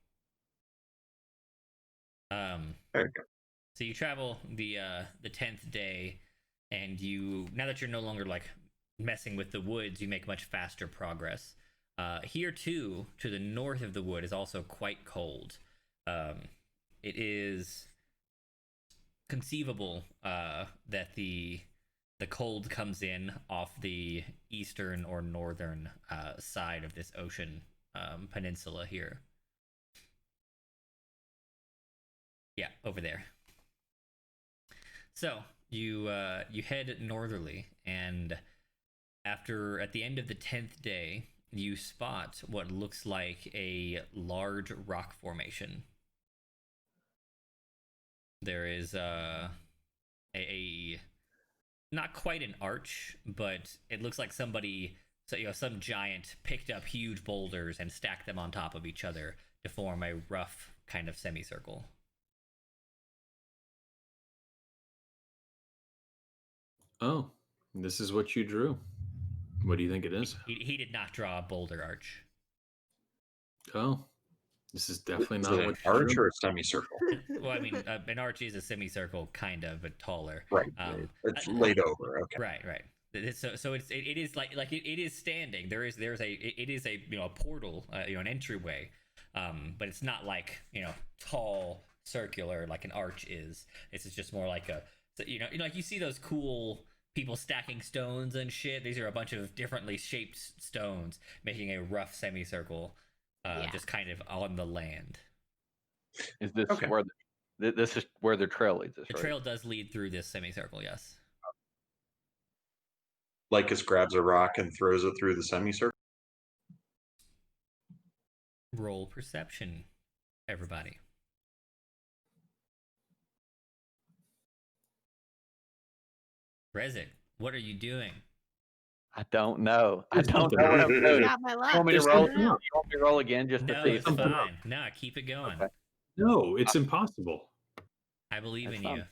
There you go. So you travel the 10th day, and now that you're no longer like messing with the woods, you make much faster progress. Here too, to the north of the wood, is also quite cold. It is conceivable that the cold comes in off the eastern or northern side of this ocean peninsula here. Yeah, over there. So you head northerly, and at the end of the 10th day, you spot what looks like a large rock formation. There is a not quite an arch, but it looks like somebody, some giant picked up huge boulders and stacked them on top of each other to form a rough kind of semicircle. Oh, this is what you drew. What do you think it is? He did not draw a boulder arch. Oh, this is definitely Is not it an what you arch drew. or a semicircle? Well, I mean, an arch is a semicircle, kind of, but taller. Right. It's laid over. Okay. Right. So it is like it is standing. There's a a portal, an entryway, but it's not like tall circular like an arch is. This is just more like like you see those cool people stacking stones and shit. These are a bunch of differently shaped stones making a rough semicircle, just kind of on the land. Is this Okay. where this is where the trail leads us? The trail does lead through this semicircle, yes. Lycus grabs a rock and throws it through the semicircle. Roll perception, everybody. Rezik, what are you doing? I don't know. I There's don't something know what I'm wrong. doing. Got my luck. You want me to There's roll? something You wrong. want me to roll again just to No, see it's if something fine. No, keep it going. Okay. No, it's impossible. I believe That's in fine. you.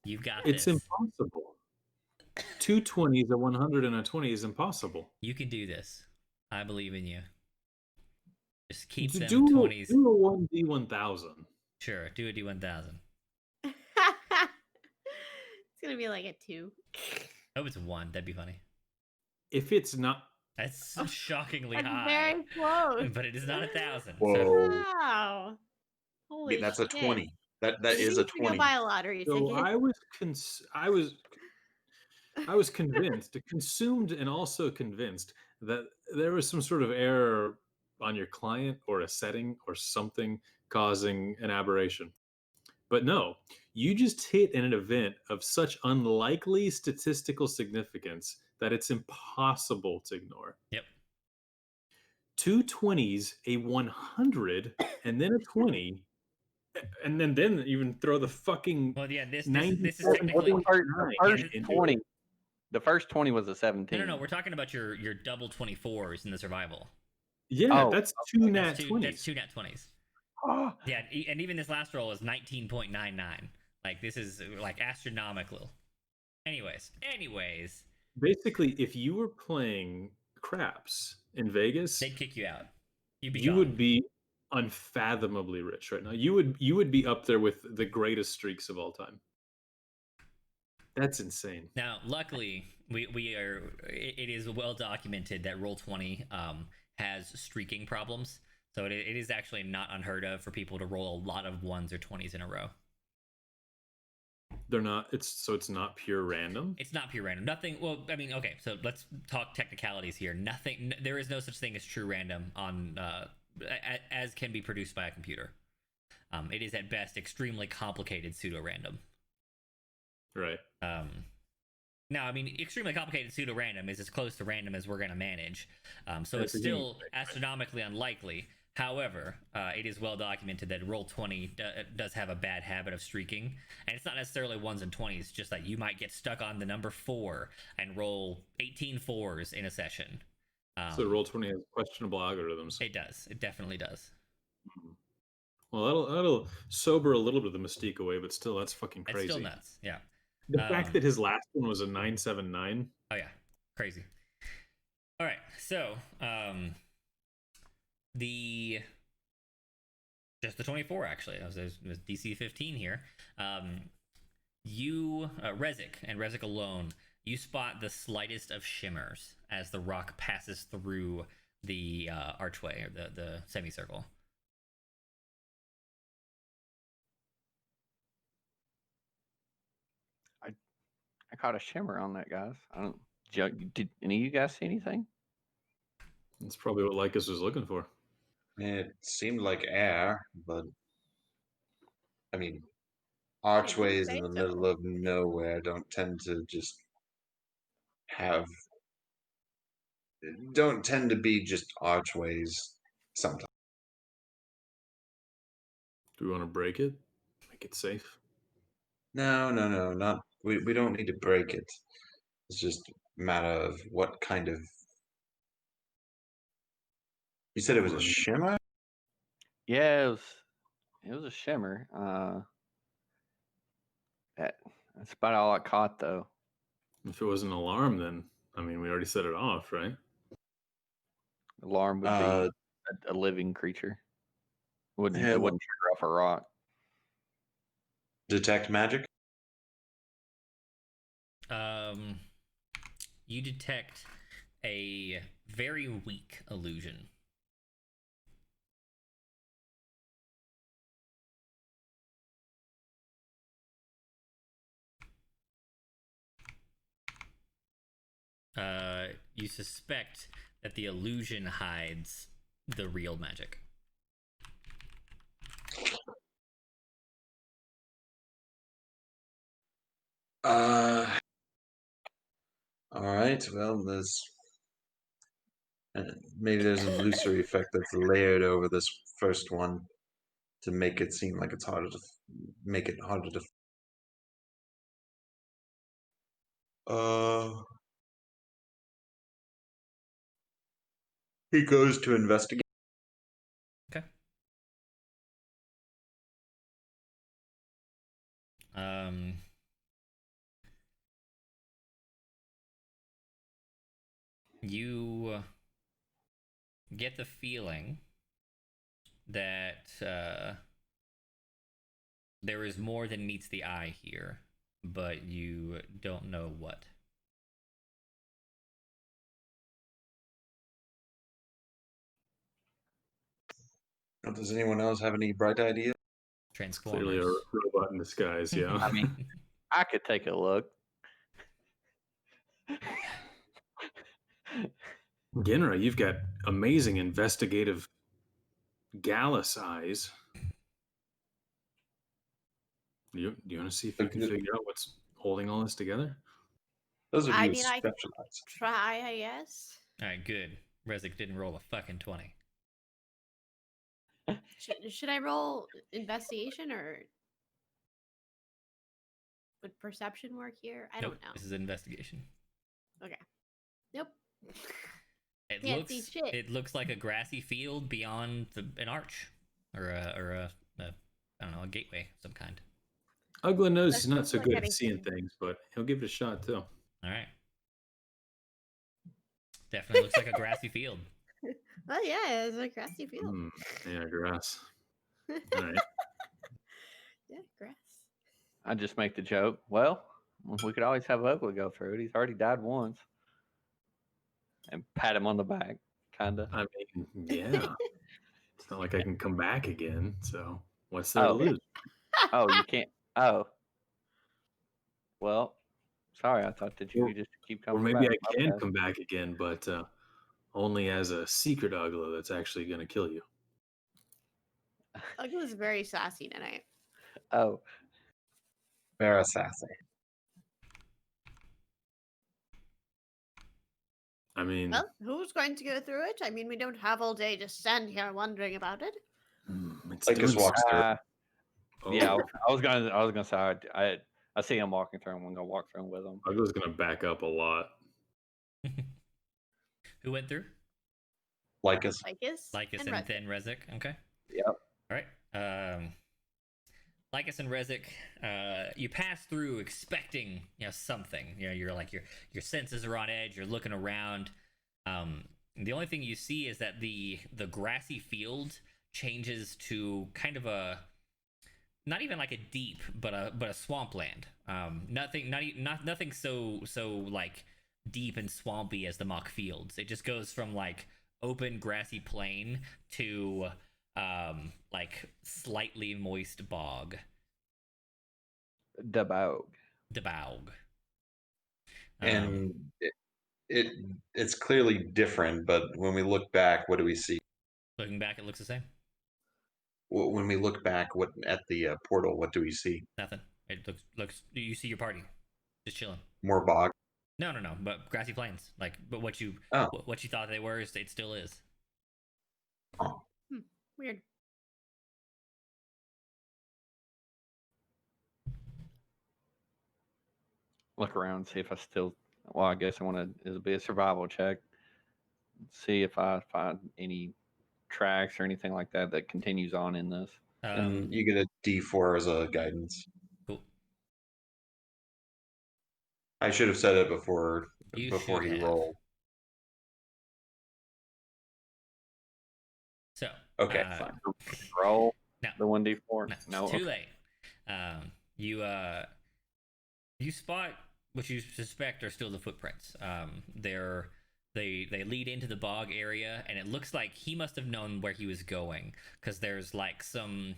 You've got It's this. impossible. 2 20s, a 100, and a 20 is impossible. You can do this. I believe in you. Just keep them Do 20s. a 1D1000. Sure, do a D1000. It's gonna be like a 2. Oh, it's a 1. That'd be funny. If it's not, That's shockingly That's high. very close. But it is not 1,000. Whoa. So Wow. I Holy mean, that's a shit. 20. That You is a need to go 20. buy a lottery so ticket. I was convinced, consumed, and also convinced that there was some sort of error on your client or a setting or something causing an aberration. But no, you just hit an event of such unlikely statistical significance that it's impossible to ignore. Yep. 2 20s, a 100, and then a 20, and then even throw the fucking Well, yeah, this is 97 technically. the first into it. 20. The first 20 was a 17. No. We're talking about your double 24s in the survival. Yeah, Oh, that's 2 nat That's 20s. That's 2 nat 20s. Oh, Yeah, and even this last roll is 19.99. Like, this is like astronomical. Anyways. Basically, if you were playing craps in Vegas, They'd kick you out. You'd be you gone. would be unfathomably rich right now. You would be up there with the greatest streaks of all time. That's insane. Now, luckily, we are. It is well documented that Roll20 has streaking problems, so it is actually not unheard of for people to roll a lot of 1s or 20s in a row. They're not. It's not pure random. It's not pure random. Nothing. Well, I mean, okay. So let's talk technicalities here. Nothing. There is no such thing as true random on as can be produced by a computer. It is at best extremely complicated pseudo random. Right. Now, I mean, extremely complicated pseudo random is as close to random as we're going to manage. So That's it's a human still thing, right? astronomically unlikely. However, it is well documented that roll 20 does have a bad habit of streaking. And it's not necessarily ones and 20s, just that you might get stuck on the number 4 and roll 18 4s in a session. So roll 20 has questionable algorithms. It does. It definitely does. Well, that'll sober a little bit of the mystique away, but still, that's fucking crazy. It's still nuts. Yeah. The fact that his last one was a 979. Oh yeah, crazy. All right, so the 24 actually. It was DC 15 here. You Rezik and Rezik alone, you spot the slightest of shimmers as the rock passes through the archway or the semicircle. I caught a shimmer on that, guys. I don't. Did any of you guys see anything? That's probably what Lycus was looking for. It seemed like air, but I mean, archways say in the so. middle of nowhere don't tend to just don't tend to be just archways sometimes. Do we want to break it? Make it safe? No, not we don't need to break it. It's just a matter of what kind of. You said it was a shimmer? Yeah, it was a shimmer. That's about all I caught, though. If it was an alarm, then I mean, we already set it off, right? Alarm would be a living creature. It wouldn't trigger off a rock. Detect magic? You detect a very weak illusion. You suspect that the illusion hides the real magic. All right. Well, maybe there's an illusory effect that's layered over this first one to make it seem like it's harder to make it harder to. He goes to investigate. Okay. You get the feeling that there is more than meets the eye here, but you don't know what. Does anyone else have any bright ideas? Clearly a Transformers. robot in disguise, yeah. I mean, I could take a look. Ginra, you've got amazing investigative gallus eyes. Do you want to see if you can figure out what's holding all this together? Those of you I who mean, I specialize. try, I guess. All right, good. Rezik didn't roll a fucking 20. Should I roll investigation or would perception work here? I Nope, don't know. this is an investigation. Okay. Nope. It Can't see shit. It looks like a grassy field beyond an arch, or a I don't know, a gateway of some kind. Ugla knows That's he's not so like good at anything. seeing things, but he'll give it a shot too. All right. Definitely looks like a grassy field. Oh yeah, it's a grassy field. Yeah, grass. All right. Yeah, grass. I just make the joke. Well, we could always have Ugly go through it. He's already died once. And pat him on the back, kind of. I mean, yeah. It's not like I can come back again, so what's there to Oh. lose? Oh, you can't. Oh. Well, sorry. I thought that you could just keep Or coming maybe back. I can come back again, but only as a secret Ugla that's actually going to kill you. Ugly was very sassy tonight. Oh. Very sassy. I mean, Well, who's going to go through it? I mean, we don't have all day to stand here wondering about it. it's Like us doing walks through. Yeah, Oh, I was gonna say I see him walking through. I'm gonna walk through with him. Ugla's gonna back up a lot. Who went through? Like us. Lycus and Rezik. then Rezik. Okay. Yep. All right. Lycus and Rezik, you pass through expecting, something. You're like your senses are on edge. You're looking around. The only thing you see is that the grassy field changes to kind of a, not even like a deep, but a swampland. Nothing so like deep and swampy as the mock fields. It just goes from like open grassy plain to like slightly moist bog. Debaug. And it's clearly different, but when we look back, what do we see? Looking back, it looks the same. When we look back, what at the portal, what do we see? Nothing. It looks. You see your party, just chilling. More bog. No, but grassy plains. Like, but what you thought they were, it still is. Weird. Look around, see if I still. Well, I guess I want to. It'll be a survival check. See if I find any tracks or anything like that that continues on in this. And you get a D4 as a guidance. Cool. I should have said it before You he should have. rolled. So Okay, fine. Roll no, the 1d4. no, too late. You spot what you suspect are still the footprints. They lead into the bog area, and it looks like he must have known where he was going, because there's like some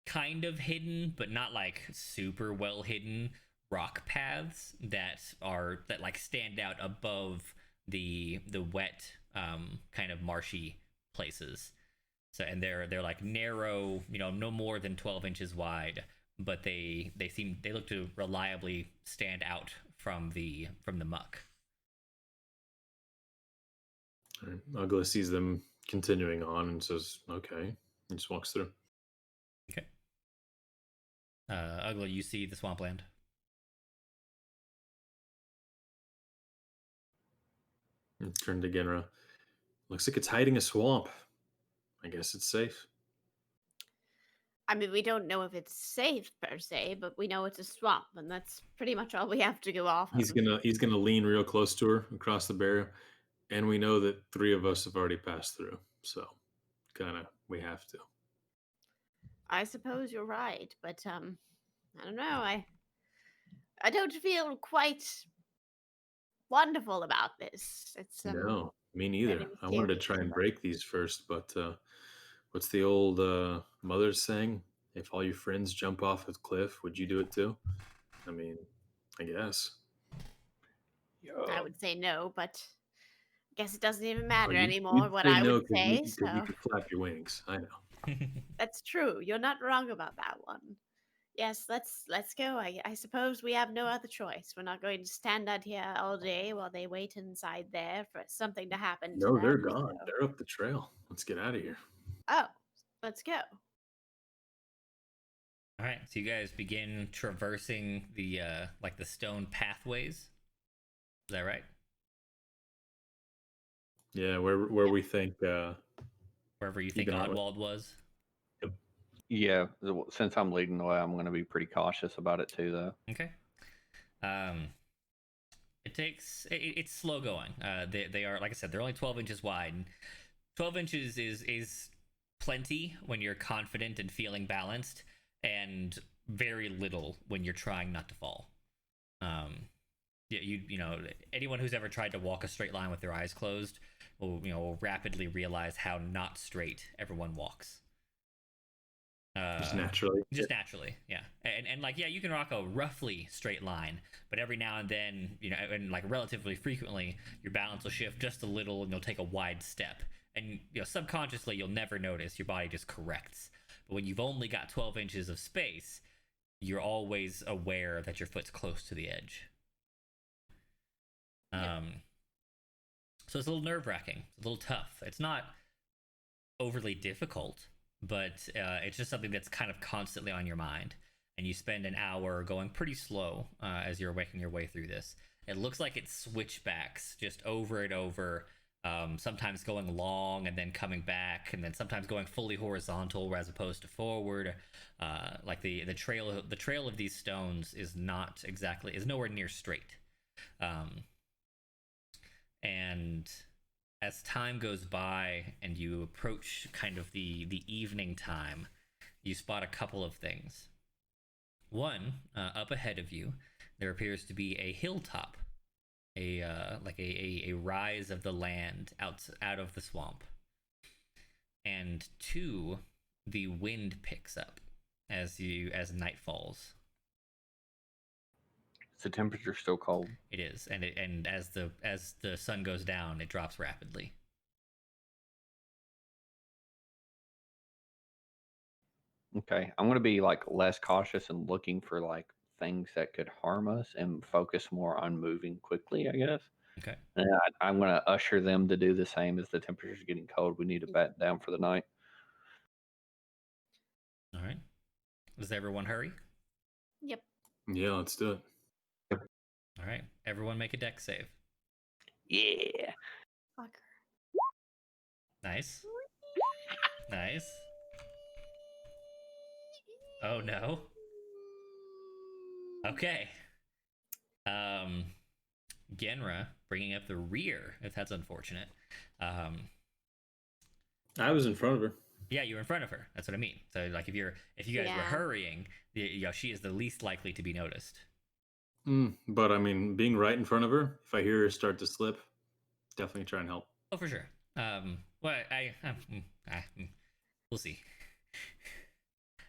kind of hidden, but not like super well hidden rock paths that like stand out above the wet kind of marshy places. So, and they're like narrow, no more than 12 inches wide, but they look to reliably stand out from the muck. Ugla sees them continuing on and says, "Okay," and just walks through. Okay. Ugla, you see the swampland. And turn to Genra. Looks like it's hiding a swamp. I guess it's safe. I mean, we don't know if it's safe per se, but we know it's a swamp, and that's pretty much all we have to go off of. He's gonna lean real close to her across the barrier, and we know that 3 of us have already passed through, so we have to. I suppose you're right, but I don't know. I don't feel quite wonderful about this. It's No, me neither. getting I wanted to scary. try and break these first, but what's the old mother's saying? If all your friends jump off a cliff, would you do it too? I mean, I guess. I would say no, but I guess it doesn't even matter You'd anymore what say I no would say. because So you could flap your wings. I know. that's true. You're not wrong about that one. Yes, let's go. I suppose we have no other choice. We're not going to stand out here all day while they wait inside there for something to happen to No, they're them. gone. So. They're up the trail. Let's get out of here. Oh, let's go. All right, so you guys begin traversing the like the stone pathways. Is that right? Yeah, where we think Wherever you think gonna- Odwald was. Yeah, since I'm leading the way, I'm going to be pretty cautious about it too, though. Okay. It's slow going. They are, like I said, they're only 12 inches wide. And 12 inches is plenty when you're confident and feeling balanced, and very little when you're trying not to fall. Anyone who's ever tried to walk a straight line with their eyes closed will rapidly realize how not straight everyone walks. just naturally. Just naturally, yeah. And like, yeah, you can rock a roughly straight line, but every now and then, and like relatively frequently, your balance will shift just a little and you'll take a wide step. And subconsciously you'll never notice, your body just corrects. But when you've only got 12 inches of space, you're always aware that your foot's close to the edge. So it's a little nerve-wracking, it's a little tough. It's not overly difficult, but it's just something that's kind of constantly on your mind. And you spend an hour going pretty slow as you're making your way through this. It looks like it's switchbacks just over and over, sometimes going long and then coming back, and then sometimes going fully horizontal as opposed to forward. Like the trail of these stones is nowhere near straight. And as time goes by and you approach kind of the evening time, you spot a couple of things. One, up ahead of you, there appears to be a hilltop, a rise of the land out of the swamp. And two, the wind picks up as night falls. Is the temperature still cold? It is, and as the sun goes down, it drops rapidly. Okay, I'm gonna be like less cautious and looking for like things that could harm us and focus more on moving quickly, I guess. Okay. And I'm gonna usher them to do the same. As the temperature's getting cold, we need to batten down for the night. All right. Does everyone hurry? Yep. Yeah, let's do it. All right. Everyone make a dex save. Yeah. Fucker. Nice. Nice. Oh no. Okay. Genra bringing up the rear. If that's unfortunate. I was in front of her. Yeah, you're in front of her. That's what I mean. So like if you guys were Yeah. hurrying, she is the least likely to be noticed. But I mean, being right in front of her, if I hear her start to slip, definitely try and help. Oh, for sure. Well, we'll see.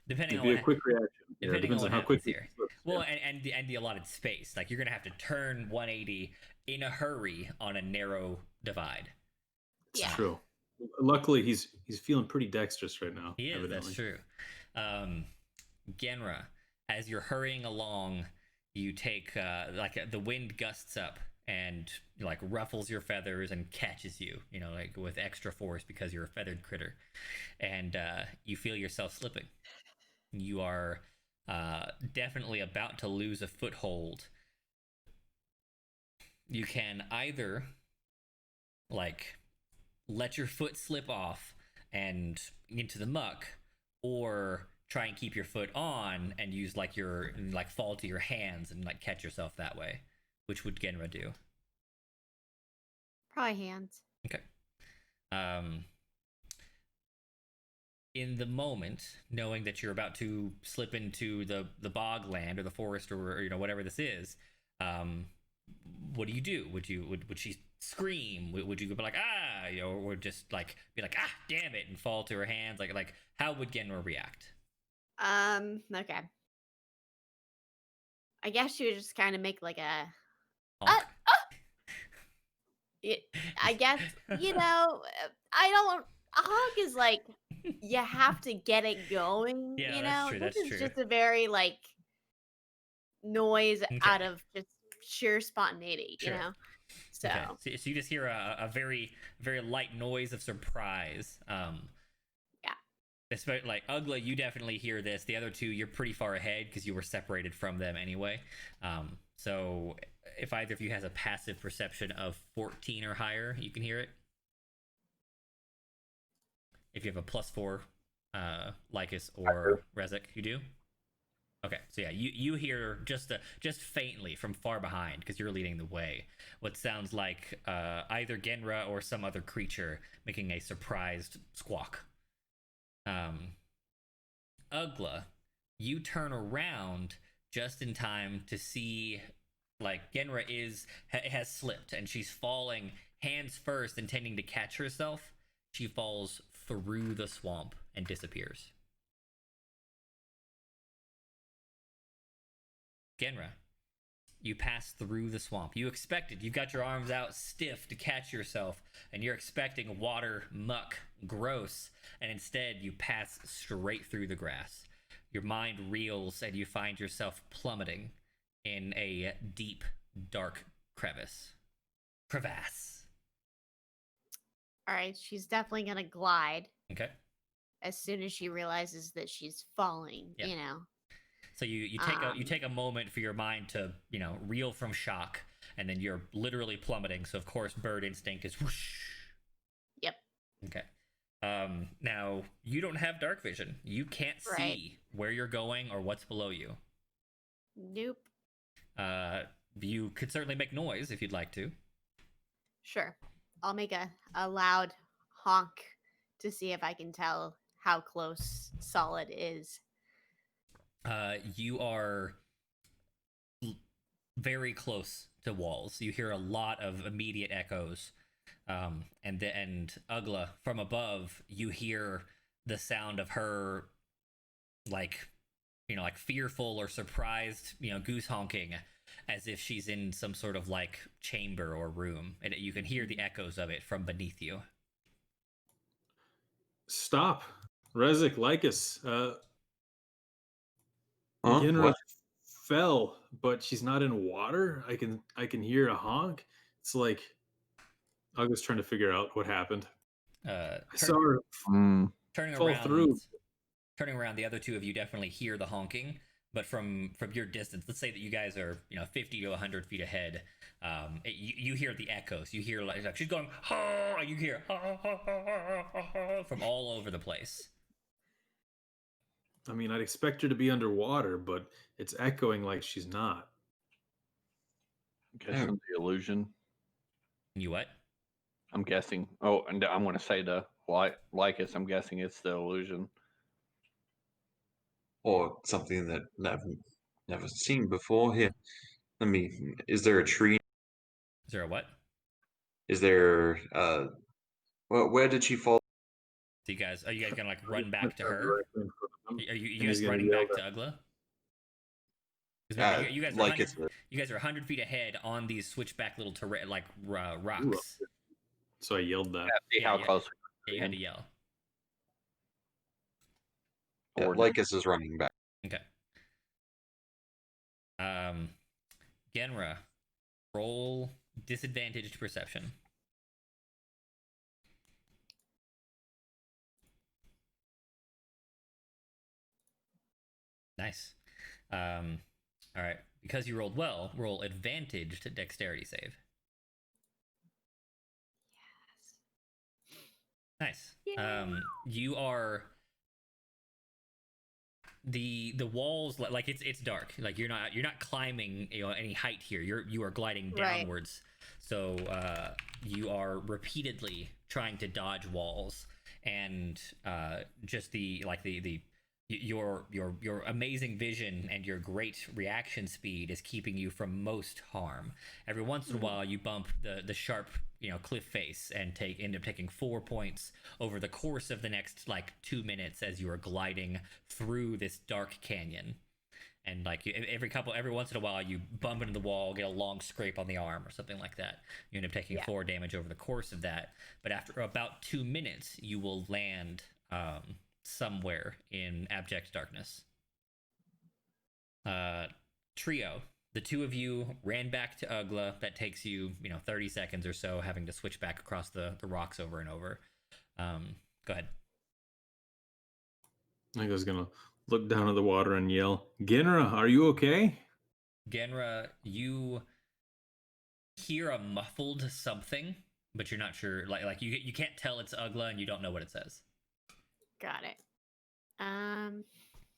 Depending It'd on be what, a quick reaction. Yeah, depending depends on on what how quick happens here. slips. Well, Yeah. and the allotted space. Like you're gonna have to turn 180 in a hurry on a narrow divide. It's Yeah. true. Luckily, he's feeling pretty dexterous right now. He is. Evidently. That's true. Genra, as you're hurrying along, you take the wind gusts up and like ruffles your feathers and catches you, like with extra force because you're a feathered critter, and you feel yourself slipping. You are definitely about to lose a foothold. You can either like let your foot slip off and into the muck, or try and keep your foot on and use fall to your hands and like catch yourself that way. Which would Genra do? Probably hands. Okay. In the moment, knowing that you're about to slip into the bog land or the forest or whatever this is, what do you do? Would she scream? Would you go like or just like be like damn it and fall to her hands? Like how would Genra react? Okay. I guess you would just kind of make like a. Honk. I guess I don't. A honk is like you have to get it going. Yeah, that's true, that's this is true. just a very like noise Okay. out of just sheer spontaneity. Sure. So. Okay. So you just hear a very, very light noise of surprise. Yeah. Especially like Ugla, you definitely hear this. The other two, you're pretty far ahead because you were separated from them anyway. So if either of you has a passive perception of 14 or higher, you can hear it. If you have a +4, Lycus or Rezek, you do. Okay, so yeah, you hear just faintly from far behind because you're leading the way. What sounds like either Genra or some other creature making a surprised squawk. Ugla, you turn around just in time to see like Genra has slipped and she's falling hands first, intending to catch herself. She falls through the swamp and disappears. Genra, you pass through the swamp. You've got your arms out stiff to catch yourself, and you're expecting water, muck, gross, and instead you pass straight through the grass. Your mind reels and you find yourself plummeting in a deep, dark crevasse. All right, she's definitely gonna glide Okay. as soon as she realizes that she's falling. Yeah. You know. So you take a moment for your mind to reel from shock, and then you're literally plummeting. So of course, bird instinct is whoosh. Yep. Okay. Now you don't have dark vision. You can't see Right. where you're going or what's below you. Nope. You could certainly make noise if you'd like to. Sure. I'll make a loud honk to see if I can tell how close Solid is. You are very close to walls. You hear a lot of immediate echoes. And Ugla, from above, you hear the sound of her, like fearful or surprised, goose honking, as if she's in some sort of like chamber or room, and you can hear the echoes of it from beneath you. Stop, Rezik, Lycus. Huh? Ginra What? fell, but she's not in water. I can hear a honk. It's like I was trying to figure out what happened. I saw her Turning fall around, through. turning around, the other two of you definitely hear the honking, but from your distance, let's say that you guys are 50 to 100 feet ahead, you hear the echoes. You hear like she's going, ha! You hear ha, ha, ha, ha, ha, ha, from all over the place. I mean, I'd expect her to be underwater, but it's echoing like she's not. Guessing the illusion. You what? I'm guessing. Oh, and I'm going to say the Lycus. I'm guessing it's the illusion. Or something that I've never seen before. Here, let me. Is there a tree? Is there a what? Is there? Well, where did she fall? So are you guys gonna like run back to her? Directly in front of him, Are you and he's guys gonna running yell back to that- Ugla? Because you guys are like 100, you guys are 100 feet ahead on these switchback little rocks. So I yelled that. See how close. You had to yell. Yeah, Lycus is running back. Okay. Genra, roll disadvantaged perception. Nice. All right. Because you rolled well, roll advantaged dexterity save. Nice. You are the walls, like it's dark. Like you're not climbing any height here. You are gliding Right. downwards. So you are repeatedly trying to dodge walls, and just your amazing vision and your great reaction speed is keeping you from most harm. Every once in a while, you bump the sharp cliff face and end up taking 4 points over the course of the next 2 minutes as you are gliding through this dark canyon. And every once in a while, you bump into the wall, get a long scrape on the arm or something like that. You end up taking 4 damage over the course of that. But after about 2 minutes, you will land somewhere in abject darkness. Trio, the two of you ran back to Ugla. That takes you 30 seconds or so, having to switch back across the rocks over and over. Go ahead. I was gonna look down at the water and yell, "Genra, are you okay?" Genra, you hear a muffled something, but you're not sure. Like you can't tell it's Ugla, and you don't know what it says. Got it.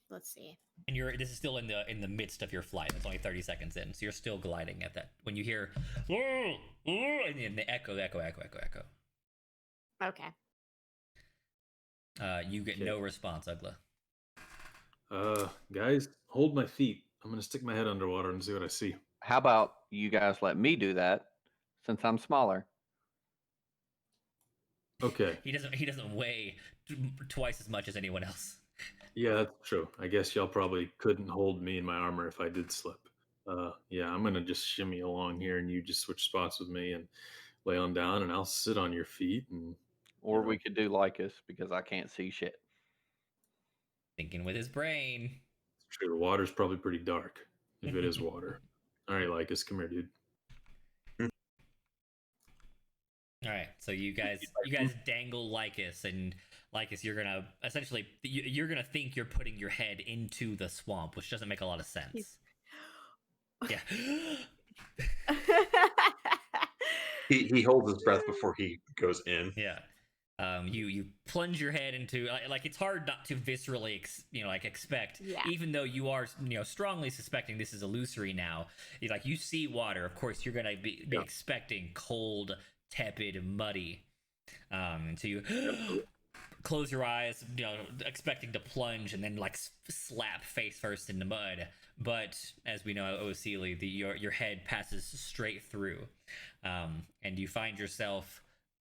Let's see. And this is still in the midst of your flight. It's only 30 seconds in, so you're still gliding at that. When you hear, and then the echo. Okay. You get no response, Ugla. Guys, hold my feet. I'm gonna stick my head underwater and see what I see. How about you guys let me do that, since I'm smaller? Okay. He doesn't weigh twice as much as anyone else. Yeah, that's true. I guess y'all probably couldn't hold me in my armor if I did slip. Yeah, I'm gonna just shimmy along here, and you just switch spots with me and lay on down, and I'll sit on your feet. And Or we could do Lycus, because I can't see shit. Thinking with his brain. It's true. The water's probably pretty dark if it is water. All right, Lycus, come here, dude. All right, so you guys dangle Lycus, and Lycus, you're gonna essentially you're gonna think you're putting your head into the swamp, which doesn't make a lot of sense. Yeah. He holds his breath before he goes in. Yeah. You plunge your head into like it's hard not to viscerally expect, Yeah. even though you are strongly suspecting this is illusory now. You see water, of course you're gonna be expecting cold, tepid, muddy. So you close your eyes, expecting to plunge and then like slap face first in the mud. But as we know, Osili, your head passes straight through, and you find yourself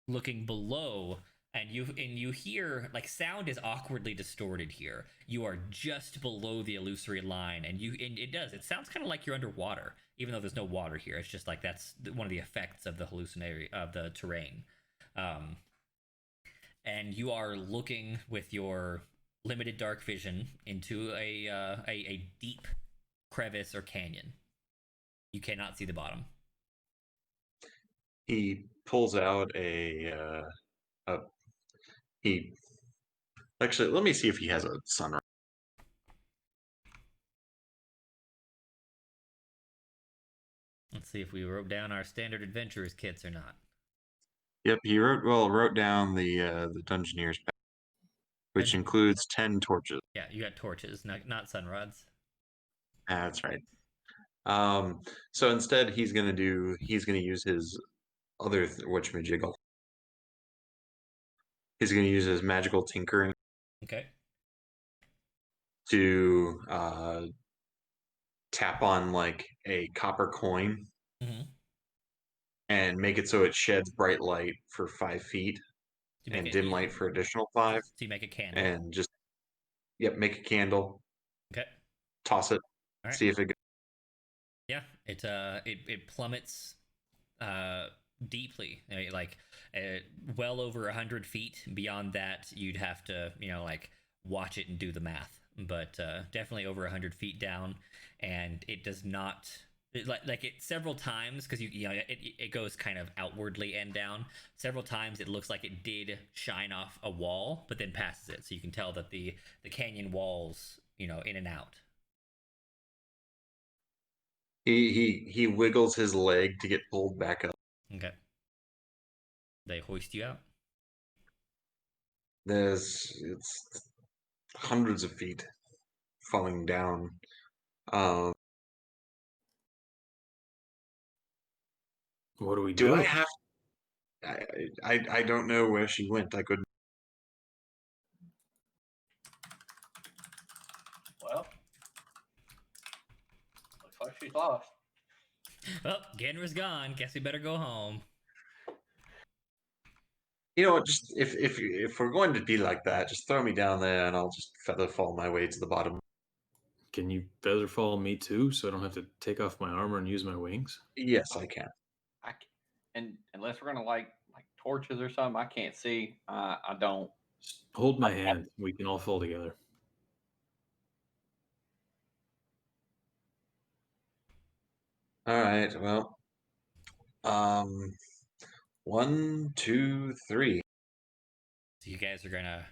looking below, and you hear like sound is awkwardly distorted here. You are just below the illusory line, and it sounds kind of like you're underwater, even though there's no water here. It's just like that's one of the effects of the hallucinatory of the terrain. And you are looking with your limited dark vision into a deep crevice or canyon. You cannot see the bottom. He pulls out he actually, let me see if he has a sunrise. Let's see if we wrote down our standard adventurers kits or not. Yep, he wrote down the Dungeoneer's pack, which includes 10 torches. Yeah, you got torches, not sun rods. That's right. So instead he's gonna use his other whatchamajiggle. He's gonna use his magical tinkering Okay. to tap on like a copper coin Mm-hmm. and make it so it sheds bright light for 5 feet and dim light for additional 5. So you make a candle. And just make a candle. Okay. Toss it. All right. See if it goes. Yeah, it plummets deeply, well over 100 feet. Beyond that, you'd have to watch it and do the math, but definitely over 100 feet down. And it does not it several times, because it goes kind of outwardly and down several times. It looks like it did shine off a wall, but then passes it, so you can tell that the canyon walls in and out. He wiggles his leg to get pulled back up. Okay. They hoist you out. It's hundreds of feet falling down. What do we Do do? I have? I don't know where she went. I couldn't. Well, looks like she's lost. Well, Genra's gone. Guess we better go home. You know what? Just if we're going to be like that, just throw me down there, and I'll just feather fall my way to the bottom. Can you feather fall me too, so I don't have to take off my armor and use my wings? Yes, I can. And unless we're gonna like torches or something, I can't see. I don't. Just hold my hand. We can all fall together. All right. Well, 1, 2, 3. So you guys are gonna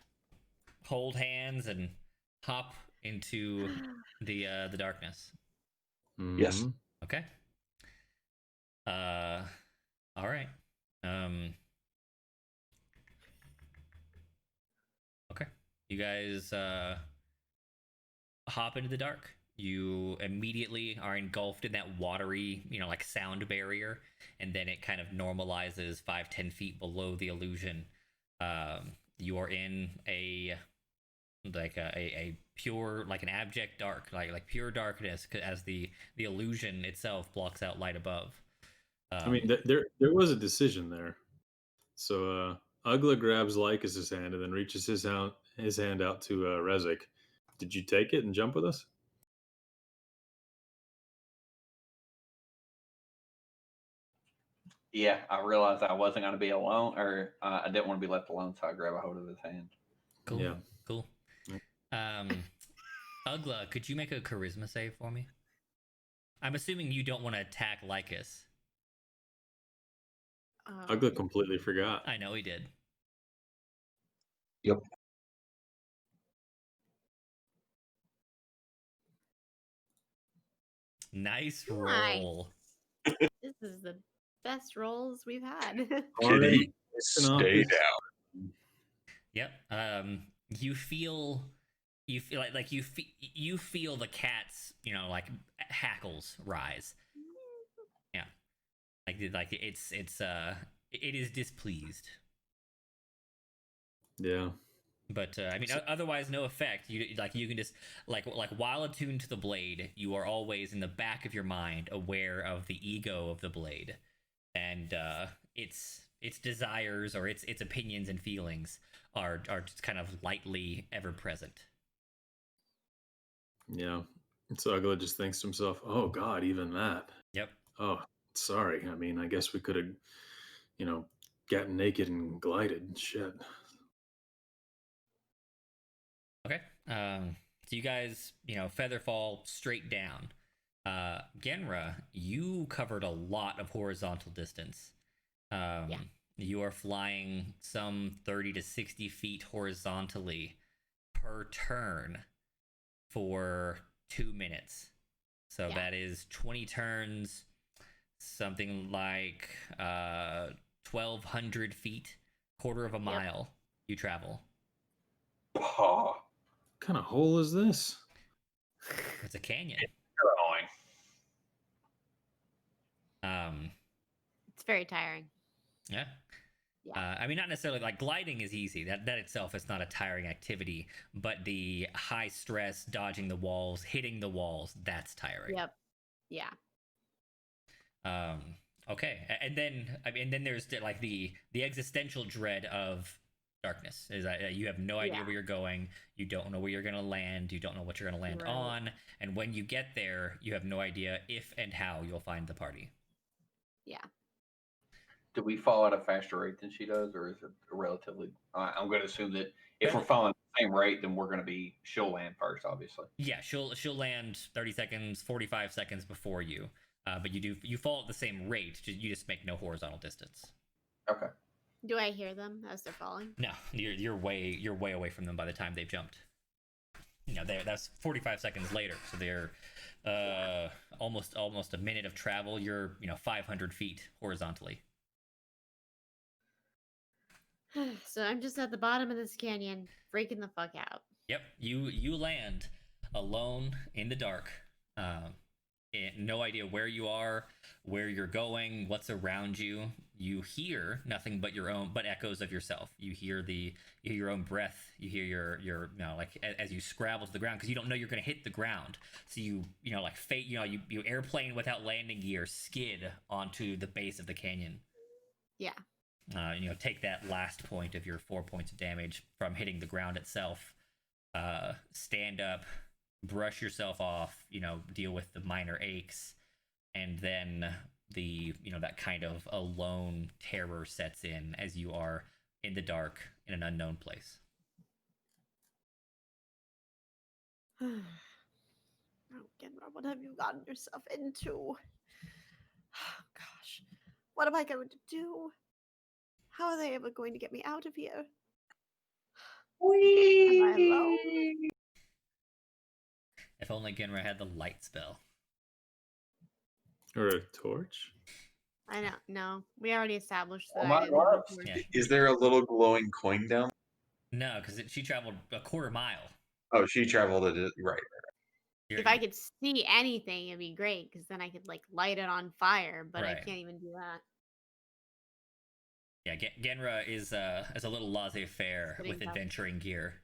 hold hands and hop into the darkness. Yes. Mhm. Okay. All right. Okay. You guys hop into the dark. You immediately are engulfed in that watery, sound barrier, and then it kind of normalizes 5-10 feet below the illusion. You are in a pure, like an abject dark, like pure darkness, as the illusion itself blocks out light above. I mean, there was a decision there. So Ugla grabs Lycus's hand and then reaches his hand out to Rezek. Did you take it and jump with us? Yeah, I realized I wasn't gonna be alone, or I didn't want to be left alone, so I grab a hold of his hand. Cool. Yeah. Cool. Ugla, could you make a charisma save for me? I'm assuming you don't want to attack Lycus. Ugly completely forgot. I know he did. Yep. Nice Nice. roll. This is the best rolls we've had. Kitty, It's an stay office. down. Yep. You feel you feel the cat's like hackles rise. Yeah. Like it's it is displeased. Yeah. But I mean, otherwise, no effect. You can just like while attuned to the blade, you are always in the back of your mind aware of the ego of the blade, and its desires or its opinions and feelings are just kind of lightly ever present. Yeah. So Ugly just thinks to himself, "Oh God, even that. Yep. Oh, sorry. I mean, I guess we could have, gotten naked and glided. Shit." Okay. So you guys, feather fall straight down. Genra, you covered a lot of horizontal distance. Yeah. You are flying some 30 to 60 feet horizontally per turn for 2 minutes. So Yeah. that is 20 turns, something like 1,200 feet, quarter of a mile you travel. Paw. What kind of hole is this? It's a canyon. Um, It's very tiring. yeah. Yeah. I mean, not necessarily like gliding is easy. That itself is not a tiring activity, but the high stress, dodging the walls, hitting the walls, that's tiring. Yep. Yeah. Um, okay, and then there's like the existential dread of darkness. Is that you have no idea Yeah. where you're going, you don't know where you're gonna land, you don't know what you're gonna land Right. on, and when you get there, you have no idea if and how you'll find the party. Yeah. Do we fall at a faster rate than she does, or is it relatively? I'm going to assume that if we're following the same rate, then we're going to be she'll land first, obviously. Yeah, she'll land 30 seconds, 45 seconds before you. But you fall at the same rate. You just make no horizontal distance. Okay. Do I hear them as they're falling? No, you're way away from them by the time they've jumped. That's 45 seconds later, so they're almost a minute of travel. You're 500 feet horizontally. So I'm just at the bottom of this canyon, freaking the fuck out. Yep, you land alone in the dark. No idea where you are, where you're going, what's around you. You hear nothing but echoes of yourself. You hear your own breath. You hear your like as you scrabble to the ground because you don't know you're going to hit the ground. So you airplane without landing gear skid onto the base of the canyon. Yeah. Take that last point of your 4 points of damage from hitting the ground itself. Stand up, brush yourself off, deal with the minor aches, and then that kind of alone terror sets in as you are in the dark in an unknown place. Oh, Genra, what have you gotten yourself into? Oh, gosh. What am I going to do? How are they ever going to get me out of here? Am I alone? If only Genra had the light spell. Or a torch? I know. No, we already established that. Oh I my didn't have a gosh. torch. Yeah. Is there a little glowing coin down? No, because she traveled a quarter mile. Oh, she traveled it right. You're- If I could see anything, it'd be great because then I could like light it on fire. But I Right. can't even do that. Yeah, Genra is a little laissez-faire Sitting with down. adventuring gear.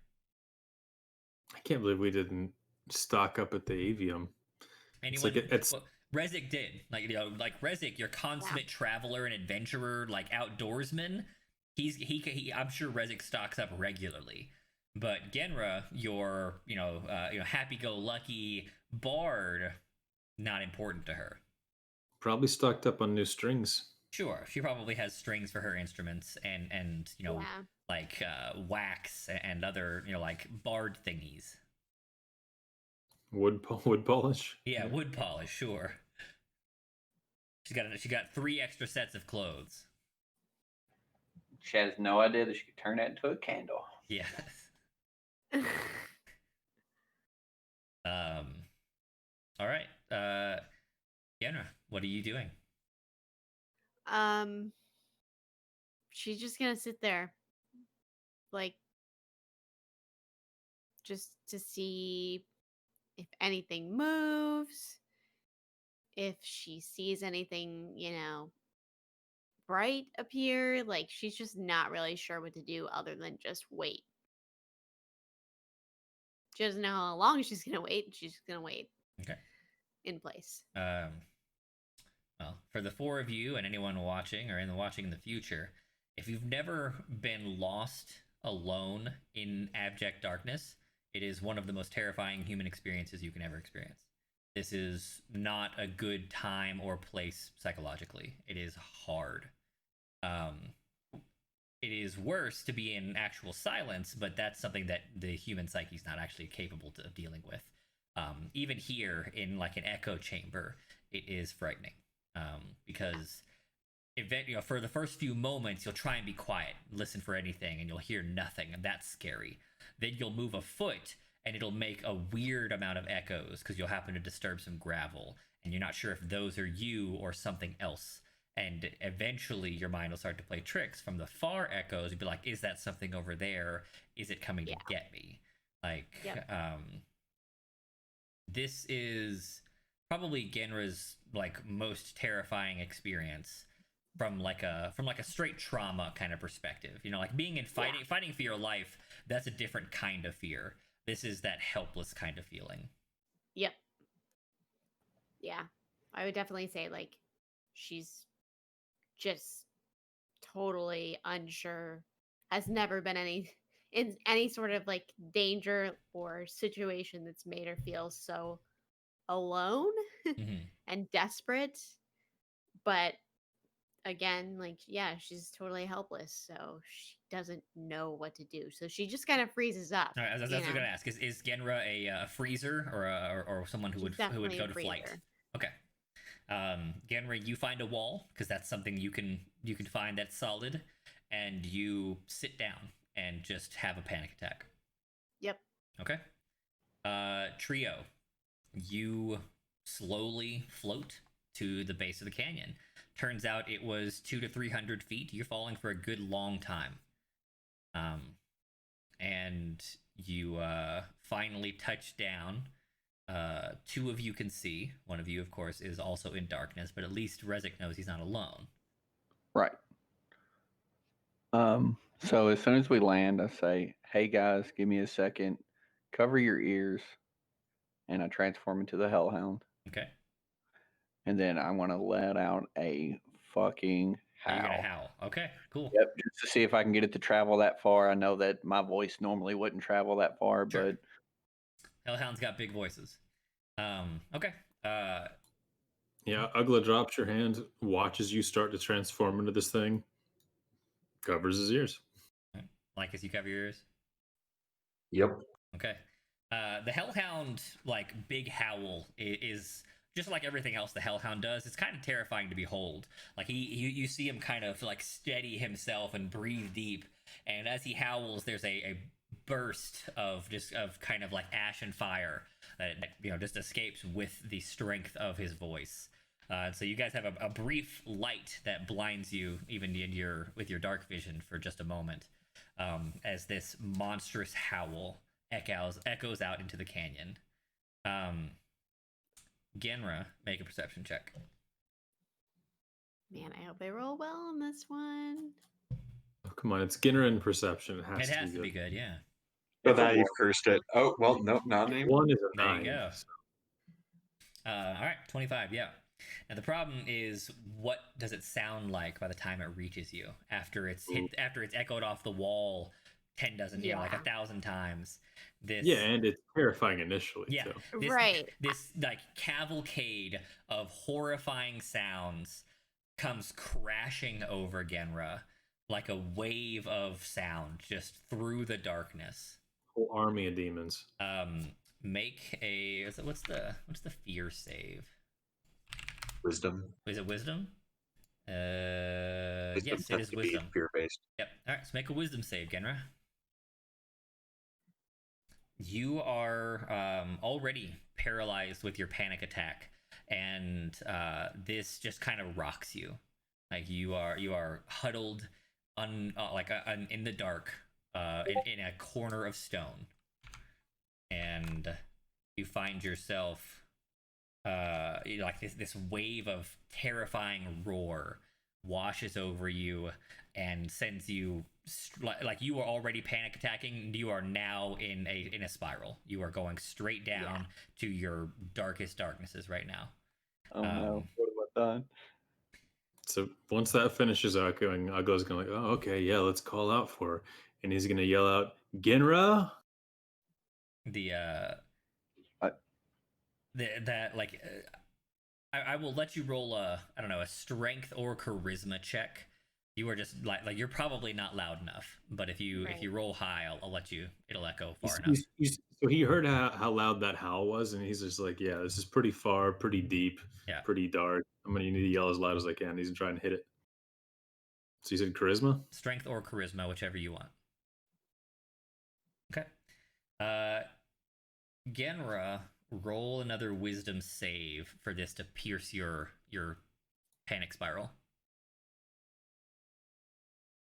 I can't believe we didn't stock up at the avium. Anyone? Well, Rezik did. Like Rezik, your consummate traveler and adventurer, like outdoorsman. He I'm sure Rezik stocks up regularly. But Genra, your happy-go-lucky bard, not important to her. Probably stocked up on new strings. Sure, she probably has strings for her instruments and like wax and other like bard thingies. Wood polish. Yeah, wood polish. Sure. She got 3 extra sets of clothes. She has no idea that she could turn that into a candle. Yes. All right. Yenna, what are you doing? She's just gonna sit there, like, just to see if anything moves, if she sees anything, bright appear. Like, she's just not really sure what to do other than just wait. She doesn't know how long she's gonna wait. She's just gonna wait Okay. in place. Well, for the four of you and anyone watching or watching in the future, if you've never been lost alone in abject darkness, it is one of the most terrifying human experiences you can ever experience. This is not a good time or place psychologically. It is hard. It is worse to be in actual silence, but that's something that the human psyche is not actually capable of dealing with. Even here in like an echo chamber, it is frightening because for the first few moments you'll try and be quiet, listen for anything, and you'll hear nothing, and that's scary. Then you'll move a foot and it'll make a weird amount of echoes because you'll happen to disturb some gravel, and you're not sure if those are you or something else. And eventually your mind will start to play tricks from the far echoes. You'd be like, is that something over there? Is it coming to get me? Like, this is probably Genra's like most terrifying experience from like a straight trauma kind of perspective. Like being in fighting for your life, that's a different kind of fear. This is that helpless kind of feeling. Yep. Yeah. I would definitely say like she's just totally unsure, has never been in any sort of like danger or situation that's made her feel so alone and desperate. But again, like, she's totally helpless, so she doesn't know what to do. So she just kind of freezes up. All right, that's what I'm gonna ask. Is Genra a freezer or someone who would go to flight? Okay. Genra, you find a wall because that's something you can find that's solid, and you sit down and just have a panic attack. Yep. Okay. Trio, you slowly float to the base of the canyon. Turns out it was 200 to 300 feet. You're falling for a good long time. And you finally touch down. Two of you can see. One of you, of course, is also in darkness, but at least Rezik knows he's not alone. Right. So as soon as we land, I say, "Hey guys, give me a second. Cover your ears," and I transform into the Hellhound. Okay. And then I want to let out a fucking howl. You're gonna howl. Okay, cool. Yep, just to see if I can get it to travel that far. I know that my voice normally wouldn't travel that far, Sure. but Hellhound's got big voices. Okay. Yeah, Ugla drops your hand, watches you start to transform into this thing, covers his ears. Like as you cover your ears? Yep. Okay. The Hellhound, like, big howl is just like everything else the Hellhound does. It's kind of terrifying to behold. Like, you see him kind of, like, steady himself and breathe deep. And as he howls, there's a burst of kind of like ashen fire that just escapes with the strength of his voice. So you guys have a brief light that blinds you even with your dark vision for just a moment, as this monstrous howl echoes out into the canyon. Genra, make a perception check. Man, I hope I roll well on this one. Oh, come on, it's Ginner in perception. It has, to be good, yeah. But now you've cursed it. Oh, well, nope, not anymore. One is a There 9. you go. All right, 25, yeah. Now the problem is, what does it sound like by the time it reaches you after it's echoed off the wall 10 dozen, like 1,000 times? And it's terrifying initially. Yeah, too. This like cavalcade of horrifying sounds comes crashing over Genra like a wave of sound just through the darkness. Whole army of demons. Make a what's the fear save? Wisdom. Is it wisdom? Yes, it tends is to be wisdom. fear-based. Yep. All right, so make a wisdom save, Genra. You are already paralyzed with your panic attack, and this just kind of rocks you. Like you are huddled in the dark, in a corner of stone, and you find yourself like this wave of terrifying roar washes over you and sends you like you were already panic attacking. You are now in a spiral. You are going straight down to your darkest darknesses right now. Oh no, what have I done? So once that finishes echoing, Uggo's gonna like, oh, okay, yeah, let's call out for her. And he's gonna yell out, Genra! The What? that like I will let you roll I don't know, a strength or charisma check. You are just like you're probably not loud enough, but if you roll high, I'll let you. It'll echo far enough. So he heard how loud that howl was, and he's just like, yeah, this is pretty far, pretty deep, pretty dark. I'm gonna need to yell as loud as I can. He's trying to hit it. So you said charisma? Strength or charisma, whichever you want. Okay. Genra, roll another wisdom save for this to pierce your panic spiral.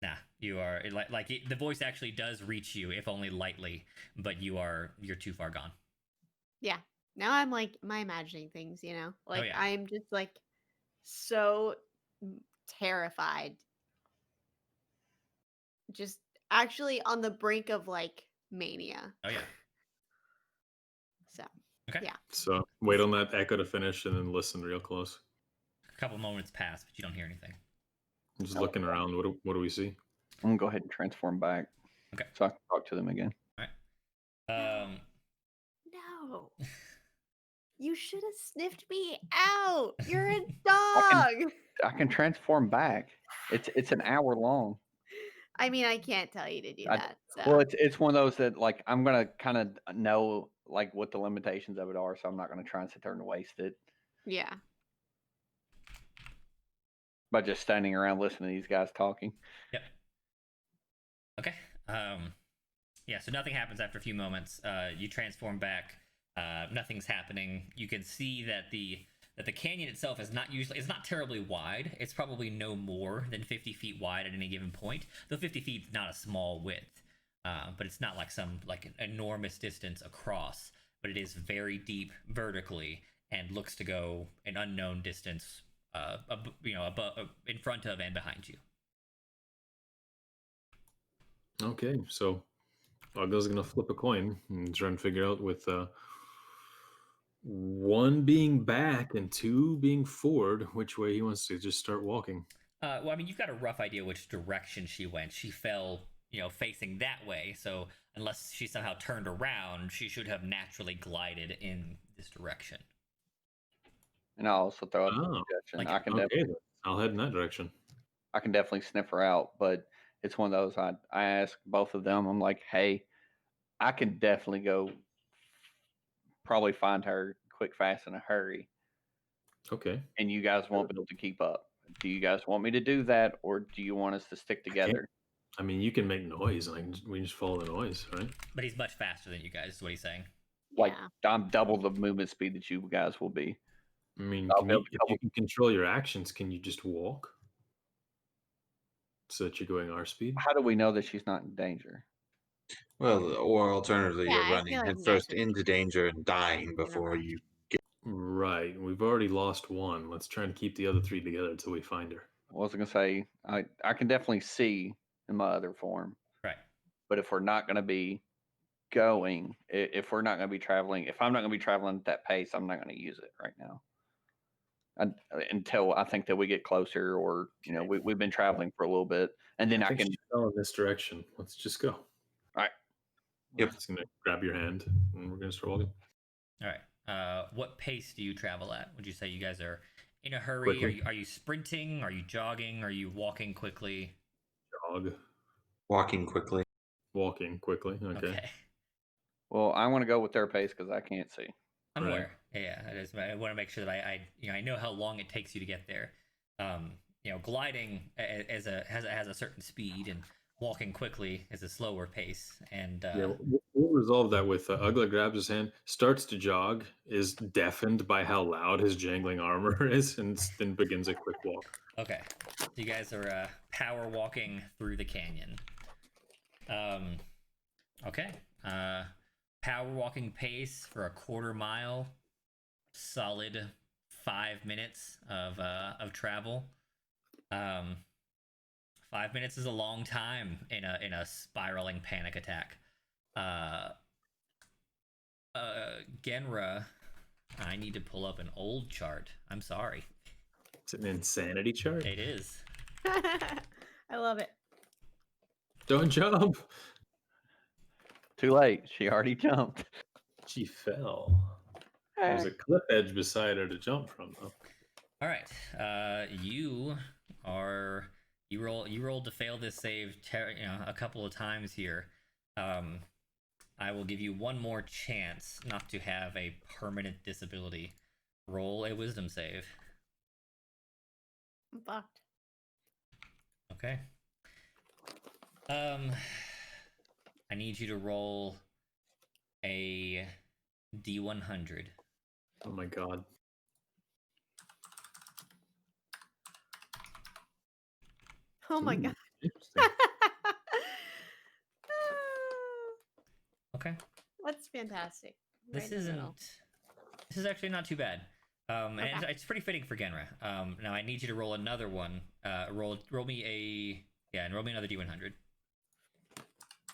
Nah, you are the voice actually does reach you, if only lightly, but you're too far gone. Yeah. Now I'm like, am I imagining things, you know? Like yeah. I'm just like so terrified. Just actually on the brink of like mania. Oh yeah. So Okay. yeah. So wait on that echo to finish and then listen real close. A couple moments pass, but you don't hear anything. I'm just looking around. What do we see? I'm gonna go ahead and transform back. Okay. So I can talk to them again. All right. No. You should have sniffed me out. You're a dog. I can transform back. It's an hour long. I mean, I can't tell you to do that. So. Well, it's one of those that like I'm gonna kind of know like what the limitations of it are, so I'm not gonna try and sit there and waste it. Yeah. By just standing around listening to these guys talking. Yep. Okay. Yeah, so nothing happens after a few moments. You transform back. Nothing's happening. You can see that the canyon itself is not terribly wide. It's probably no more than 50 feet wide at any given point. Though 50 feet is not a small width, but it's not like some like an enormous distance across. But it is very deep vertically and looks to go an unknown distance, above, in front of, and behind you. Okay, so Uggo's gonna flip a coin and try and figure out with one being back and two being forward, which way he wants to just start walking. Well, I mean, you've got a rough idea which direction she went. She fell, facing that way. So unless she somehow turned around, she should have naturally glided in this direction. And I'll also throw out a suggestion. I'll head in that direction. I can definitely sniff her out, but it's one of those I ask both of them. I'm like, hey, I can definitely go probably find her quick, fast, in a hurry. Okay. And you guys won't be able to keep up. Do you guys want me to do that, or do you want us to stick together? I mean, you can make noise, and we just follow the noise, right? But he's much faster than you guys, is what he's saying. Like, I'm double the movement speed that you guys will be. I mean, if you can control your actions, can you just walk? So that you're going our speed? How do we know that she's not in danger? Well, or alternatively, you're running headfirst into danger and dying before you get. Right. We've already lost one. Let's try and keep the other three together until we find her. I was going to say, I can definitely see in my other form. Right. But if we're not going to be going, if we're not going to be traveling, if I'm not going to be traveling at that pace, I'm not going to use it right now. Until I think that we get closer, or we've been traveling for a little bit, and then I can go in this direction. Let's just go. All right. Yep. I'm just gonna grab your hand, and we're gonna start walking. All right. What pace do you travel at? Would you say you guys are in a hurry? Are you sprinting? Are you jogging? Are you walking quickly? Jog. Walking quickly. Walking quickly. Okay. Well, I want to go with their pace because I can't see. I'm aware. Yeah, I want to make sure that I know how long it takes you to get there. gliding has a certain speed, and walking quickly is a slower pace. And Yeah, we'll resolve that with Ugla grabs his hand, starts to jog, is deafened by how loud his jangling armor is, and then begins a quick walk. okay, so you guys are power walking through the canyon. Okay, power walking pace for a quarter mile, solid 5 minutes of travel. 5 minutes is a long time in a spiraling panic attack. Genra, I need to pull up an old chart. I'm sorry. It's an insanity chart. It is. I love it. Don't jump. Too late. She already jumped. She fell. There's a cliff edge beside her to jump from, though. All right. You rolled to fail this save a couple of times here. I will give you one more chance not to have a permanent disability. Roll a wisdom save. I'm fucked. Okay. I need you to roll a D100. Oh my god. Oh my Ooh, god. interesting. Okay. That's fantastic. This Right in the middle. This is actually not too bad. And Okay. it's pretty fitting for Genra. Now I need you to roll another one. Roll me another D100.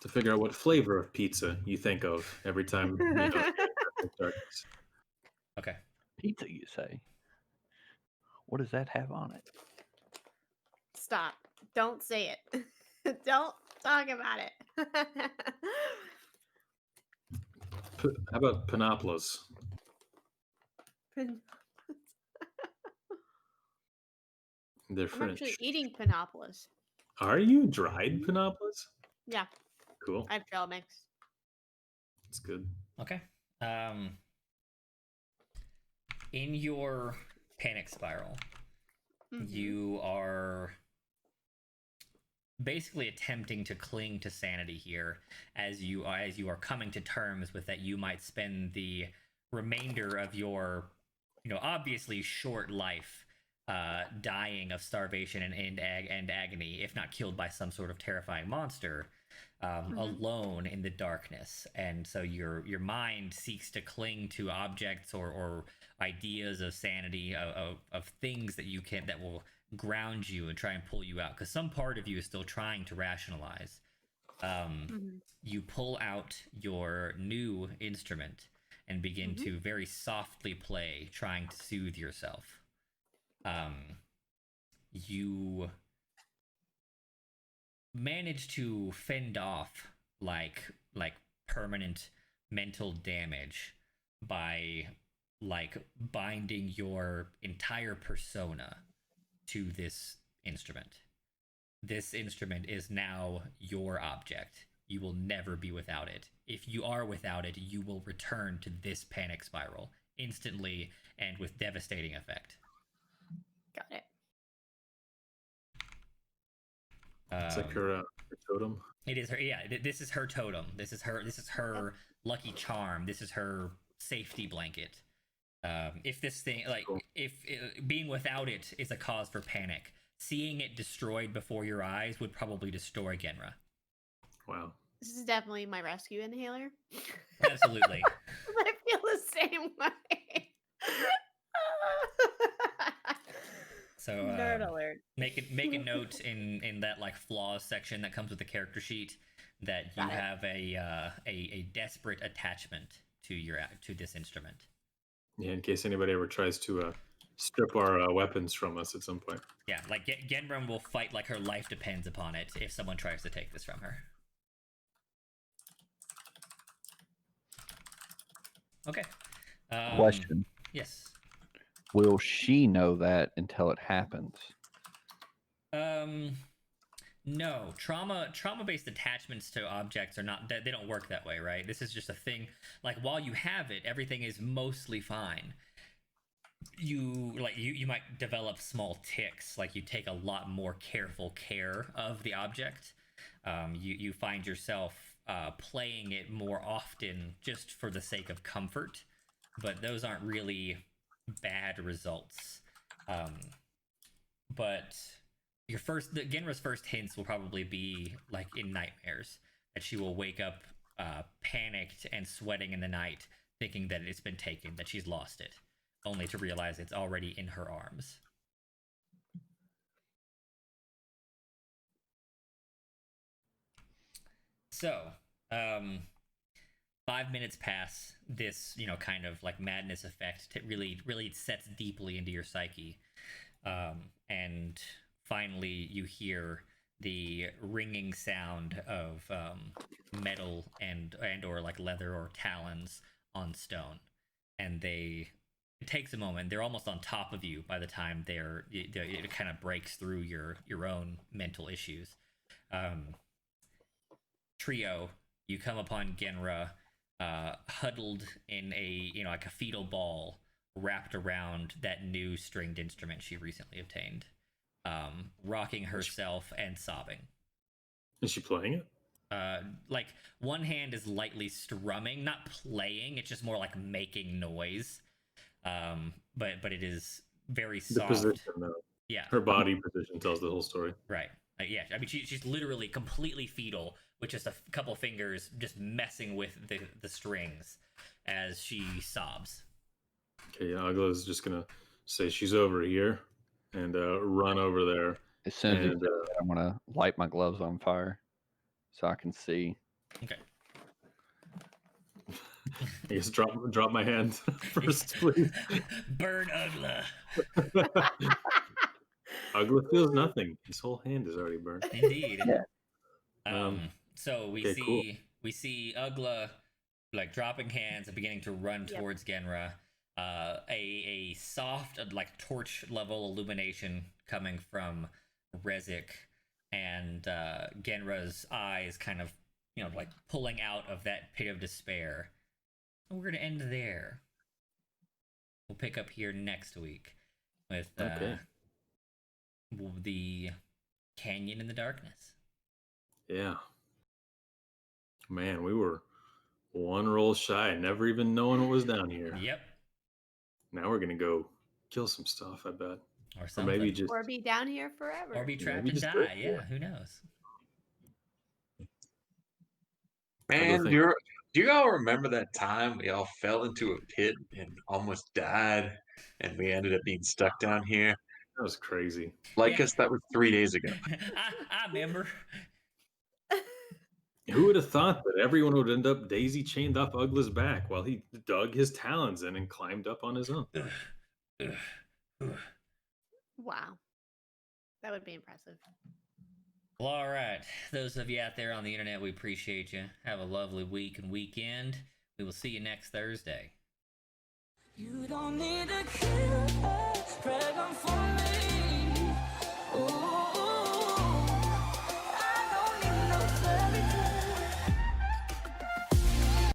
To figure out what flavor of pizza you think of every time darkness. Okay. Pizza, you say? What does that have on it? Stop. Don't say it. Don't talk about it. How about Panoplos? They're I'm French. actually eating Panopolis. Are you dried Panoplos? Yeah, Cool. I have trail mix. That's good. Okay. In your panic spiral, you are basically attempting to cling to sanity here as you are coming to terms with that you might spend the remainder of your obviously short life dying of starvation and agony, if not killed by some sort of terrifying monster, alone in the darkness. And so your mind seeks to cling to objects or ideas of sanity, of things that will ground you and try and pull you out, because some part of you is still trying to rationalize. You pull out your new instrument and begin to very softly play, trying to soothe yourself. You manage to fend off like permanent mental damage by binding your entire persona to this instrument. This instrument is now your object. You will never be without it. If you are without it, you will return to this panic spiral instantly and with devastating effect. Got it. It's like her totem. It is her. Yeah, this is her totem. This is her lucky charm. This is her safety blanket. If this thing, if being without it is a cause for panic, seeing it destroyed before your eyes would probably destroy Genra. Wow. This is definitely my rescue inhaler. Absolutely. I feel the same way. So Nerd alert. make a note in that flaws section that comes with the character sheet that you have a desperate attachment to this instrument. Yeah, in case anybody ever tries to strip our weapons from us at some point. Yeah, Genrum will fight like her life depends upon it if someone tries to take this from her. Okay. Question. Yes. Will she know that until it happens? No. Trauma-based attachments to objects are not, they don't work that way, right? This is just a thing. While you have it, everything is mostly fine. you might develop small ticks, like you take a lot more careful care of the object. You find yourself playing it more often just for the sake of comfort, but those aren't really bad results. But Genra's first hints will probably be like in nightmares, that she will wake up panicked and sweating in the night, thinking that it's been taken, that she's lost it, only to realize it's already in her arms. So, 5 minutes pass. This, kind of like madness effect really sets deeply into your psyche. And finally, you hear the ringing sound of metal and or like leather or talons on stone, and it takes a moment. They're almost on top of you by the time it kind of breaks through your own mental issues. Trio, you come upon Genra huddled in like a fetal ball wrapped around that new stringed instrument she recently obtained, rocking herself and sobbing. Is she playing it? Like one hand is lightly strumming, not playing. It's just more like making noise. But it is very soft. The position, though. Yeah. Her body position tells the whole story. Right. Yeah. I mean, she's literally completely fetal, with just a couple fingers just messing with the strings as she sobs. Okay, yeah, Agla's just gonna say she's over here and run over there. As soon as he says that, I'm gonna light my gloves on fire so I can see. Okay. I guess drop my hand first, please. Burn Ugla. Ugla feels nothing. His whole hand is already burned. Indeed. Yeah. So we see Ugla like dropping hands and beginning to run towards Genra. A soft like torch level illumination coming from Rezik, and Genra's eyes kind of like pulling out of that pit of despair. And we're gonna end there. We'll pick up here next week with the Canyon in the Darkness. Yeah. Man, we were one roll shy, never even knowing what was down here. Yep. Now we're gonna go kill some stuff, I bet. Or something. Or maybe just be down here forever. Or be trapped Maybe and just die. Yeah, who knows? Man, do you all remember that time we all fell into a pit and almost died, and we ended up being stuck down here? that was crazy. Us, that was 3 days ago. I remember. Who would have thought that everyone would end up daisy chained off Ugla's back while he dug his talons in and climbed up on his own? Wow. That would be impressive. Well, all right. Those of you out there on the internet, we appreciate you. Have a lovely week and weekend. We will see you next Thursday. You don't need a